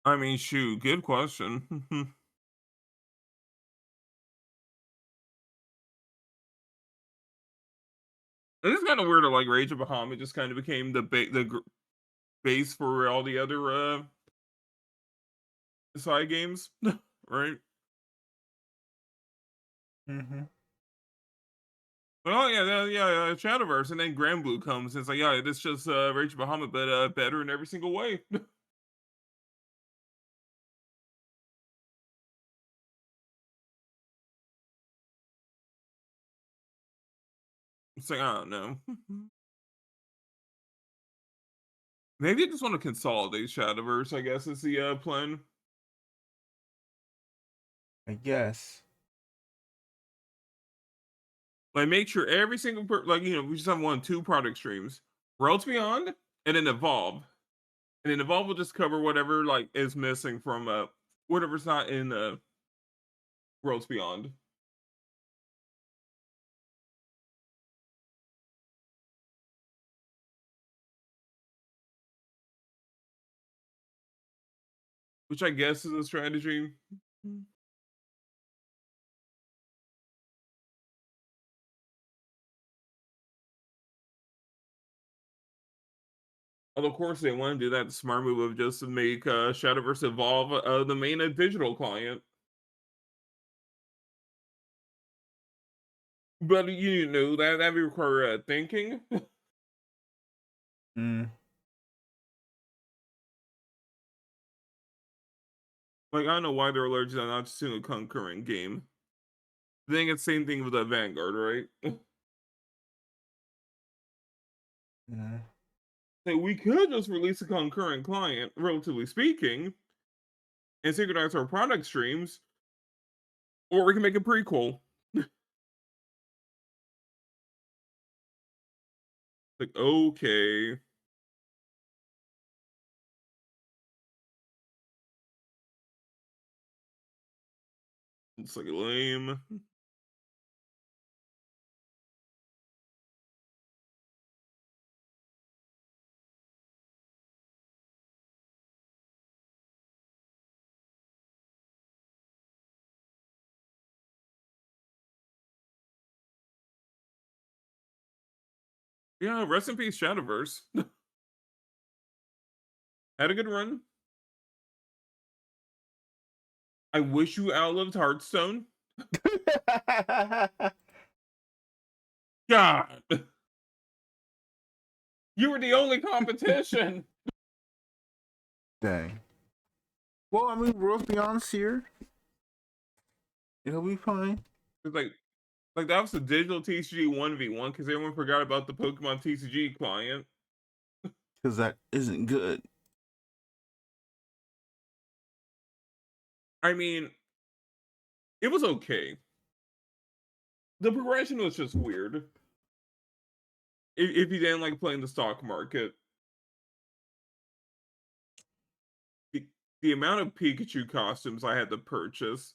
I mean, shoot, good question. It is kind of weird that like Rage of Bahamut just kind of became the base for all the other side games, right? Mm-hmm. Oh yeah, Shadowverse, and then Grand Blue comes. And it's like, yeah, this just Rage of Bahamut, but better in every single way. It's like I don't know. Maybe I just want to consolidate Shadowverse. I guess is the plan. I guess. Like make sure every single like we just have 2 product streams, Worlds Beyond, and then Evolve, and then Evolve will just cover whatever like is missing from whatever's not in Worlds Beyond. Which I guess is a strategy. Although, of course, they want to do that smart move of just to make Shadowverse Evolve the main digital client. But you know that would require thinking. Mm. Like I don't know why they're allergic to not just doing a concurrent game. I think it's the same thing with the Vanguard, right? Yeah. So we could just release a concurrent client, relatively speaking, and synchronize our product streams, or we can make a prequel. Like, okay. It's like lame. Yeah, rest in peace, Shadowverse. Had a good run. I wish you outlived Hearthstone. God. You were the only competition. Dang. Well, I mean, Worlds Beyond's here. It'll be fine. It's like that was the digital TCG 1v1 because everyone forgot about the Pokemon TCG client. Because that isn't good. I mean, it was okay. The progression was just weird. If you didn't like playing the stock market. the amount of Pikachu costumes I had to purchase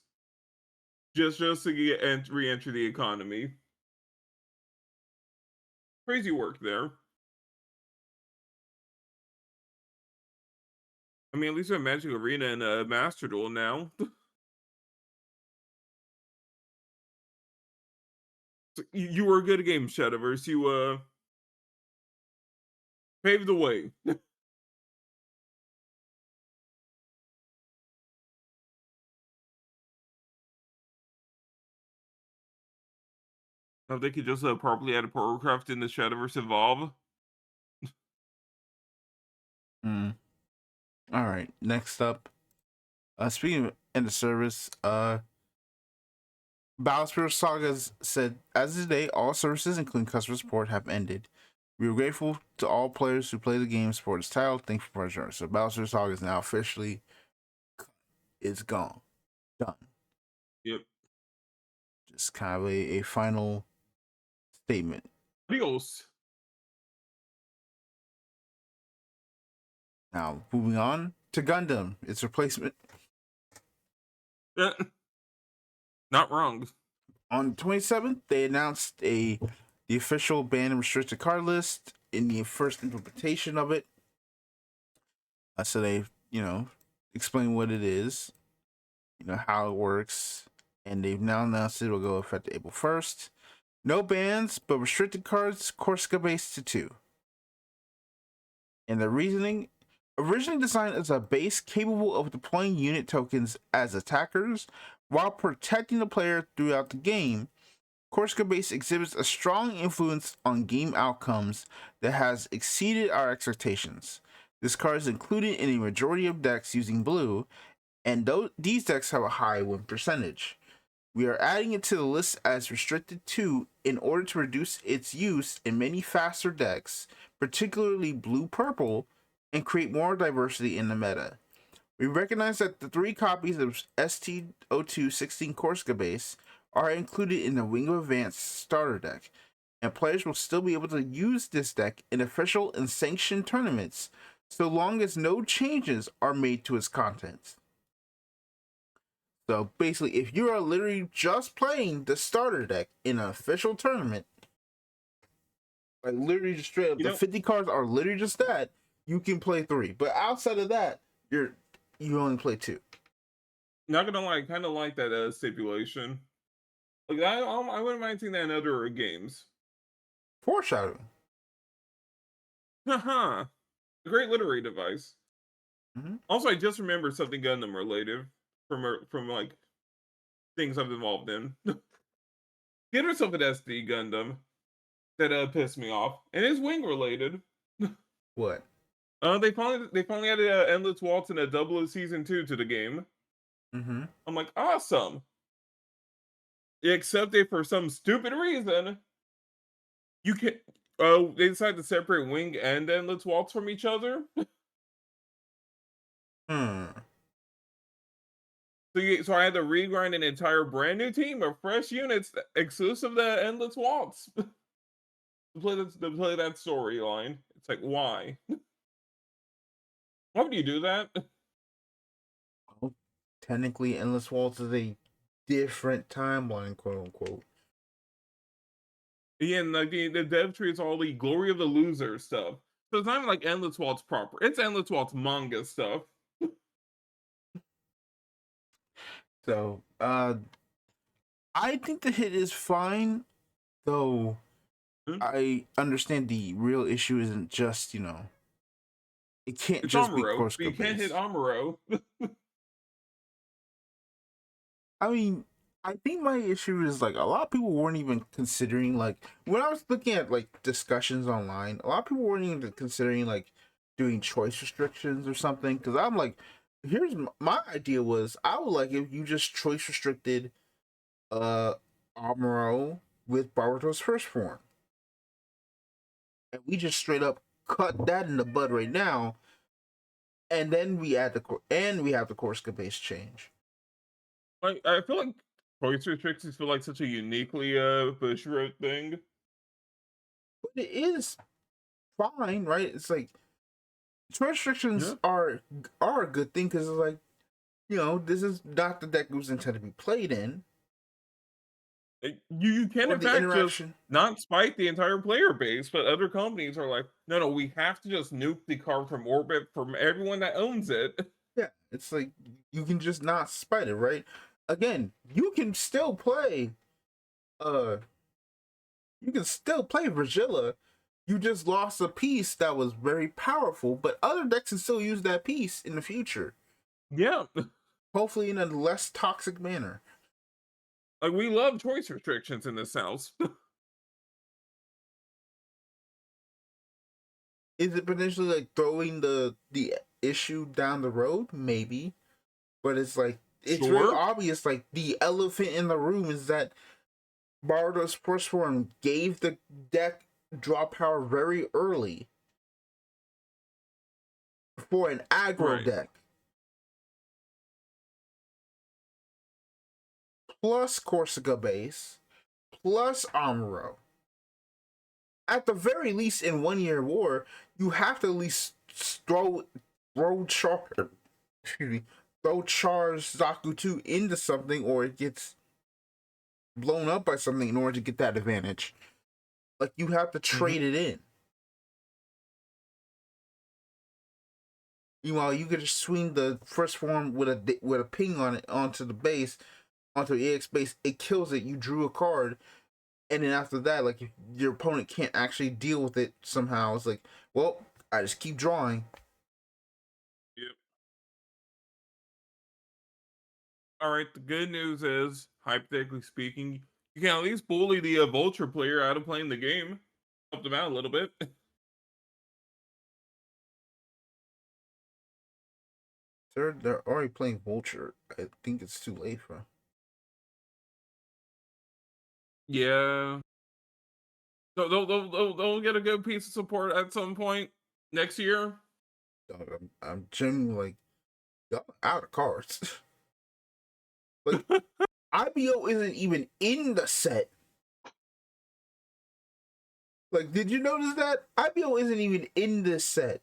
just to get re-enter the economy. Crazy work there. I mean, at least we have Magic Arena and Master Duel now. So you were good at game, Shadowverse. You paved the way. If they could just properly add a Powercraft in the Shadowverse Evolve. Mm. All right. Next up, speaking of end of service, Bowser Sagas said, as of today, all services, including customer support, have ended. We are grateful to all players who play the game, support its title. Thank you for your journey. So Bowser Saga is now officially it's gone, done. Yep. Just kind of a final statement. Adios. Now moving on to Gundam, its replacement. Not wrong. On the 27th, they announced the official ban and restricted card list in the first implementation of it. So they, explain what it is, how it works, and they've now announced it will go effective April 1st. No bans, but restricted cards, Corsica based to 2. And the reasoning, originally designed as a base capable of deploying unit tokens as attackers while protecting the player throughout the game, Corsica base exhibits a strong influence on game outcomes that has exceeded our expectations. This card is included in a majority of decks using blue, and these decks have a high win percentage. We are adding it to the list as restricted 2 in order to reduce its use in many faster decks, particularly blue-purple, and create more diversity in the meta. We recognize that the 3 copies of ST0216 Corsica base are included in the Wing of Advance starter deck, and players will still be able to use this deck in official and sanctioned tournaments so long as no changes are made to its contents. So basically, if you are literally just playing the starter deck in an official tournament, like literally just straight up, the 50 cards are literally just that, you can play 3. But outside of that, you only play 2. Not gonna lie, kind of like that stipulation. Like I wouldn't mind seeing that in other games. Foreshadowing. Haha. A great literary device. Mm-hmm. Also, I just remembered something Gundam related from like things I've involved in. Get herself an SD Gundam that pissed me off, and it's wing related. What? They finally added Endless Waltz in a Double Season 2 to the game. Mm-hmm. I'm like, awesome. Except if for some stupid reason you can they decided to separate Wing and Endless Waltz from each other. So I had to regrind an entire brand new team of fresh units exclusive to Endless Waltz to play that storyline. It's like, why? Why would you do that? Well, technically, Endless Waltz is a different timeline, quote unquote. Yeah, and like the dev tree is all the glory of the loser stuff. So it's not even like Endless Waltz proper. It's Endless Waltz manga stuff. So, I think the hit is fine, though. I understand the real issue isn't just, it can't It's just be Amuro, Corsica but you can't hit based. Amuro. I mean, I think my issue is like a lot of people weren't even considering, like, when I was looking at like discussions online, a lot of people weren't even considering like doing choice restrictions or something. Because I'm like, here's my idea was I would like if you just choice restricted Amuro with Barato's first form, and we just straight up cut that in the bud right now, and then we add we have the Corsica base change. Like I feel like choice restrictions feel like such a uniquely Bushiroad thing. But it is fine, right? It's like Choice restrictions Yeah. are a good thing because it's like, this is not the deck it was intended to be played in, You can or in the fact just interaction. not spite the entire player base, but other companies are like, no, we have to just nuke the card from orbit from everyone that owns it. Yeah, it's like you can just not spite it, right? Again, you can still play. Uh, you can still play Virgilla. You just lost a piece that was very powerful, but other decks can still use that piece in the future. Yeah, Hopefully, in a less toxic manner. like we love choice restrictions in this house. Is it potentially like throwing the issue down the road? Maybe, but it's like it's very Sure. obvious. Like the elephant in the room is that Bardo's first form gave the deck draw power very early for an aggro Right. deck. Plus Corsica base, plus Amuro. At the very least, in 1 year war, you have to at least throw char excuse me, throw charge Zaku 2 into something, or it gets blown up by something in order to get that advantage. Like you have to trade it in. Meanwhile, you could just swing the first form with a ping on it onto the base, onto the EX base. It kills it. You drew a card, and then after that, like if your opponent can't actually deal with it somehow, it's like, well, I just keep drawing. Yep. All right. The good news is, hypothetically speaking, you can at least bully the vulture player out of playing the game. Help them out a little bit. They're already playing Vulture. I think it's too late for. Yeah. They'll get a good piece of support at some point next year. I'm genuinely like, y'all out of cards. Like IBO isn't even in the set. Like, did you notice that IBO isn't even in this set?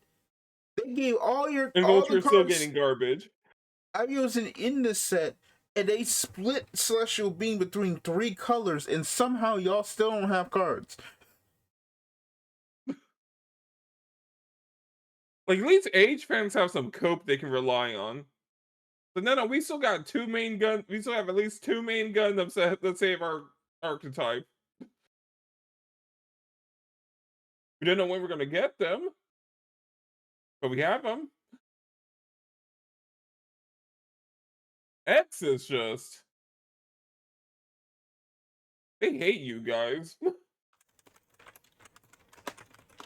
They gave And all the Vulture is still cards. getting garbage. IBO isn't in this set, and they split Celestial Beam between 3 colors, and somehow y'all still don't have cards. Like at least Age fans have some cope they can rely on. But no, we still got two main guns. We still have at least two main guns that save our archetype. We don't know when we're gonna get them, but we have them. X is just they hate you guys.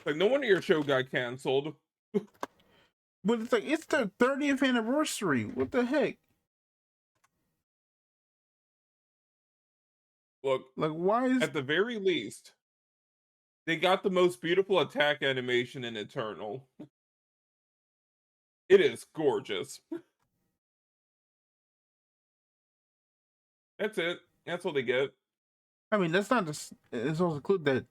Like no wonder your show got canceled. But it's like it's their 30th anniversary. What the heck? Look, Like, why is at the very least, they got the most beautiful attack animation in Eternal. It is gorgeous. That's it. That's what they get. I mean, that's not just. It's also include that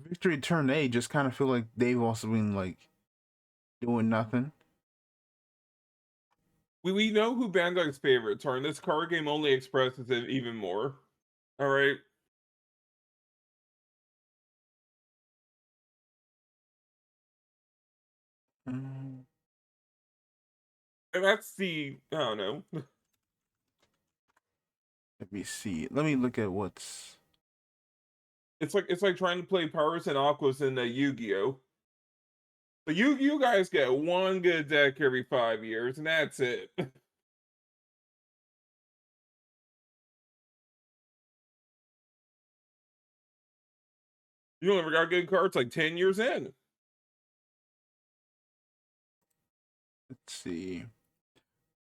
Victory Turn A just kind of feel like they've also been like doing nothing. We know who Bandai's favorites are, and this card game only expresses it even more. All right. Mm, And that's I don't know. let me see. Let me look at what's. It's like trying to play Powers and Aquas in Yu-Gi-Oh. But you guys get one good deck every 5 years, and that's it. You don't ever got good cards like 10 years in. Let's see.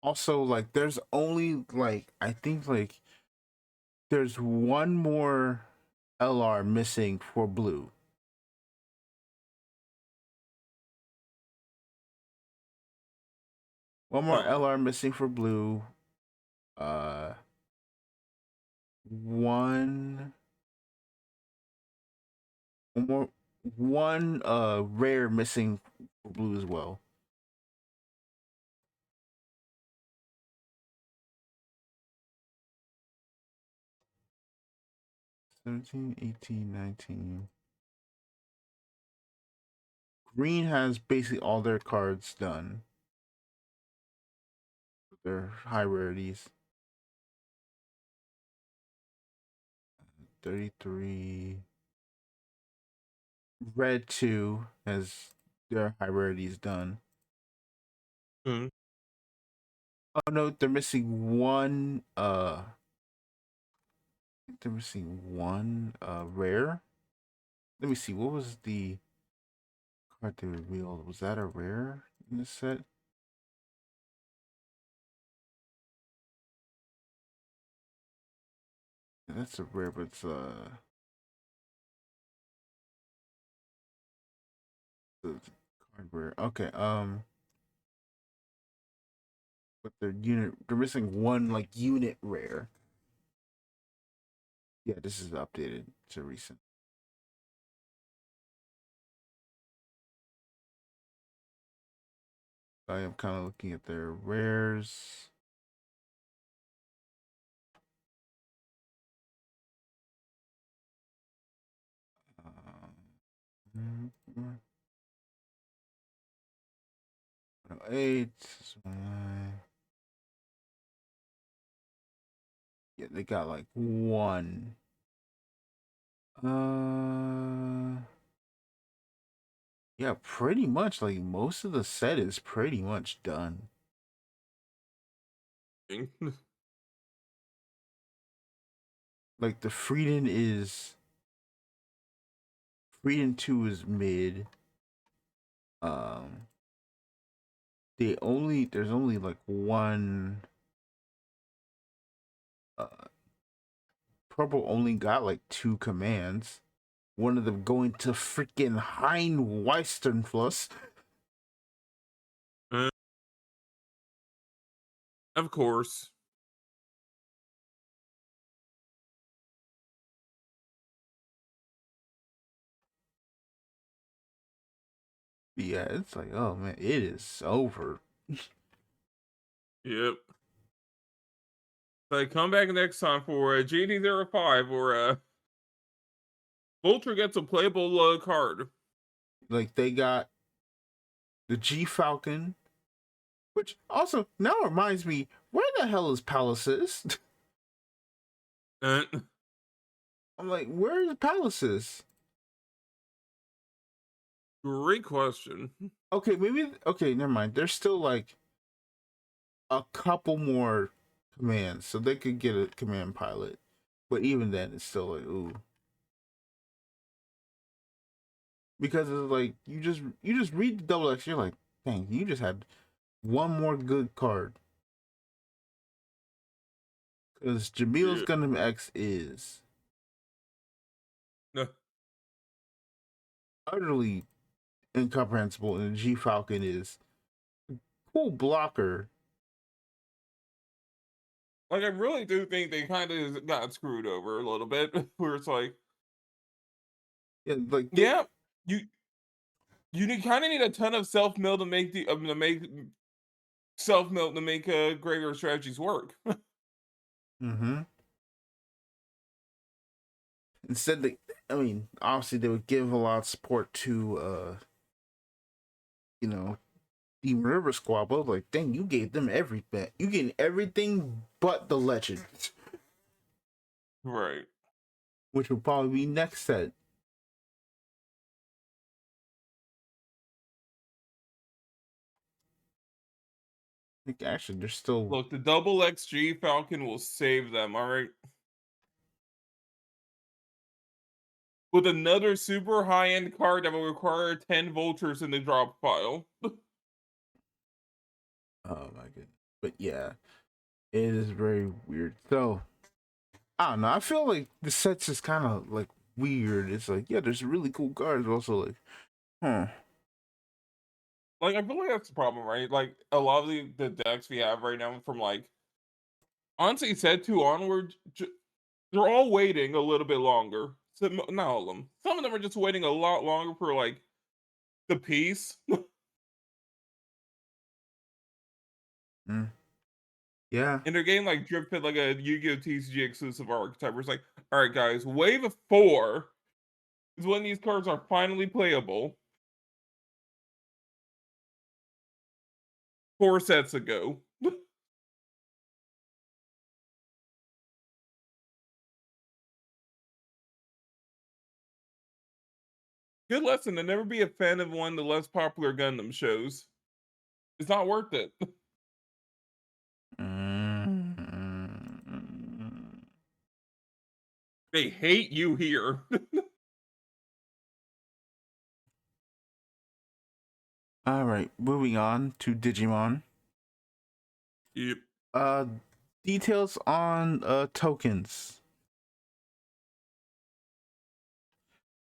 Also, like, there's only like I think like there's one more LR missing for blue. One more Huh. LR missing for blue. Uh, one, one more, one rare missing for blue as well. 17, 18, 19. Green has basically all their cards done. Their high rarities. 33. Red 2 has their high rarities done. Hmm. Oh no, they're missing one they're missing one rare. Let me see, what was the card they revealed? Was that a rare in this set? Yeah, that's a rare, but it's the card rare. Okay, but they're missing one like unit rare. Yeah, this is updated to recent. I am kind of looking at their rares. Um, 8. Yeah, they got like one. Yeah, pretty much. Like most of the set is pretty much done. Like the Freedom 2 is mid. Um, there's only like one. Uh, Purple only got like 2 commands. One of them going to freaking Hein Weistenfluss. Uh, of course. Yeah, it's like, oh man, it is over. Yep. Like, come back next time for a GD05 or Vulture gets a playable card. Like they got the G Falcon, which also now reminds me, where the hell is Palaces? Uh, I'm like, where is Palaces? Great question. Okay, never mind. There's still like a couple more commands, so they could get a command pilot. But even then, it's still like, ooh. Because it's like you just read the double X, you're like, dang, you just had one more good card. Because Jamil's Yeah. Gundam X is No. utterly incomprehensible, and the G Falcon is cool blocker. Like, I really do think they kind of got screwed over a little bit, where it's like, Yeah, like yeah, you kind of need a ton of self mill to make self mill to make greater strategies work. mm-hmm. Instead, I mean, obviously they would give a lot of support to, you know, the River Squad, but like, dang, you gave them everything. You getting everything but the legend, Right. which will probably be next set. Like, actually, they're still. Look, the double XG Falcon will save them, all right? With another super high-end card that will require 10 vultures in the drop file. Oh my goodness. But yeah, it is very weird. So I don't know. I feel like the sets is kind of like weird. It's like, yeah, there's really cool cards, but also like, huh. Like, I feel like that's the problem, right? Like, a lot of the decks we have right now from, like, honestly, set 2 onward, they're all waiting a little bit longer. So, not all of them. Some of them are just waiting a lot longer for, like, the piece. Mm. Yeah. And their game like drip fit like a Yu-Gi-Oh! TCG exclusive archetype. Where it's like, all right, guys, wave of 4 is when these cards are finally playable. 4 sets ago. Good lesson to never be a fan of one of the less popular Gundam shows. It's not worth it. Mm. They hate you here. All right, moving on to Digimon. Yep. Uh, details on tokens.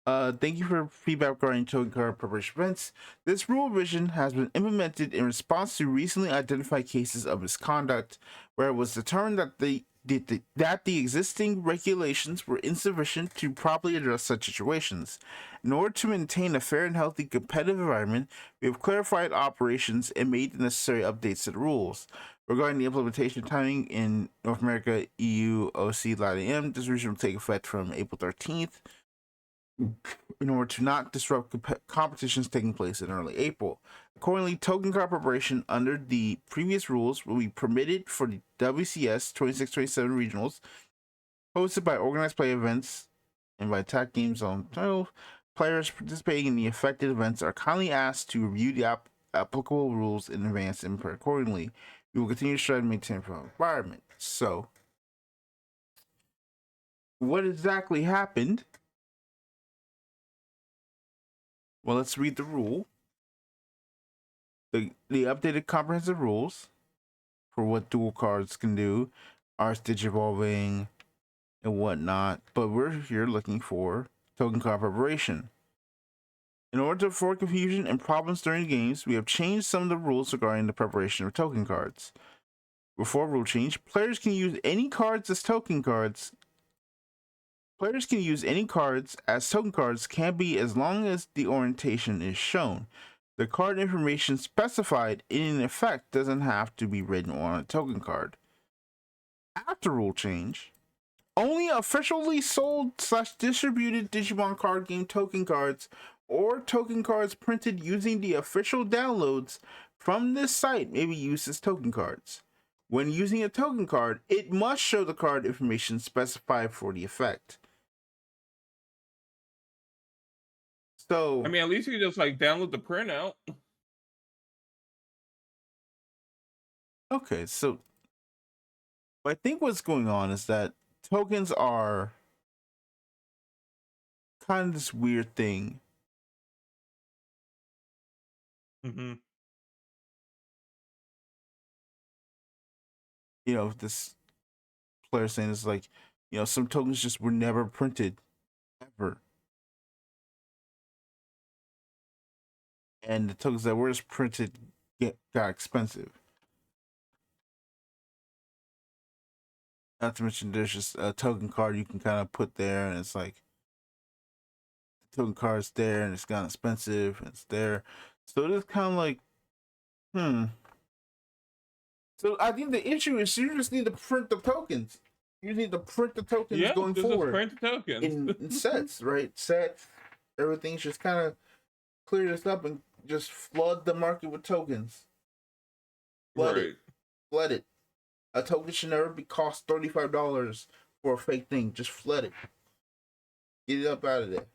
Thank you for feedback regarding token card preparation events. This rule revision has been implemented in response to recently identified cases of misconduct, where it was determined that the existing regulations were insufficient to properly address such situations. In order to maintain a fair and healthy competitive environment, we have clarified operations and made the necessary updates to the rules. Regarding the implementation timing in North America, EU, OC, LATAM, this revision will take effect from April 13th. In order to not disrupt competitions taking place in early April. Accordingly, token card preparation under the previous rules will be permitted for the WCS 26-27 regionals hosted by organized play events and by attack games on title. Players participating in the affected events are kindly asked to review the applicable rules in advance and prepare accordingly. We will continue to try to maintain a environment. So, what exactly happened? Well, let's read the rule. The updated comprehensive rules for what dual cards can do are digivolving and whatnot, but we're here looking for token card preparation. In order to avoid confusion and problems during games, we have changed some of the rules regarding the preparation of token cards. Before rule change, players can use any cards as token cards. Players can use any cards as token cards can be as long as the orientation is shown. The card information specified in effect doesn't have to be written on a token card. After rule change, only officially sold / distributed Digimon card game token cards or token cards printed using the official downloads from this site may be used as token cards. When using a token card, it must show the card information specified for the effect. So, I mean, at least you just like download the printout. okay, so I think what's going on is that tokens are kind of this weird thing. Mm-hmm. You know, this player saying it's like, you know, some tokens just were never printed ever. And the tokens that were just printed got expensive. Not to mention there's just a token card you can kind of put there and it's like the token card's there and it's kind of expensive and it's there. So it is kind of like, So I think the issue is you just need to print the tokens. You need to print the tokens Yeah, going just forward print the tokens. in sets, right? Sets, everything's just kind of clear this up and just flood the market with tokens. Flood Right. it. Flood it. A token should never be cost $35 for a fake thing. Just flood it. Get it up out of there.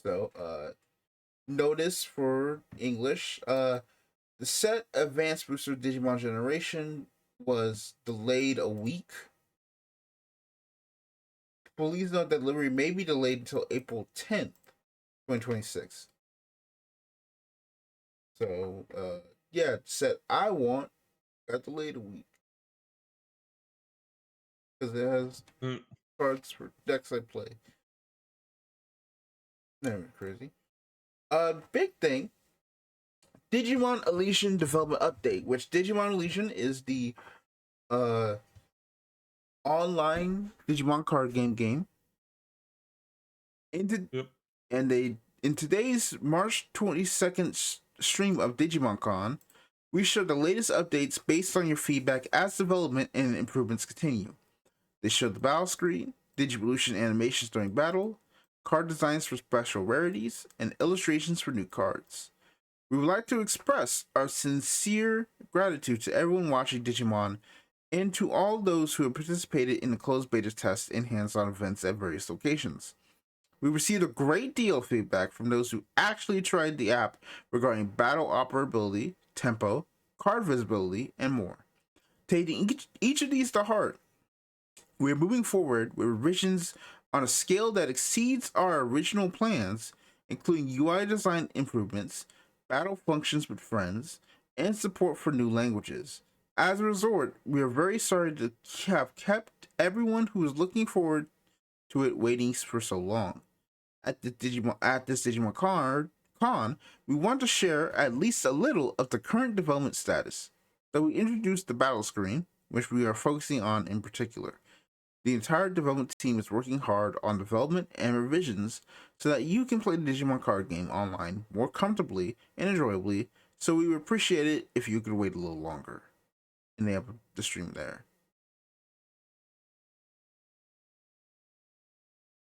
So, notice for English, the set Advanced Booster Digimon Generation was delayed a week. Please note that delivery may be delayed until April 10th, 2026. So, yeah, set I want got delayed a week because it has cards for decks I play. Never crazy. Big thing. Digimon Elysian development update, which Digimon Elysian is the online Digimon card game. Yep. And they in today's March 22nd stream of DigimonCon, we share the latest updates based on your feedback as development and improvements continue. They show the battle screen, Digivolution animations during battle, card designs for special rarities, and illustrations for new cards. We would like to express our sincere gratitude to everyone watching Digimon and to all those who have participated in the closed beta test and hands-on events at various locations. We received a great deal of feedback from those who actually tried the app regarding battle operability, tempo, card visibility, and more. Taking each of these to heart, we are moving forward with revisions on a scale that exceeds our original plans, including UI design improvements, battle functions with friends, and support for new languages. As a result, we are very sorry to have kept everyone who is looking forward to it waiting for so long. At this Digimon Con, we want to share at least a little of the current development status. So we introduced the battle screen, which we are focusing on in particular. The entire development team is working hard on development and revisions so that you can play the Digimon card game online more comfortably and enjoyably, so we would appreciate it if you could wait a little longer. And they have the stream there.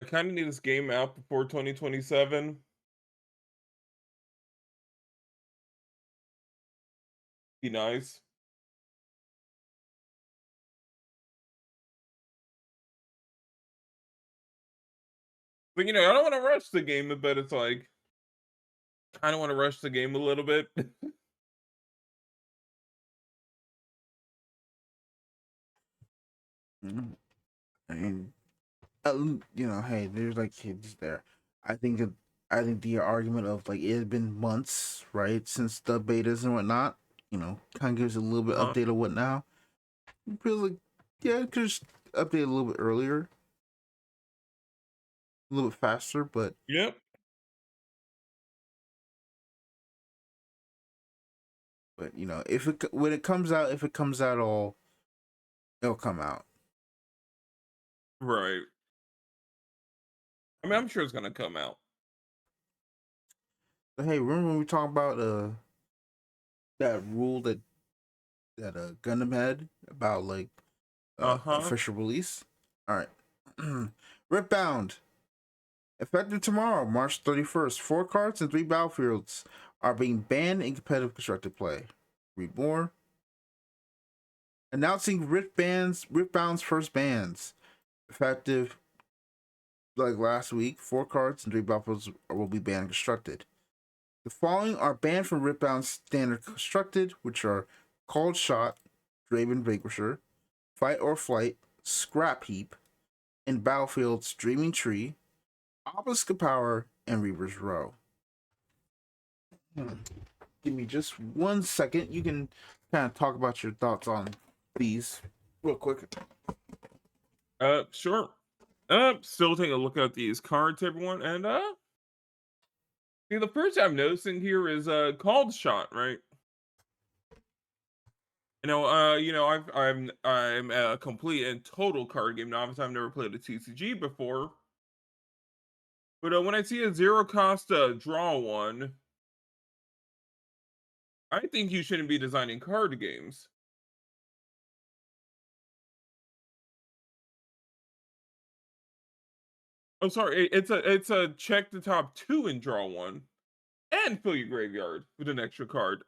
I kind of need this game out before 2027. Be nice. But I don't want to rush the game, but it's like kind of want to rush the game a little bit. I mean, hey, there's like kids there. I think that I think the argument of like it has been months, right, since the betas and whatnot, kind of gives a little bit Uh-huh. update of what now. It feels like, yeah, it could just update a little bit earlier, a little bit faster, but Yep. if it when it comes out, if it comes out all, it'll come out. Right. I mean, I'm sure it's gonna come out. But hey, remember when we talked about that rule that Gundam had about like Uh-huh. official release? All right, Ripbound. Effective tomorrow, March 31st, 4 cards and 3 battlefields are being banned in competitive constructed play. Read more. Announcing Ripbound's first bans. Effective like last week, 4 cards and 3 battlefields will be banned constructed. The following are banned from Ripbound's standard constructed, which are Called Shot, Draven Vanquisher, Fight or Flight, Scrap Heap, and Battlefield's Dreaming Tree, Obelisk Power, and Reaver's Row. Give me just 1 second. You can kind of talk about your thoughts on these real quick. Sure. Still taking a look at these cards, everyone, and see, the first I'm noticing here is called shot, right? I'm a complete and total card game novice. I've never played a TCG before, but when I see a zero cost draw one, I think you shouldn't be designing card games. Oh, sorry, it's a check the top two and draw one, and fill your graveyard with an extra card.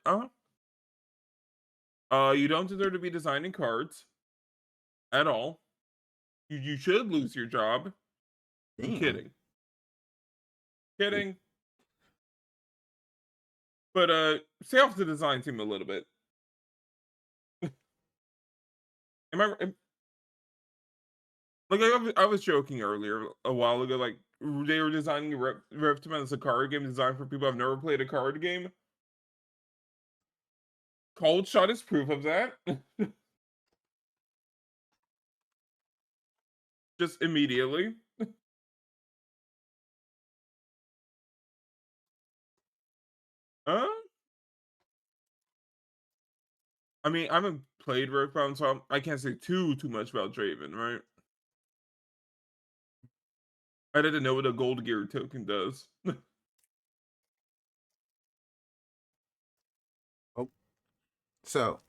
You don't deserve to be designing cards at all. You should lose your job. I'm Damn. kidding. Kidding. But stay off the design team a little bit. Am I like I was joking earlier a while ago, like they were designing Reptiman as a card game designed for people who've never played a card game. Cold Shot is proof of that. Just immediately. Uh I mean, I haven't played Earthbound, so I can't say too much about Draven, right? I didn't know what a Gold Gear token does. So,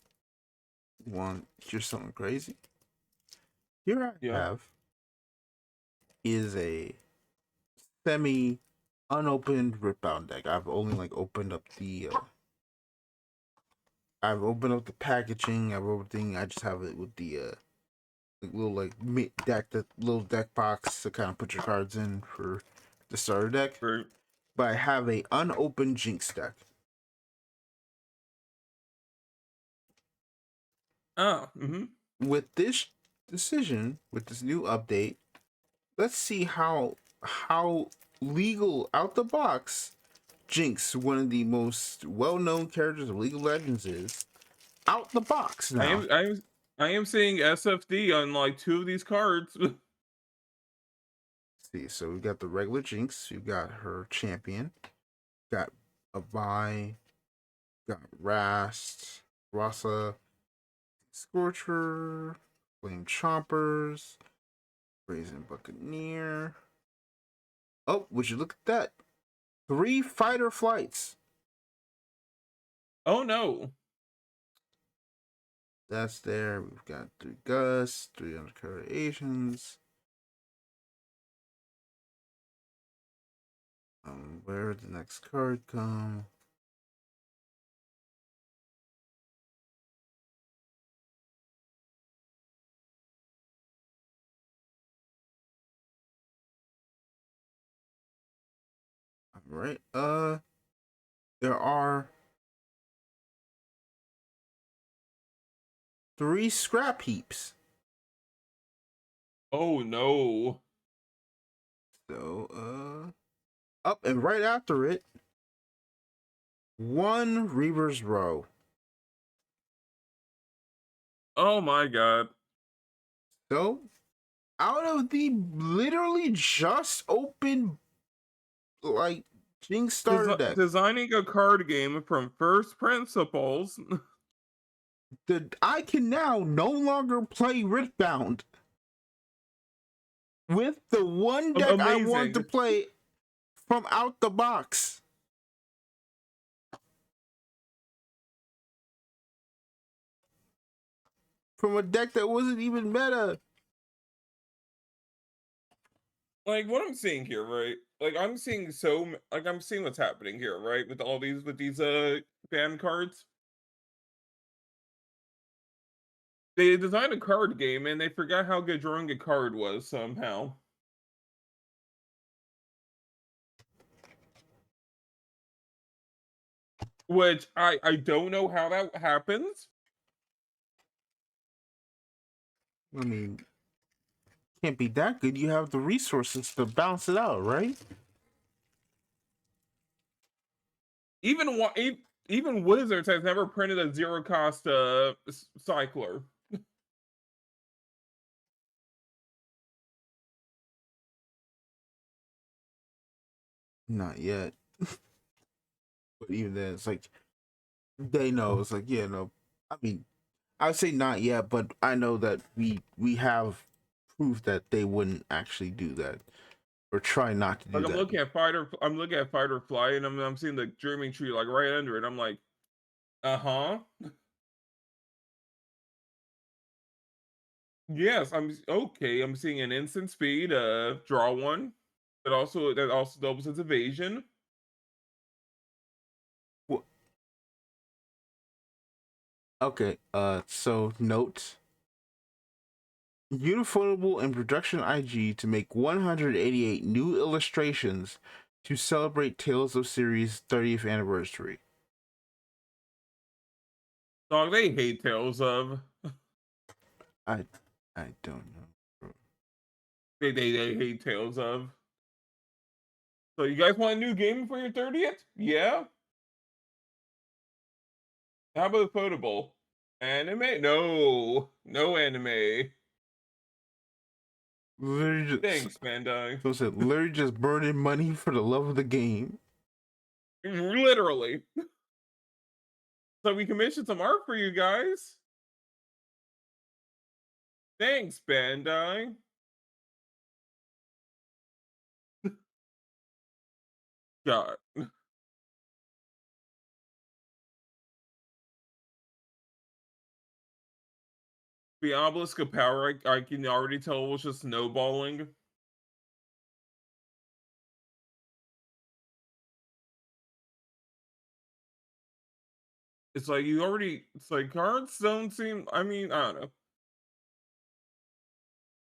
here's something crazy. Here I Yeah. have is a semi unopened Ripbound deck. I've only like opened up the I've opened up the packaging, I've opened everything. I just have it with the little like deck, the little deck box to kind of put your cards in for the starter deck. Right. But I have a unopened Jinx deck. Oh. Mm-hmm. With this decision, with this new update, let's see how legal out the box Jinx, one of the most well-known characters of League of Legends, is out the box I now. am. I am. I am seeing SFD on like 2 of these cards. See, so we got the regular Jinx, we got her champion, got a Vi, got Rast, Rasa, Scorcher, Flame Chompers, Brazen Buccaneer. Oh, would you look at that? 3 fighter flights. Oh no. That's there. We've got 3 Gus, 3 Undercover Asians. Where did the next card come? All right. There are 3 scrap heaps. Oh no. So, up and right after it, 1 Reaver's Row. Oh my god. So, out of the literally just open like Jinx starter deck, Designing a card game from first principles. I can now no longer play Riftbound with the one deck I want to Amazing. play from out the box. From a deck that wasn't even meta. Like what I'm seeing here, right? Like I'm seeing what's happening here, right? With all these ban cards. They designed a card game and they forgot how good drawing a card was somehow. Which I don't know how that happens. I mean, can't be that good. You have the resources to balance it out, right? Even even Wizards has never printed a zero cost cycler. Not yet. But even then, it's like they know. It's like, yeah, no. I mean, I would say not yet, but I know that we have proof that they wouldn't actually do that or try not to do Like that. I'm looking at Fight or Fly, and I'm seeing the Dreaming Tree like right under it. I'm like, uh-huh. Yes, I'm okay. I'm seeing an instant speed, draw one. That also doubles its evasion. Well, okay. So note Uniformable and Production IG to make 188 new illustrations to celebrate Tales of Series 30th anniversary. Dog, they hate Tales of. I I don't know. They hate Tales of. So you guys want a new game for your 30th? Yeah. How about a Photoball? Anime? No, no anime. Literally just, Thanks, Bandai. so said literally just burning money for the love of the game. Literally. So we commissioned some art for you guys. Thanks, Bandai. God. The obelisk of power, I can already tell was just snowballing. It's like you already. It's like cards don't seem. I mean, I don't know.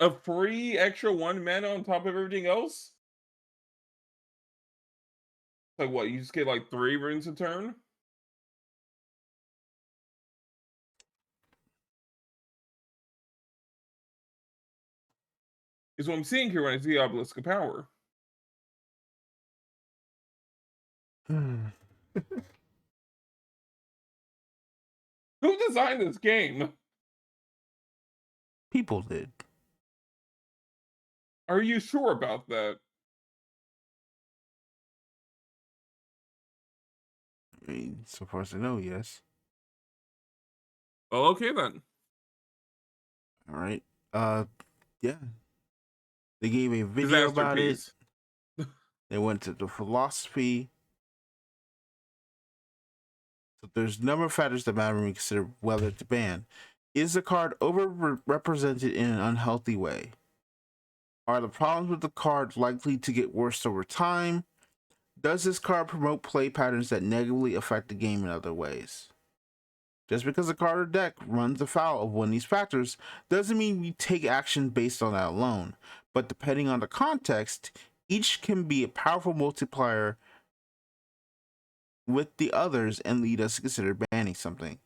A free extra 1 mana on top of everything else. Like what? You just get like 3 runes a turn. Is what I'm seeing here when I see obelisk of power. Who designed this game? People did. Are you sure about that? I mean, so far as I know, yes. Well, okay then. All right. Yeah. They gave a video Disaster about it. piece. They went to the philosophy. So there's a number of factors that matter when we consider whether to ban. Is the card overrepresented in an unhealthy way? Are the problems with the card likely to get worse over time? Does this card promote play patterns that negatively affect the game in other ways? Just because a card or deck runs afoul of one of these factors doesn't mean we take action based on that alone. But depending on the context, each can be a powerful multiplier with the others and lead us to consider banning something.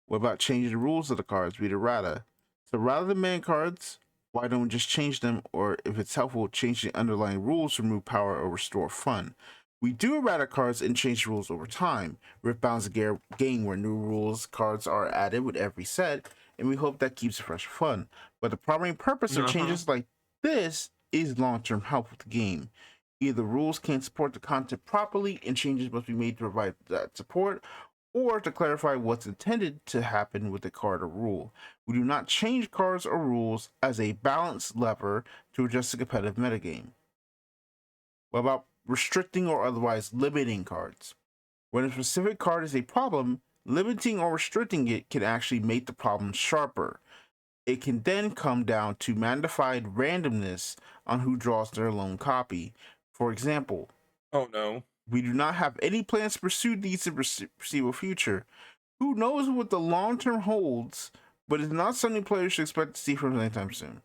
What about changing the rules of the cards? Read errata. So rather than ban cards, why don't we just change them? Or if it's helpful, change the underlying rules to remove power or restore fun. We do errata cards and change rules over time. Rift Bound's a game where new rules cards are added with every set, and we hope that keeps it fresh and fun. But the primary purpose of changes like this is long-term help with the game. Either rules can't support the content properly and changes must be made to provide that support, or to clarify what's intended to happen with a card or rule. We do not change cards or rules as a balance lever to adjust the competitive metagame. What about restricting or otherwise limiting cards? When a specific card is a problem, limiting or restricting it can actually make the problem sharper. It can then come down to magnified randomness on who draws their lone copy. For example, Oh no. we do not have any plans to pursue these in the foreseeable future. Who knows what the long term holds, but it's not something players should expect to see from us anytime soon.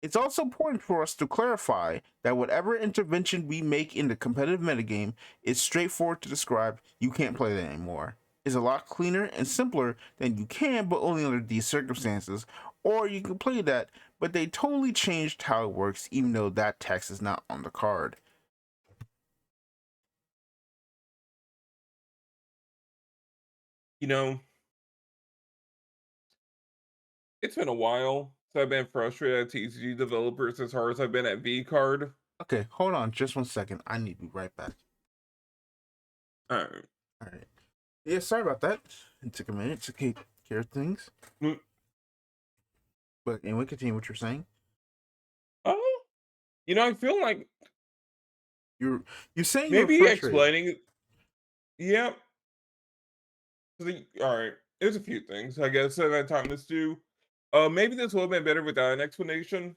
It's also important for us to clarify that whatever intervention we make in the competitive metagame is straightforward to describe. You can't play that anymore. It's a lot cleaner and simpler than you can, but only under these circumstances. Or you can play that, but they totally changed how it works, even though that text is not on the card. You know, it's been a while since I've been frustrated at TCG developers as hard as I've been at V Card. Okay, hold on just 1 second. I need to be right back. Alright. All right. Yeah, sorry about that. It took a minute to take care of things. Mm. But anyway, continue what you're saying. Oh, I feel like You're saying you're maybe frustrated. explaining. Yep. All right. There's a few things I guess I've had time to do. Maybe this would have been better without an explanation.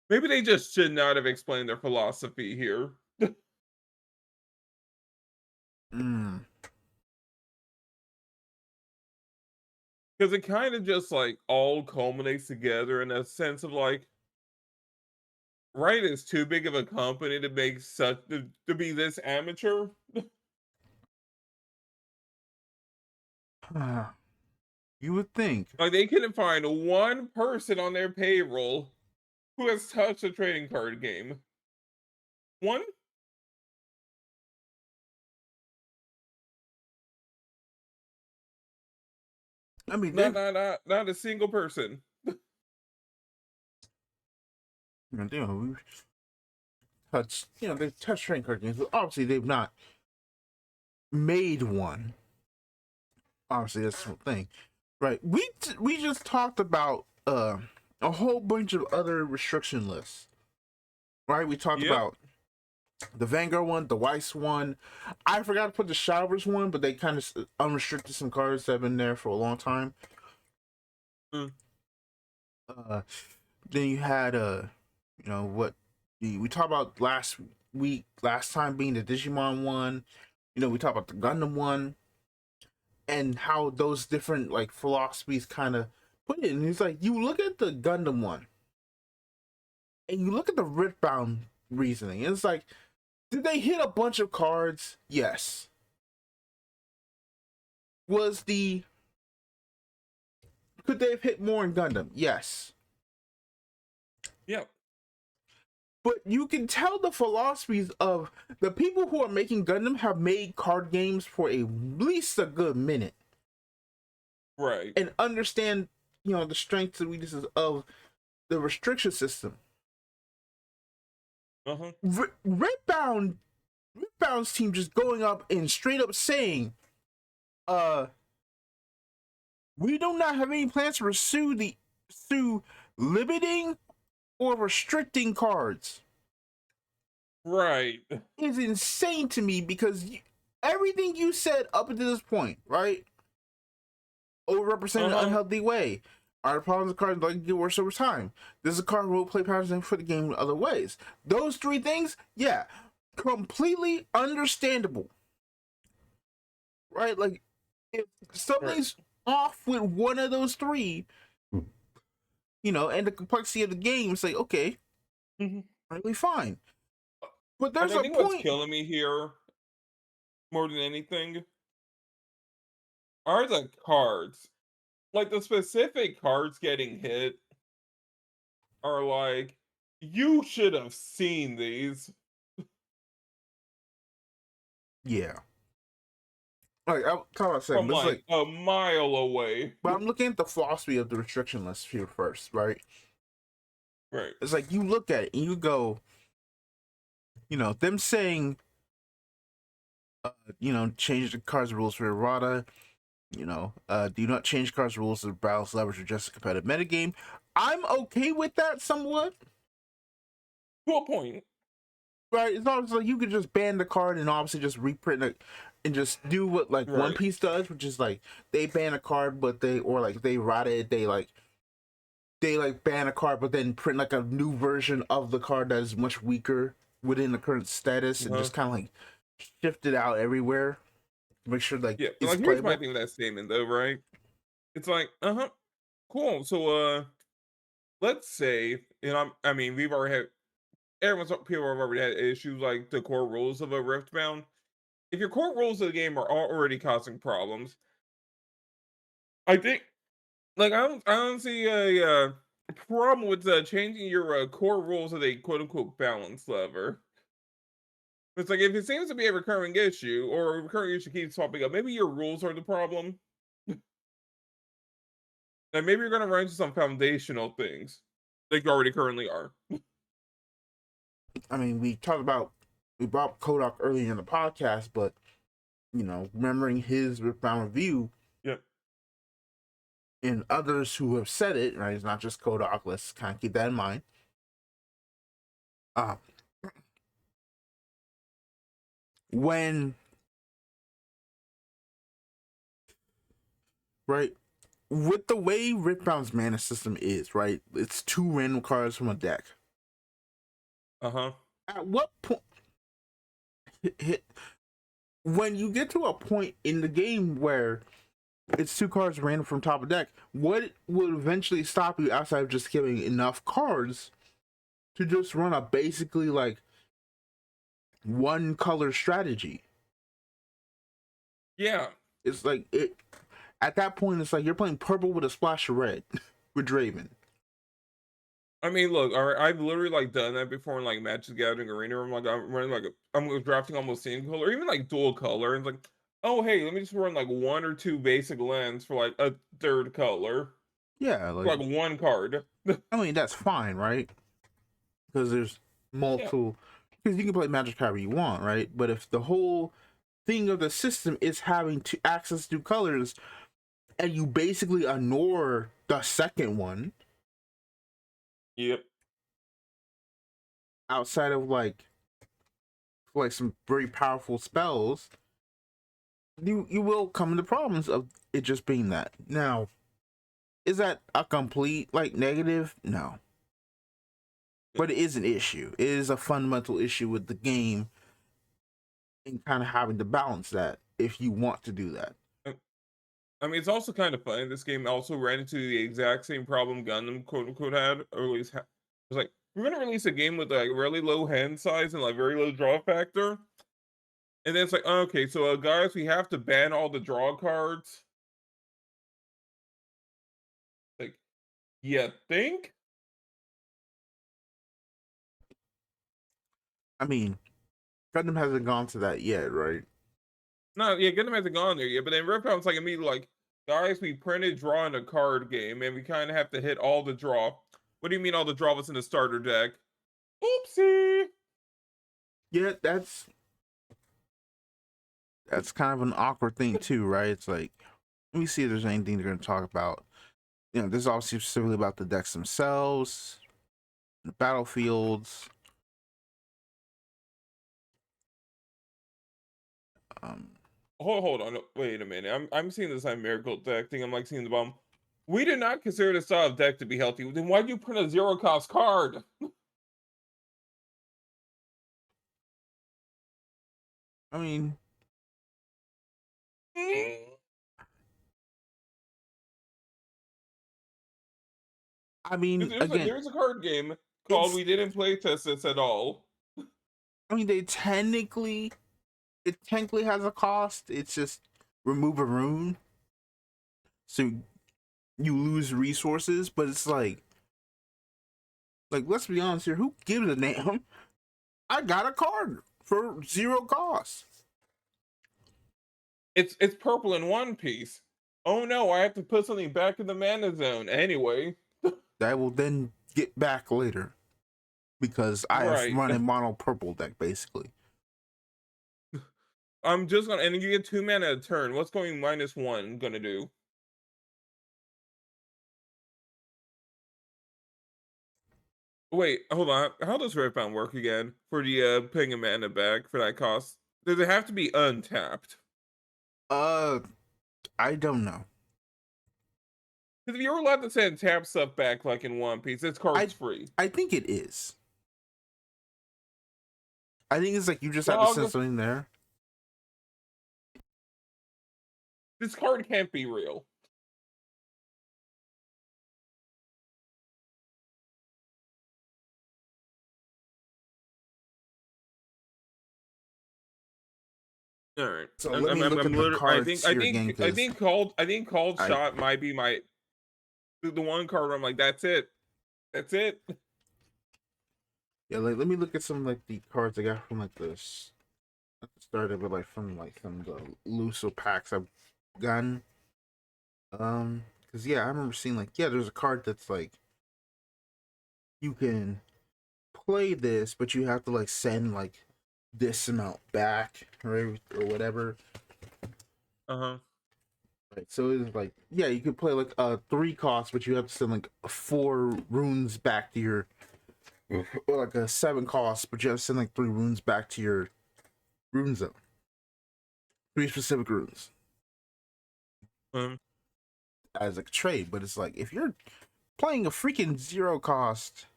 Maybe they just should not have explained their philosophy here. Mm. Because it kind of just like all culminates together in a sense of like, right, is too big of a company to make such to be this amateur. You would think. Like they couldn't find one person on their payroll who has touched a trading card game. One? I mean, Not a single person. we've touched, they've touched trading card games, but obviously they've not made one. Obviously, that's the thing, right? We just talked about a whole bunch of other restriction lists, right? We talked Yep. about the Vanguard one, the Weiss one. I forgot to put the Shadowverse one, but they kind of unrestricted some cards that have been there for a long time. Mm. Then you had what we talked about last time being the Digimon one. We talked about the Gundam one and how those different like philosophies kind of put it. And it's like you look at the Gundam one and you look at the Riftbound reasoning. It's like, did they hit a bunch of cards? Yes. Could they have hit more in Gundam? Yes. Yep. But you can tell the philosophies of the people who are making Gundam have made card games for at least a good minute. Right. And understand, the strengths and weaknesses of the restriction system. Uh-huh. Redbound's team just going up and straight up saying, we do not have any plans to pursue limiting or restricting cards. Right. Is insane to me because everything you said up until this point, right? Overrepresented in an unhealthy way. Are the problems of cards like get worse over time? There's a card role play patterns and for the game in other ways. Those three things, yeah, completely understandable. Right? Like if something's off with one of those three, and the complexity of the game, it's like, okay, really fine. But there's I think a point. What's killing me here more than anything are the cards. Like the specific cards getting hit are like, you should have seen these. Yeah. Like I'm kind of saying, From but it's like a mile away. But I'm looking at the philosophy of the restriction list here first, right? Right. It's like you look at it and you go, them saying, change the cards rules for errata. Do not change cards rules of balance leverage or just a competitive metagame. I'm okay with that somewhat. To a point. Right? It's not like you could just ban the card and obviously just reprint it and just do what like One Piece does, which is like they ban a card, but they rot it, they ban a card, but then print like a new version of the card that is much weaker within the current status and just kind of like shift it out everywhere. Make sure Yeah, it's like here's playable. my thing with that statement though, right? It's like, cool. So let's say, I mean, we've already had people have already had issues like the core rules of a Riftbound. If your core rules of the game are already causing problems, I think like I don't see a problem with changing your core rules of a quote unquote balance lever. It's like if it seems to be a recurring issue or a recurring issue keeps popping up, maybe your rules are the problem. And maybe you're gonna run into some foundational things like you already currently are. I mean, we brought Kodak earlier in the podcast, but remembering his Riftbound review, Yep. and others who have said it, right? It's not just Kodak. Let's kind of keep that in mind. When right, with the way Riftbound's mana system is, right? It's 2 random cards from a deck. At what point when you get to a point in the game where it's 2 cards random from top of deck, what would eventually stop you outside of just giving enough cards to just run a basically like 1 color strategy? Yeah. It's like at that point it's like you're playing purple with a splash of red with Draven. I mean, look, all right, I've literally like done that before in like Magic the Gathering Arena. I'm running like I'm drafting almost single color, or even like dual color, and it's like, oh hey, let me just run like 1 or 2 basic lands for like a third color. Yeah, like 1 card. I mean that's fine, right? Because there's multiple. Because you can play Magic however you want, right? But if the whole thing of the system is having to access 2 colors, and you basically ignore the second one. Yep. Outside of like like some very powerful spells, you will come into problems of it just being that. Now, is that a complete like negative? No. But it is an issue. It is a fundamental issue with the game and kind of having to balance that if you want to do that. I mean, it's also kind of funny. This game also ran into the exact same problem Gundam quote unquote had, or at least it was like, we're gonna release a game with like really low hand size and like very low draw factor. And then it's like, okay, so guys, we have to ban all the draw cards. Like, you think? I mean, Gundam hasn't gone to that yet, right? No, yeah, Gundam hasn't gone there yet, but then Ripcom's like immediately like, guys, we printed draw in a card game, and we kind of have to hit all the draw. What do you mean all the draw was in the starter deck? Oopsie. Yeah, that's kind of an awkward thing too, right? It's like, let me see if there's anything they're going to talk about. You know, this is obviously specifically about the decks themselves, the battlefields. Hold on, wait a minute. I'm seeing this on Miracle deck thing. I'm like seeing the bomb. We did not consider the style of deck to be healthy. Then why'd you print a zero cost card? I mean, again, there's a card game called it's. We Didn't Play Test This at All. I mean, it technically has a cost. It's just remove a rune, so you lose resources. But it's like let's be honest here. Who gives a damn? I got a card for zero cost. It's purple in One Piece. Oh no, I have to put something back in the mana zone anyway. That will then get back later because I have run a mono purple deck basically. I'm just gonna, and you get 2 mana a turn. What's going -1 gonna do? Wait, hold on. How does Redbound work again for the paying a mana back for that cost? Does it have to be untapped? I don't know. Because if you're allowed to send tap stuff back like in One Piece, it's cards free. I think it is. I think it's like you just have to send something there. This card can't be real. All right. So let me look at the cards I think called shot might be the one card where I'm like, that's it. That's it. Yeah, like let me look at some like the cards I got from like this. At the start of it, like from like some of the looser packs I've gotten. Because yeah, I remember seeing like there's a card that's like you can play this, but you have to like send like this amount back, right, or whatever. Uh-huh. Right, so it's like you could play like 3 costs, but you have to send like 4 runes back to your, or like a 7 cost, but you have to send like 3 runes back to your rune zone. 3 specific runes. As a trade, but it's like if you're playing a freaking 0 cost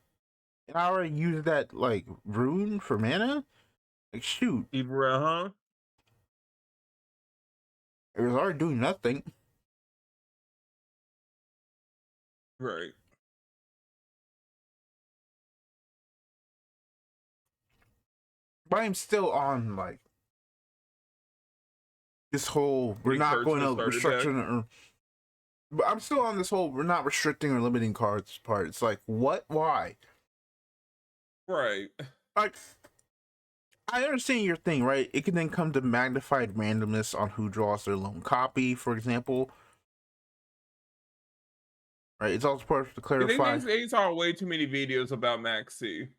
and I already used that like rune for mana, like shoot. Uh-huh. It was already doing nothing. Right. But I'm still on like this whole we're not going to restriction, but I'm still on this whole we're not restricting or limiting cards part. It's like what? Why? Right. Like I understand your thing, right? It can then come to magnified randomness on who draws their lone copy, for example. Right? It's also important to clarify. They saw way too many videos about Maxi.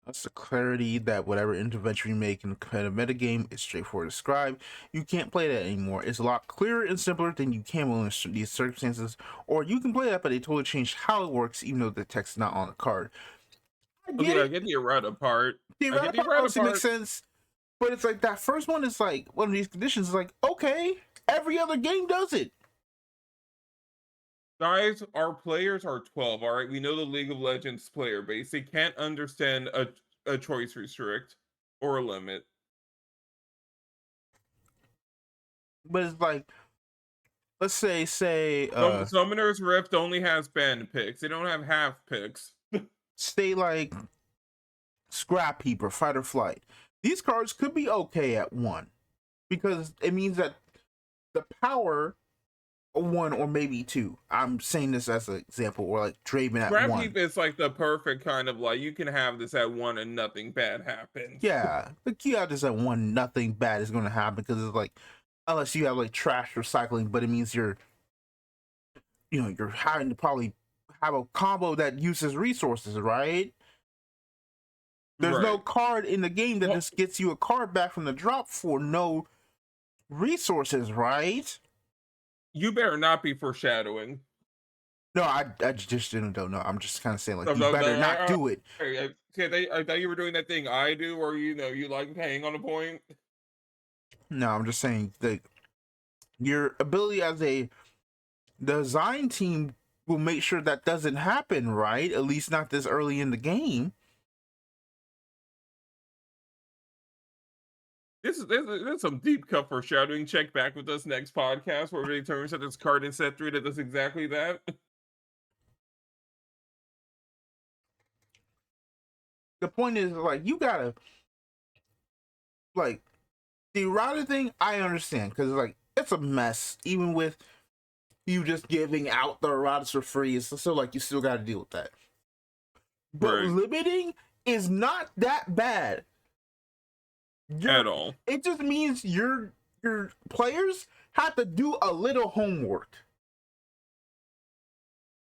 That's the clarity that whatever intervention you make in the competitive metagame is straightforward to describe. You can't play that anymore. It's a lot clearer and simpler than you can in these circumstances. Or you can play that, but they totally changed how it works, even though the text is not on the card. I get the errata part. The errata part makes sense. But it's like that first one is like one of these conditions is like, okay, every other game does it. Guys, our players are 12, all right? We know the League of Legends player base. They can't understand a choice restrict or a limit. But it's like, let's say Summoner's Rift only has band picks. They don't have half picks. stay like Scrap Heap or Fight or Flight. These cards could be okay at 1 because it means that the power 1 or maybe 2. I'm saying this as an example, or like Draven at Scrap 1. Heap is like the perfect kind of like you can have this at 1 and nothing bad happens. Yeah, the key out is at 1, nothing bad is going to happen because it's like, unless you have like trash recycling, but it means you're having to probably have a combo that uses resources, right? There's no card in the game that just gets you a card back from the drop for no resources, right? You better not be foreshadowing. No, I just don't know. I'm just kind of saying, like, No, you no, better no, not do it. I thought you were doing that thing I do, or you like hang on a point. No, I'm just saying that your ability as a design team will make sure that doesn't happen, right? At least not this early in the game. This is some deep cut foreshadowing. Check back with us next podcast where it determines that this card in set 3 that does exactly that. The point is, like, you gotta, like, the router thing, I understand, because, like, it's a mess, even with you just giving out the routes for free. It's still like you still gotta deal with that. But limiting is not that bad. At all. It just means your players have to do a little homework.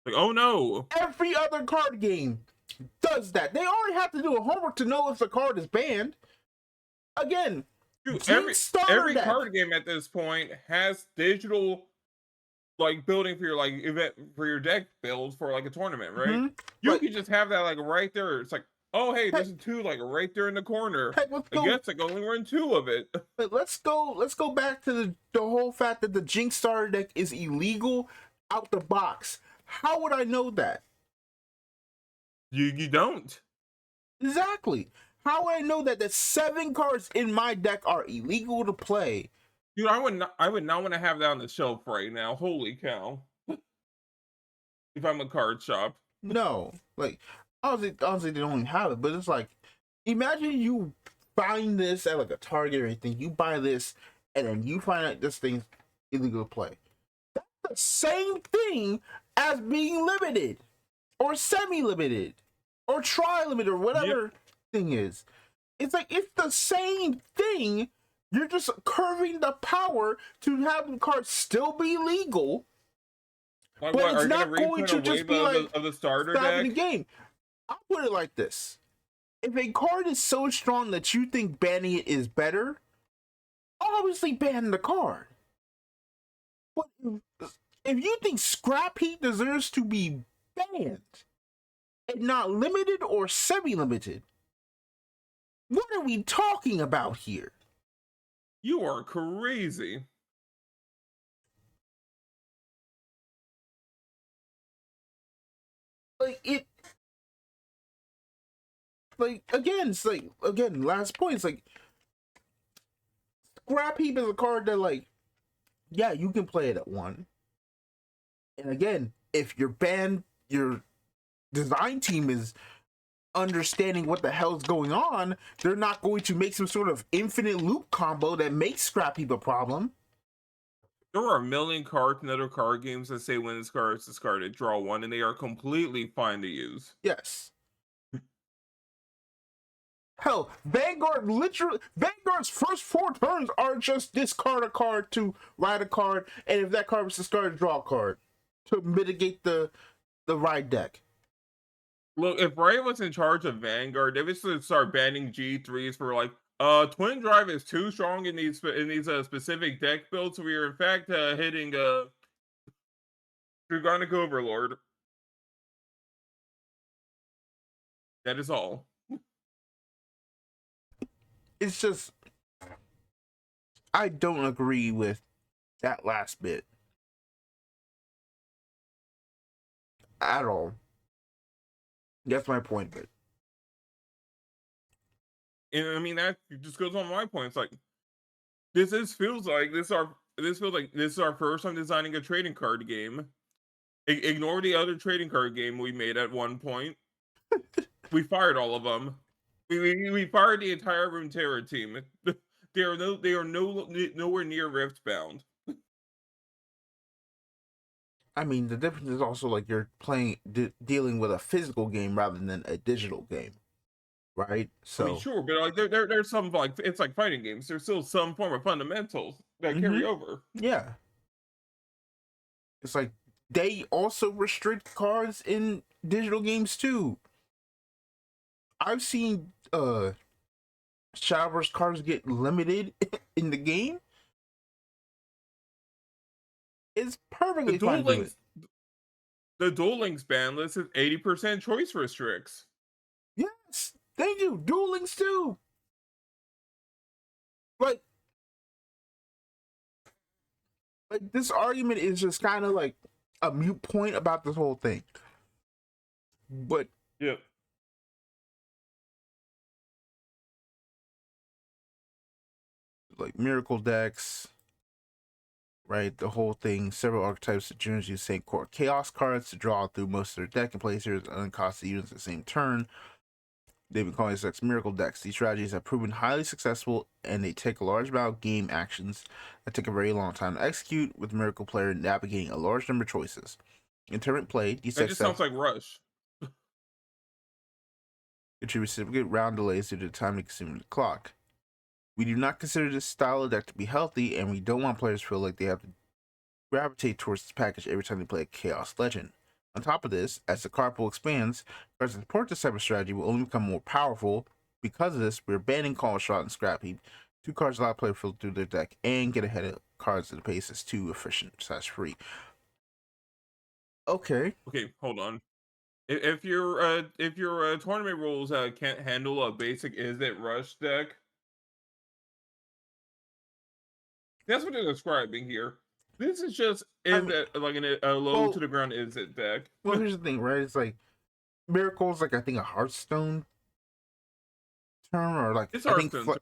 Like, oh no. Every other card game does that. They already have to do a homework to know if the card is banned. Again, dude, every card game at this point has digital like building for your like event for your deck build for like a tournament, right? Mm-hmm. You can just have that like right there. It's like, oh hey, there's a 2 like right there in the corner. I guess like only run 2 of it. But let's go back to the whole fact that the Jinx starter deck is illegal out the box. How would I know that? You don't. Exactly. How would I know that the 7 cards in my deck are illegal to play? Dude, I would not want to have that on the shelf right now. Holy cow. If I'm a card shop. No. Like, honestly, they don't even have it, but it's like, imagine you find this at like a Target or anything, you buy this, and then you find out this thing's illegal to play. That's the same thing as being limited, or semi-limited, or tri-limited, or whatever thing is. It's like, it's the same thing. You're just curving the power to have the cards still be legal. Like, but what, it's not going to just be like of the starter stopping deck? the game. I'll put it like this. If a card is so strong that you think banning it is better, obviously ban the card. But if you think Scrap Heap deserves to be banned and not limited or semi-limited, what are we talking about here? You are crazy. Last point, it's like, Scrap Heap is a card that, like, yeah, you can play it at 1. And again, if your design team is understanding what the hell's going on, they're not going to make some sort of infinite loop combo that makes Scrap Heap a problem. There are a million cards in other card games that say when this card is discarded, draw 1, and they are completely fine to use. Yes. Hell, Vanguard's first 4 turns are just discard a card to ride a card, and if that card was discarded, draw a card to mitigate the ride deck. Look, if Ray was in charge of Vanguard, they would start banning G3s for like, Twin Drive is too strong in these specific deck builds. So we are in fact hitting Dragonic Overlord. That is all. It's just, I don't agree with that last bit at all. That's my point. But And I mean that just goes on my point. It's like this feels like this is our first time designing a trading card game. Ignore the other trading card game we made at one point. We fired all of them. We fired the entire Runeterra team. They are nowhere near Rift bound. I mean, the difference is also like you're dealing with a physical game rather than a digital game, right? I mean, So, sure, but like there's some like it's like fighting games. There's still some form of fundamentals that carry over. yeah, it's like they also restrict cards in digital games too. I've seen Shadowverse cards get limited in the game. It's The perfectly fine Duel to do it. Links the Duel Links ban list is 80% choice restricts. Yes, they do. Duel Links too. Like, this argument is just kind of like a mute point about this whole thing. But Yep. like miracle decks, right? The whole thing. Several archetypes of generally use same core chaos cards to draw through most of their deck and play series uncosted units at the same turn. They've been calling these decks miracle decks. These strategies have proven highly successful, and they take a large amount of game actions that take a very long time to execute, with miracle player navigating a large number of choices. In tournament play, these That decks just have sounds like Rush. contribute significant round delays due to the time they consume the clock. We do not consider this style of deck to be healthy, and we don't want players to feel like they have to gravitate towards this package every time they play a Chaos Legend. On top of this, as the card pool expands, cards that support this type of strategy will only become more powerful. Because of this, we're banning Call Shot and Scrap Heap. Two cards allow players to filter through their deck and get ahead of cards at a pace that's too efficient/free. Okay. Okay, hold on. If your tournament rules can't handle a basic Is It Rush deck, that's what they're describing here. This is just I is mean, it like a low to well, the ground Is It deck. here's the thing, right? It's like Miracle's like I think a Hearthstone term, or like It's I think Hearthstone.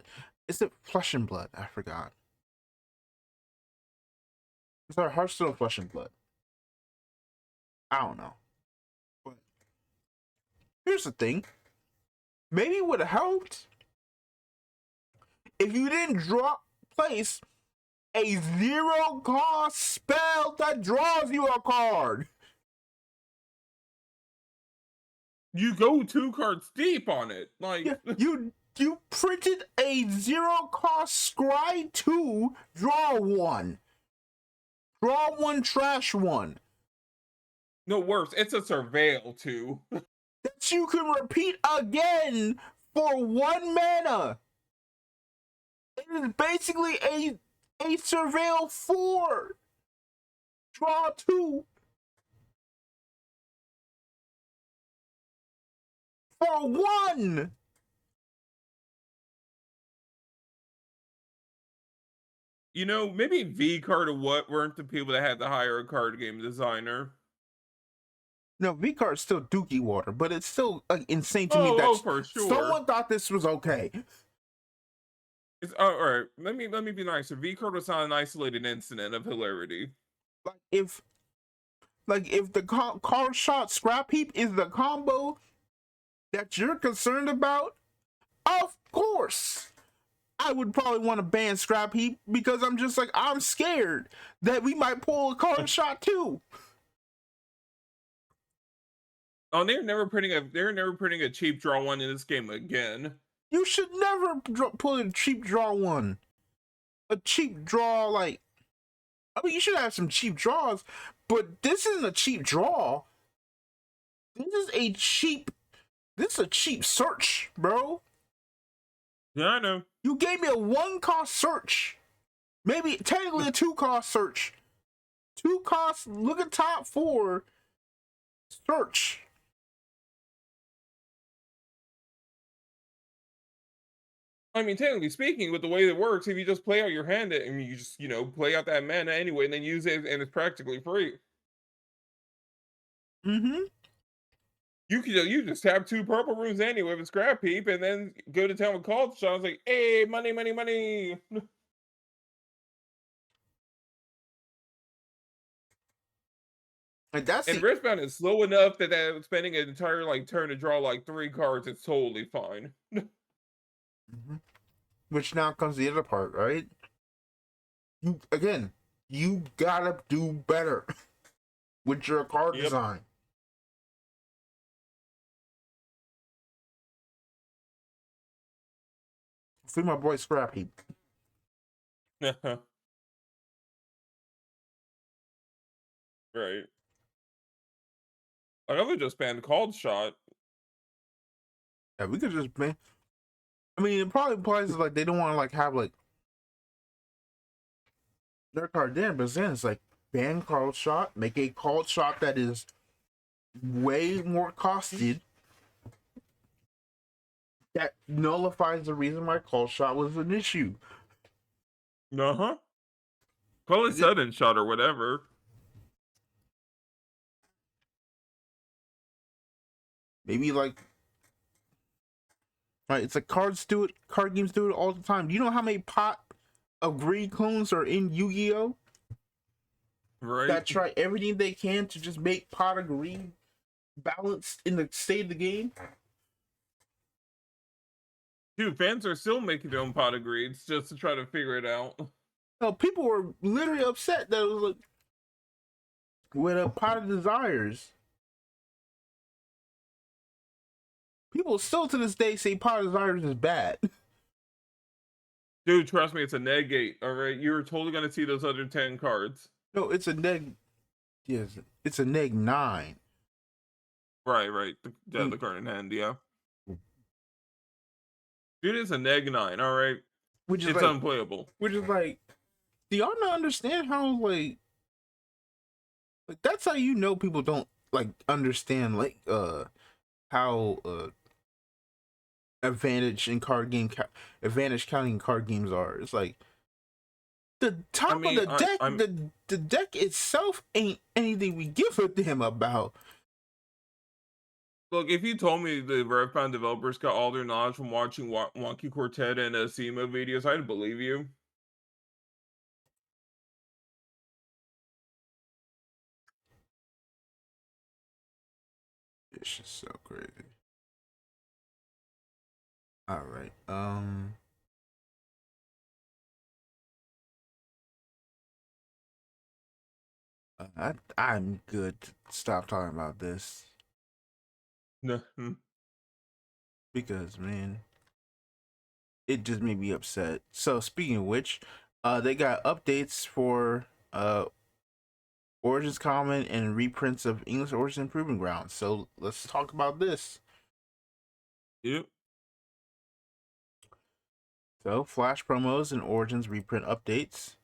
is it Flesh and Blood? I forgot. Sorry, Hearthstone Flesh and Blood. I don't know. But here's the thing. Maybe it would have helped if you didn't place a 0-cost spell that draws you a card. You go 2 cards deep on it. Like Yeah, you printed a 0-cost scry 2, draw 1. Draw 1, trash 1. no worse, it's a surveil too. That you can repeat again for 1 mana. It is basically a surveil 4. Draw 2. For 1. You know, maybe V card or what weren't the people that had to hire a card game designer. No, V card's still dookie water, but it's still insane to me Oh, that for sure. someone thought this was okay. It's all right. Let me be nicer. V card was not an isolated incident of hilarity. If the card shot scrap heap is the combo that you're concerned about, of course I would probably want to ban scrap heap, because I'm just like, I'm scared that we might pull a card shot too. Oh, they're never putting a cheap draw 1 in this game again. You should never pull a cheap draw 1. A cheap draw, like, I mean, you should have some cheap draws, but this isn't a cheap draw. This is a cheap search, bro. Yeah, I know. You gave me a 1-cost search. Maybe technically a 2-cost search. 2 costs, look at top 4. Search. I mean, technically speaking, with the way it works, if you just play out your hand and you just, play out that mana anyway, and then use it, and it's practically free. Mm-hmm. You just tap 2 purple runes anyway with Scrap Heap, and then go to town with Call Shots like, "Hey, money, money, money!" And that's And the Riftbound is slow enough that spending an entire, turn to draw, 3 cards, it's totally fine. Mhm. Which now comes the other part, right? You again, you gotta do better with your card Yep. design. Free my boy Scrap Heap. Right. Another just banned Called Shot. Yeah, we could just ban. I mean, it probably implies like they don't want to like have like their card there, but then it's like ban called shot, make a called shot that is way more costed. That nullifies the reason why called shot was an issue. Uh-huh. Call it Sudden Shot or whatever. Maybe like, right? It's like card games do it all the time. Do you know how many pot of greed clones are in Yu-Gi-Oh? Right. That try everything they can to just make pot of greed balanced in the state of the game. Dude, fans are still making their own pot of greeds just to try to figure it out. No, people were literally upset that it was like with a pot of desires. People still to this day say pot of desires is bad. Dude, trust me, it's a negate, alright? You're totally gonna see those other 10 cards. No, it's a neg. Yes, it's a neg 9. Right. The card in hand, yeah. Dude, it's a neg 9, alright? Which is It's like, unplayable. do y'all not understand how like that's how you know people don't like understand like how advantage counting card games are. It's like the top of mean, the deck, the deck itself ain't anything we give a damn about. Look, if you told me the Redbound developers got all their knowledge from watching Wonky Quartet and SEMO videos, I'd believe you. It's just so crazy. All right. I'm good to stop talking about this because man, it just made me upset. So speaking of which, they got updates for Origins Common and reprints of English Origin Proving Ground. So let's talk about this. Yep. So Flash promos and Origins reprint updates.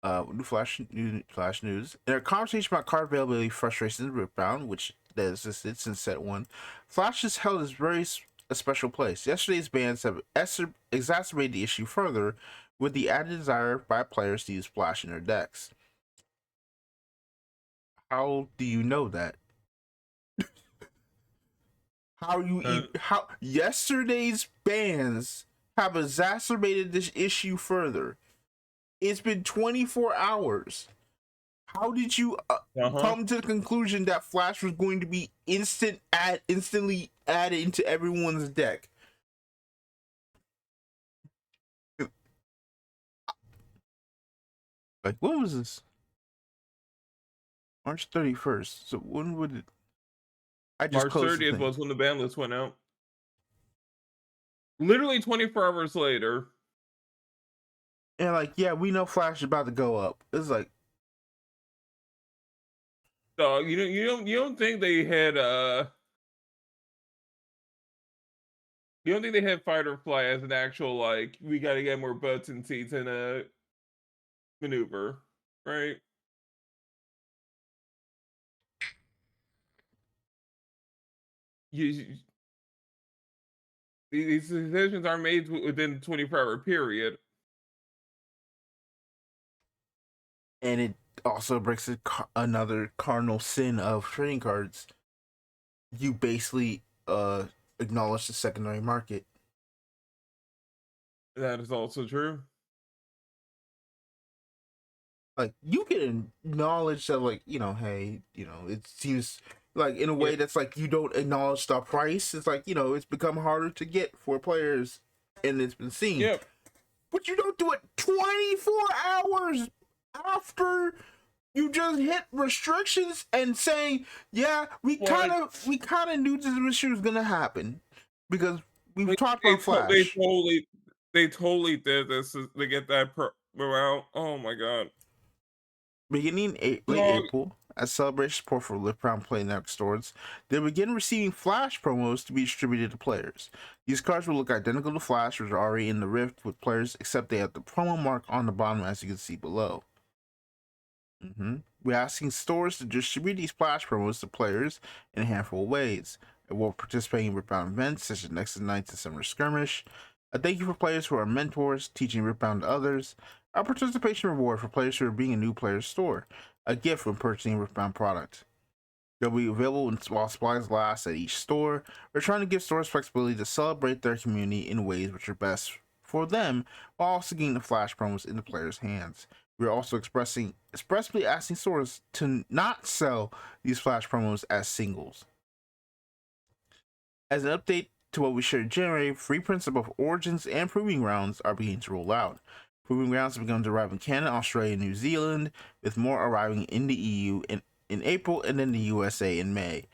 New Flash news. In a conversation about card availability frustrations with Bound, which that existed since set one, Flash has held a special place. Yesterday's bans have exacerbated the issue further, with the added desire by players to use Flash in their decks. How do you know that? How yesterday's bans have exacerbated this issue further? It's been 24 hours. How did you come to the conclusion that Flash was going to be instantly added into everyone's deck? Like, what was this? March 31st. So when would it? I just March closed the 30th thing. was when the ban list went out. Literally 24 hours later. And like, yeah, we know Flash is about to go up. It's like, So you don't think they had you don't think they had Fight or Fly as an actual like we got to get more butts and seats in a maneuver, right? You These decisions are made within the 24-hour period. And it also breaks another cardinal sin of trading cards. You basically acknowledge the secondary market. That is also true. Like you can acknowledge that, like, hey, it seems like in a way Yep. that's like you don't acknowledge the price. It's like, it's become harder to get for players, and it's been seen. Yep. But you don't do it 24 hours after you just hit restrictions and saying, yeah, we kind Like, of knew this issue was gonna happen because we've like talked about Flash. they totally did this to get that out. Oh my god. Beginning late Dog. April, as Celebration support for Live Round Play Network stores, they begin receiving Flash promos to be distributed to players. These cards will look identical to Flash, which are already in the Rift with players, except they have the promo mark on the bottom, as you can see below. We're asking stores to distribute these Flash promos to players in a handful of ways. And we'll participate in Ripbound events such as Nexus Nights and Summer Skirmish. A thank you for players who are mentors, teaching Ripbound to others. A participation reward for players who are being a new player's store. A gift when purchasing Ripbound product. They'll be available while supplies last at each store. We're trying to give stores flexibility to celebrate their community in ways which are best for them, while also getting the Flash promos into players' hands. We're also expressly asking stores to not sell these Flash promos as singles. As an update to what we shared in January, free prints of both Origins and Proving Grounds are beginning to roll out. Proving Grounds have begun to arrive in Canada, Australia, and New Zealand, with more arriving in the EU in April and then the USA in May.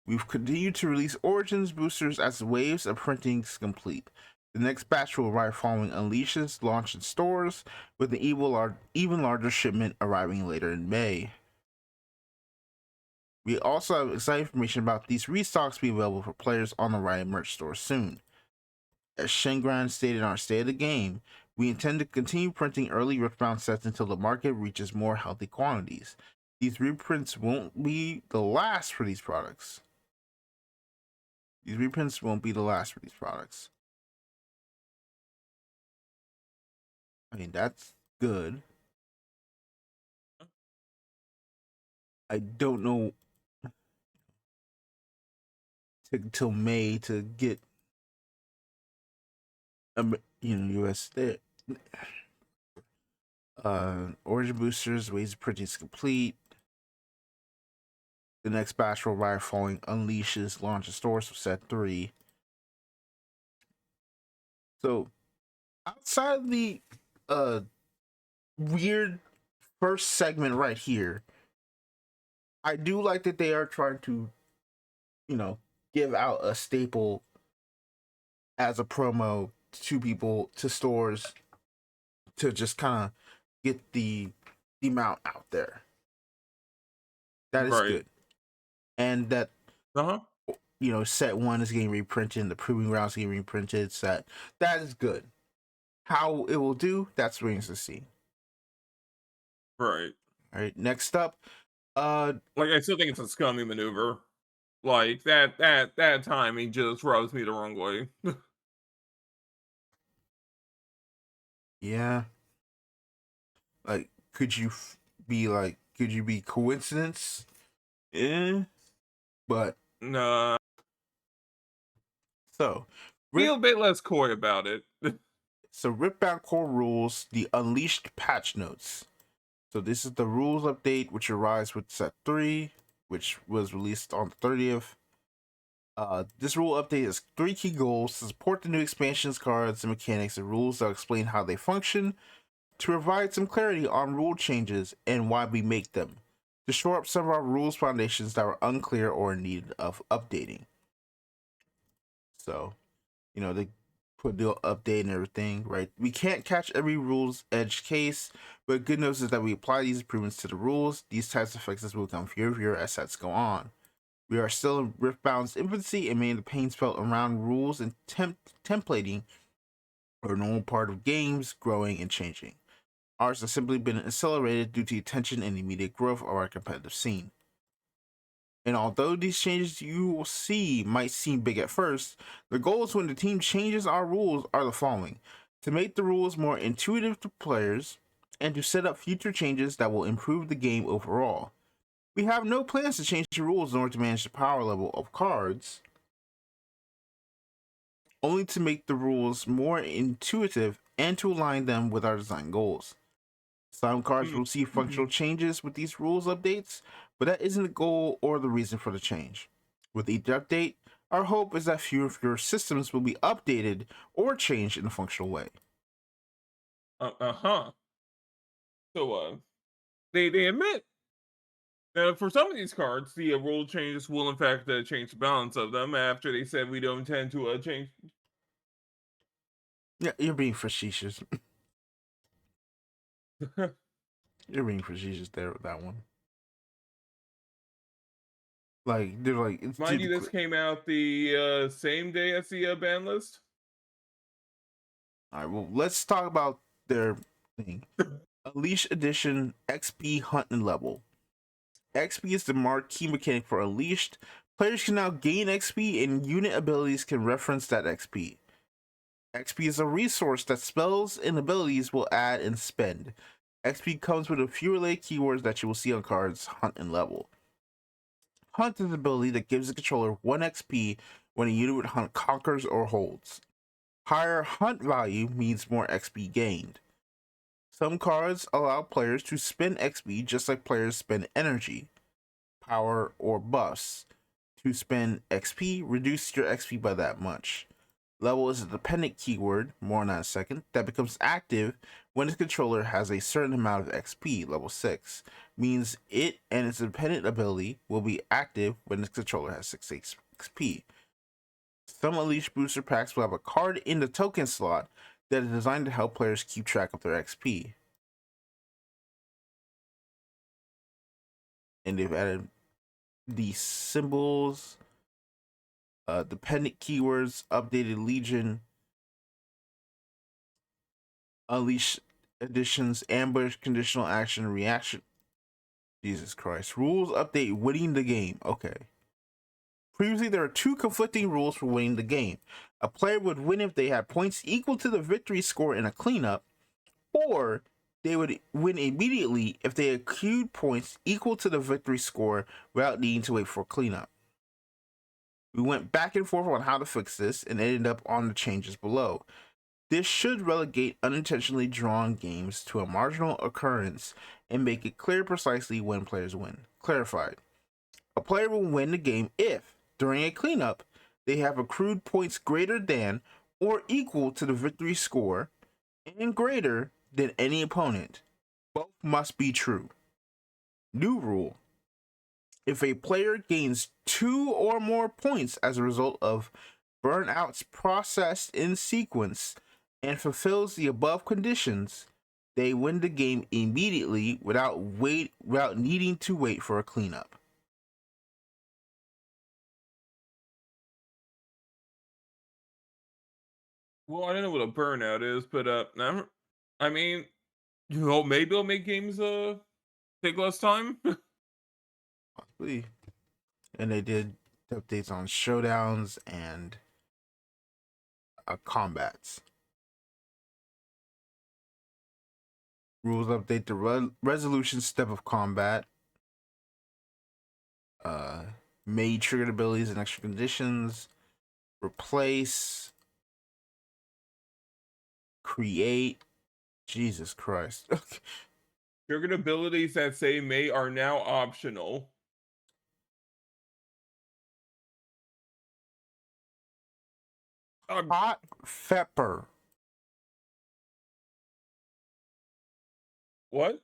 We've continued to release Origins boosters as the waves of printings complete. The next batch will arrive following Unleash's launch in stores, with an even larger shipment arriving later in May. We also have exciting information about these restocks being available for players on the Riot merch store soon. As Shengran stated in our State of the Game, we intend to continue printing early Riftbound sets until the market reaches more healthy quantities. These reprints won't be the last for these products. These reprints won't be the last for these products. I mean, that's good. I don't know till May to get US there. Origin boosters, ways of printing is complete. The next batch will arrive following Unleash's launch of stores of set 3. So outside of the weird first segment right here, I do like that they are trying to, give out a staple as a promo to people, to stores, to just kind of get the amount out there. That is Right. good. And that, Uh-huh. set 1 is getting reprinted, and the Proving Grounds getting reprinted. That is good. How it will do, that's remains to see. Right. All right, next up, Like, I still think it's a scummy maneuver. Like, that timing just rubs me the wrong way. yeah, like, could you be coincidence? Yeah, but Nah. so Be Rip, a bit less coy about it. Ripbound core rules, the unleashed patch notes. So this is the rules update, which arrives with set 3, which was released on the 30th. This rule update has 3 key goals: to support the new expansions, cards, and mechanics, and rules that explain how they function, to provide some clarity on rule changes and why we make them, to shore up some of our rules foundations that were unclear or in need of updating. So, they put the update and everything, right? We can't catch every rules edge case, but good news is that we apply these improvements to the rules. These types of fixes will become fewer and fewer as sets go on. We are still in Riftbound's infancy, and many of the pains felt around rules and templating are a normal part of games growing and changing. Ours has simply been accelerated due to the attention and immediate growth of our competitive scene. And although these changes you will see might seem big at first, the goals when the team changes our rules are the following: to make the rules more intuitive to players, and to set up future changes that will improve the game overall. We have no plans to change the rules in order to manage the power level of cards, only to make the rules more intuitive and to align them with our design goals. Some cards will see functional changes with these rules updates, but that isn't the goal or the reason for the change. With each update, our hope is that fewer systems will be updated or changed in a functional way. Uh-huh. So, they admit that for some of these cards, the rule changes will in fact change the balance of them after they said we don't intend to change. Yeah, you're being facetious. You're being facetious there with that one. Like, they're like, it's Mind due you, to. this came out the same day as the ban list. All right, well, let's talk about their thing. Unleash Edition XP Hunting Level. XP is the marquee mechanic for Unleashed. Players can now gain XP and unit abilities can reference that XP. XP is a resource that spells and abilities will add and spend. XP comes with a few related keywords that you will see on cards Hunt and Level. Hunt is an ability that gives the controller 1 XP when a unit with Hunt conquers or holds. Higher Hunt value means more XP gained. Some cards allow players to spend XP just like players spend energy, power, or buffs. To spend XP, reduce your XP by that much. Level is a dependent keyword, more on that in a second, that becomes active when its controller has a certain amount of XP, level 6. Means it and its dependent ability will be active when its controller has 6 XP. Some Unleash booster packs will have a card in the token slot that is designed to help players keep track of their XP. And they've added these symbols, dependent keywords, updated Legion, Unleash editions, ambush, conditional action, reaction. Jesus Christ. Rules update winning the game. Okay. Previously, there were two conflicting rules for winning the game. A player would win if they had points equal to the victory score in a cleanup, or they would win immediately if they accrued points equal to the victory score without needing to wait for cleanup. We went back and forth on how to fix this and ended up on the changes below. This should relegate unintentionally drawn games to a marginal occurrence and make it clear precisely when players win. Clarified. A player will win the game if, during a cleanup, they have accrued points greater than or equal to the victory score and greater than any opponent. Both must be true. New rule: if a player gains 2 or more points as a result of burnouts processed in sequence and fulfills the above conditions, they win the game immediately without needing to wait for a cleanup. Well, I don't know what a burnout is, but I mean, you know, maybe it'll make games take less time. Possibly. And they did updates on showdowns and combats. Rules update the resolution step of combat. Uh, Made triggered abilities and extra conditions. Replace. Create. Jesus Christ. Triggered abilities that say may are now optional. Hot pepper. What?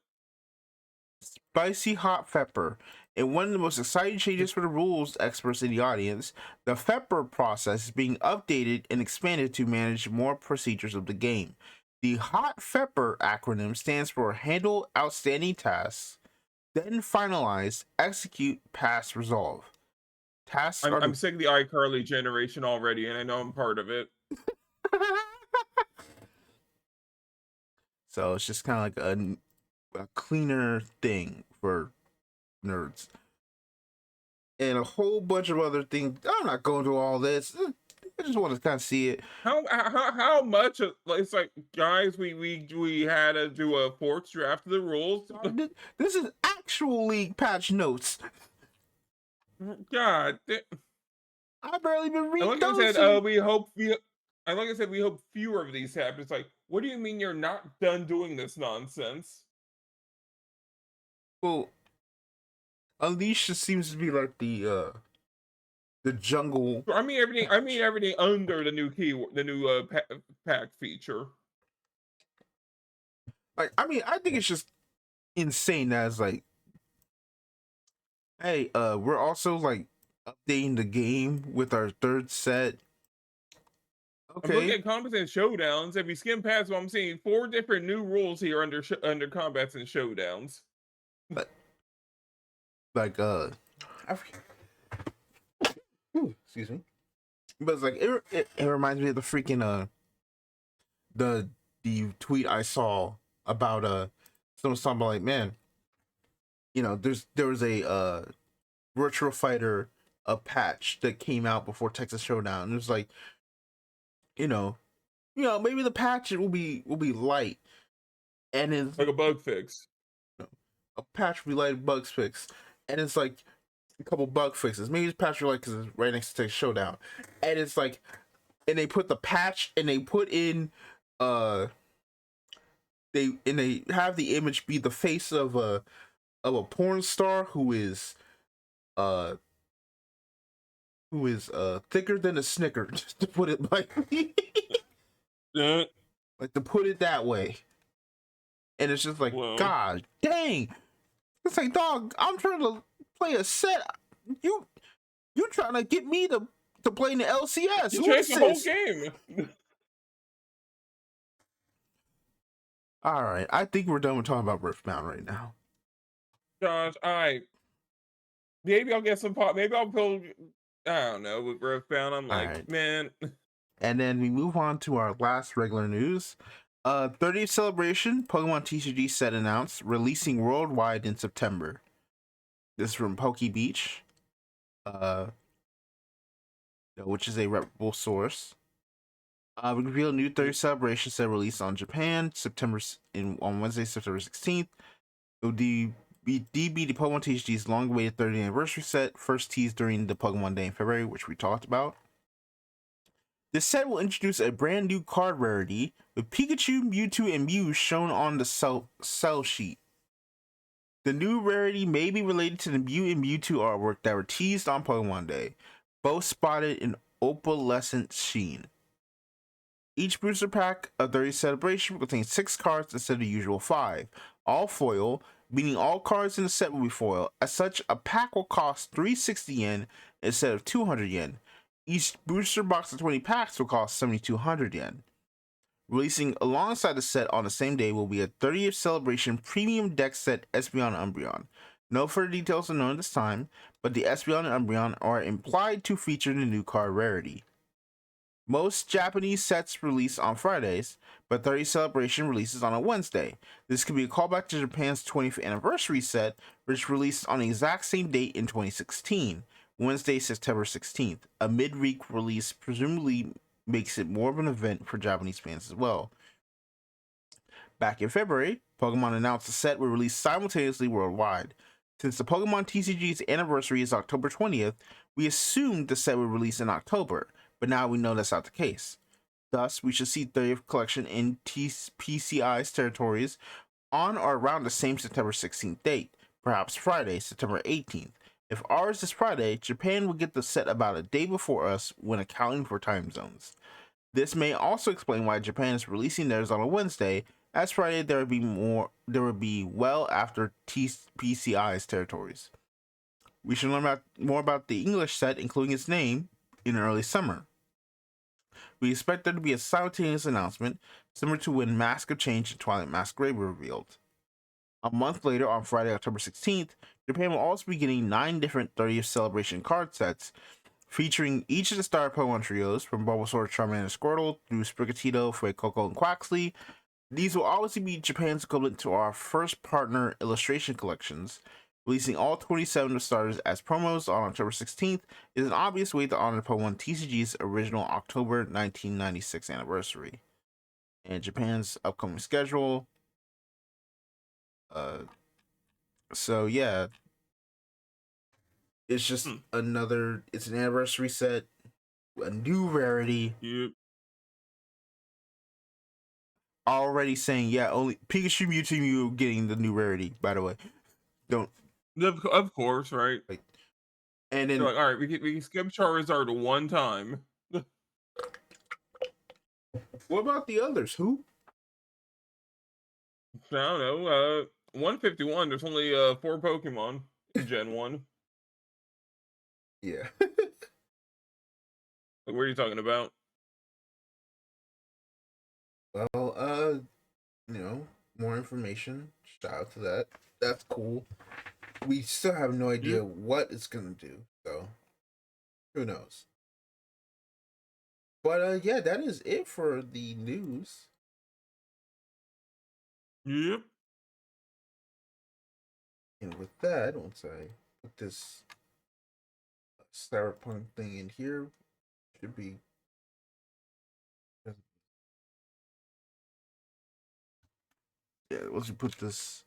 Spicy hot pepper. And one of the most exciting changes for the rules experts in the audience, the pepper process is being updated and expanded to manage more procedures of the game. The hot pepper acronym stands for handle outstanding tasks, then finalize, execute, pass, resolve. Tasks are I'm sick of the iCarly generation already, and I know I'm part of it. so it's just kind of like a cleaner thing for nerds. and a whole bunch of other things. I'm not going through all this. I just want to kind of see it. How much it's like, guys, we had to do a fourth draft of the rules. This is actual league patch notes. God, I barely even read like those. I said, like I said, we hope fewer of these happen. It's like, what do you mean you're not done doing this nonsense? Well, Unleashed just seems to be like the jungle. I mean everything. I mean everything under the new pack feature. Like, I mean, I think it's just insane that it's like, hey, we're also like updating the game with our third set. I'm looking Okay, at combats and showdowns. If you skim past what I'm seeing, 4 different new rules here under combats and showdowns. but like I forget. Excuse me. But it's like it reminds me of the freaking the tweet I saw about someone talking about like, man, you know, there was a virtual fighter a patch that came out before Texas Showdown. It was like, you know, maybe the patch will be light, and it's Like a bug fix. a patch will be light bugs fix, and it's like a couple bug fixes. Maybe it's patch will light because it's right next to Texas Showdown, and it's like, and they put the patch and they put in they have the image be the face of a porn star who is uh thicker than a Snicker, just to put it like like to put it that way. And it's just like, Well, God dang. It's like, dog, I'm trying to play a set. You trying to get me to play in the LCS. you Who changed is the whole this? game. All right, I think we're done with talking about Riftbound right now. Gosh, maybe I'll get some pop. Maybe I'll pull. I don't know. With Riftbound, I'm All like, right. man. And then we move on to our last regular news. 30th celebration, Pokemon TCG set announced, releasing worldwide in September. This is from Poke Beach, which is a reputable source. We revealed new 30th celebration set released on Japan on Wednesday, September 16th. It will be the Pokemon TCG's long-awaited 30th anniversary set, first teased during the Pokemon Day in February, which we talked about. This set will introduce a brand new card rarity with Pikachu, Mewtwo, and Mew shown on the sell sheet. The new rarity may be related to the Mew and Mewtwo artwork that were teased on Pokemon Day, both spotted in opalescent sheen. Each booster pack of 30 Celebration contains 6 cards instead of the usual 5, all foil, meaning all cards in the set will be foil. As such, a pack will cost 360 yen instead of 200 yen. Each booster box of 20 packs will cost 7,200 yen. Releasing alongside the set on the same day will be a 30th Celebration Premium Deck Set Espeon and Umbreon. No further details are known at this time, but the Espeon and Umbreon are implied to feature the new card rarity. Most Japanese sets release on Fridays, but 30 Celebration releases on a Wednesday. This could be a callback to Japan's 20th anniversary set, which released on the exact same date in 2016, Wednesday, September 16th. A midweek release presumably makes it more of an event for Japanese fans as well. Back in February, Pokemon announced the set would release simultaneously worldwide. Since the Pokemon TCG's anniversary is October 20th, we assumed the set would release in October, but now we know that's not the case. Thus, we should see 30th Collection in PCI's territories on or around the same September 16th date, perhaps Friday, September 18th. If ours is Friday, Japan will get the set about a day before us when accounting for time zones. This may also explain why Japan is releasing theirs on a Wednesday, as Friday there would be well after PCI's territories. We should learn more about the English set, including its name, in early summer. We expect there to be a simultaneous announcement, similar to when Mask of Change and Twilight Masquerade were revealed. A month later, on Friday, October 16th, Japan will also be getting 9 different 30th Celebration card sets, featuring each of the star Pokemon trios, from Bulbasaur, Charmander, and Squirtle, through Sprigatito, Fuecoco, and Quaxley. These will obviously be Japan's equivalent to our first partner illustration collections, Releasing all 27 of starters as promos on October 16th is an obvious way to honor Pokemon TCG's original October 1996 anniversary. And Japan's upcoming schedule. So yeah, it's just it's an anniversary set, a new rarity. Yep. Already saying, yeah, only Pikachu, Mewtwo, Mew getting the new rarity, by the way. Don't. Of course, right? Like, and then, They're like, all right, we can skip Charizard one time. what about the others? Who? I don't know. 151. There's only 4 Pokemon in Gen 1. Yeah. Like, what are you talking about? Well, more information. Shout out to that. That's cool. We still have no idea what it's gonna do, so who knows? But yeah, that is it for the news. Yep. And with that, once I put this Cyberpunk thing in here, should be. Yeah, once you put this.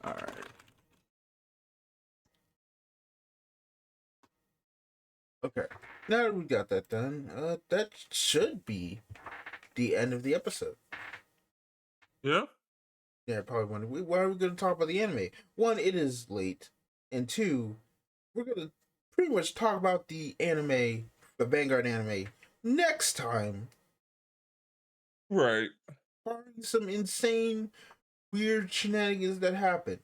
All right. Okay. Now that we got that done, that should be the end of the episode. Yeah. Yeah, probably wondering why are we going to talk about the anime? One, it is late, and two, we're going to pretty much talk about the anime, the Vanguard anime, next time. Right. Barring some insane, weird shenanigans that happen.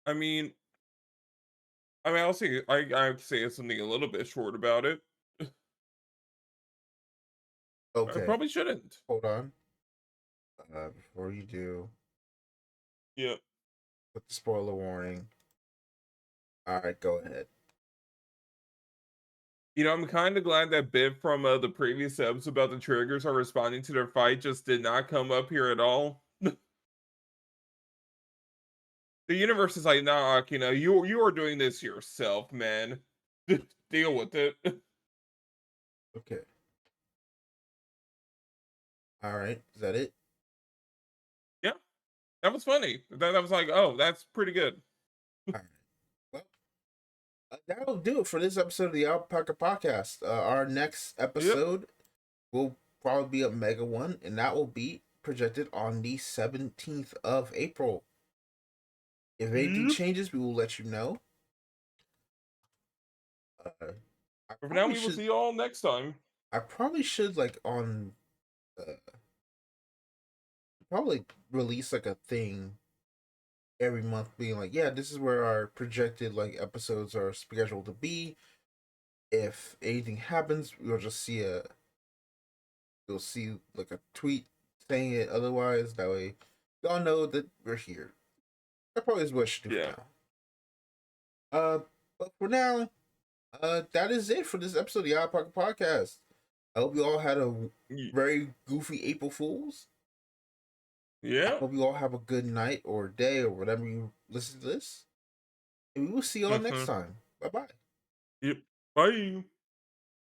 I mean, I'll say I have to say something a little bit short about it. I Okay, probably shouldn't. hold on. Before you do, Yeah. put the spoiler warning. All right, go ahead. I'm kind of glad that bit from the previous episode about the triggers are responding to their fight just did not come up here at all. The universe is like, nah, you are doing this yourself, man. Deal with it. Okay. All right, is that it? Yeah, that was funny. That was like, oh, that's pretty good. All right. Well, that'll do it for this episode of the Alpaca Podcast. Our next Yep. episode will probably be a mega one, and that will be projected on the 17th of April. If anything changes, we will let you know. For now, we will see you all next time. I probably should probably release like a thing every month, being like, yeah, this is where our projected like episodes are scheduled to be. If anything happens, you'll see like a tweet saying it otherwise. That way, y'all know that we're here. That probably is what I should do for now. But for now, that is it for this episode of the Odd Pocket Podcast. I hope you all had a very goofy April Fools. Yeah. I hope you all have a good night or day or whatever you listen to this. And we will see you all next time. Bye bye. Yep. Bye.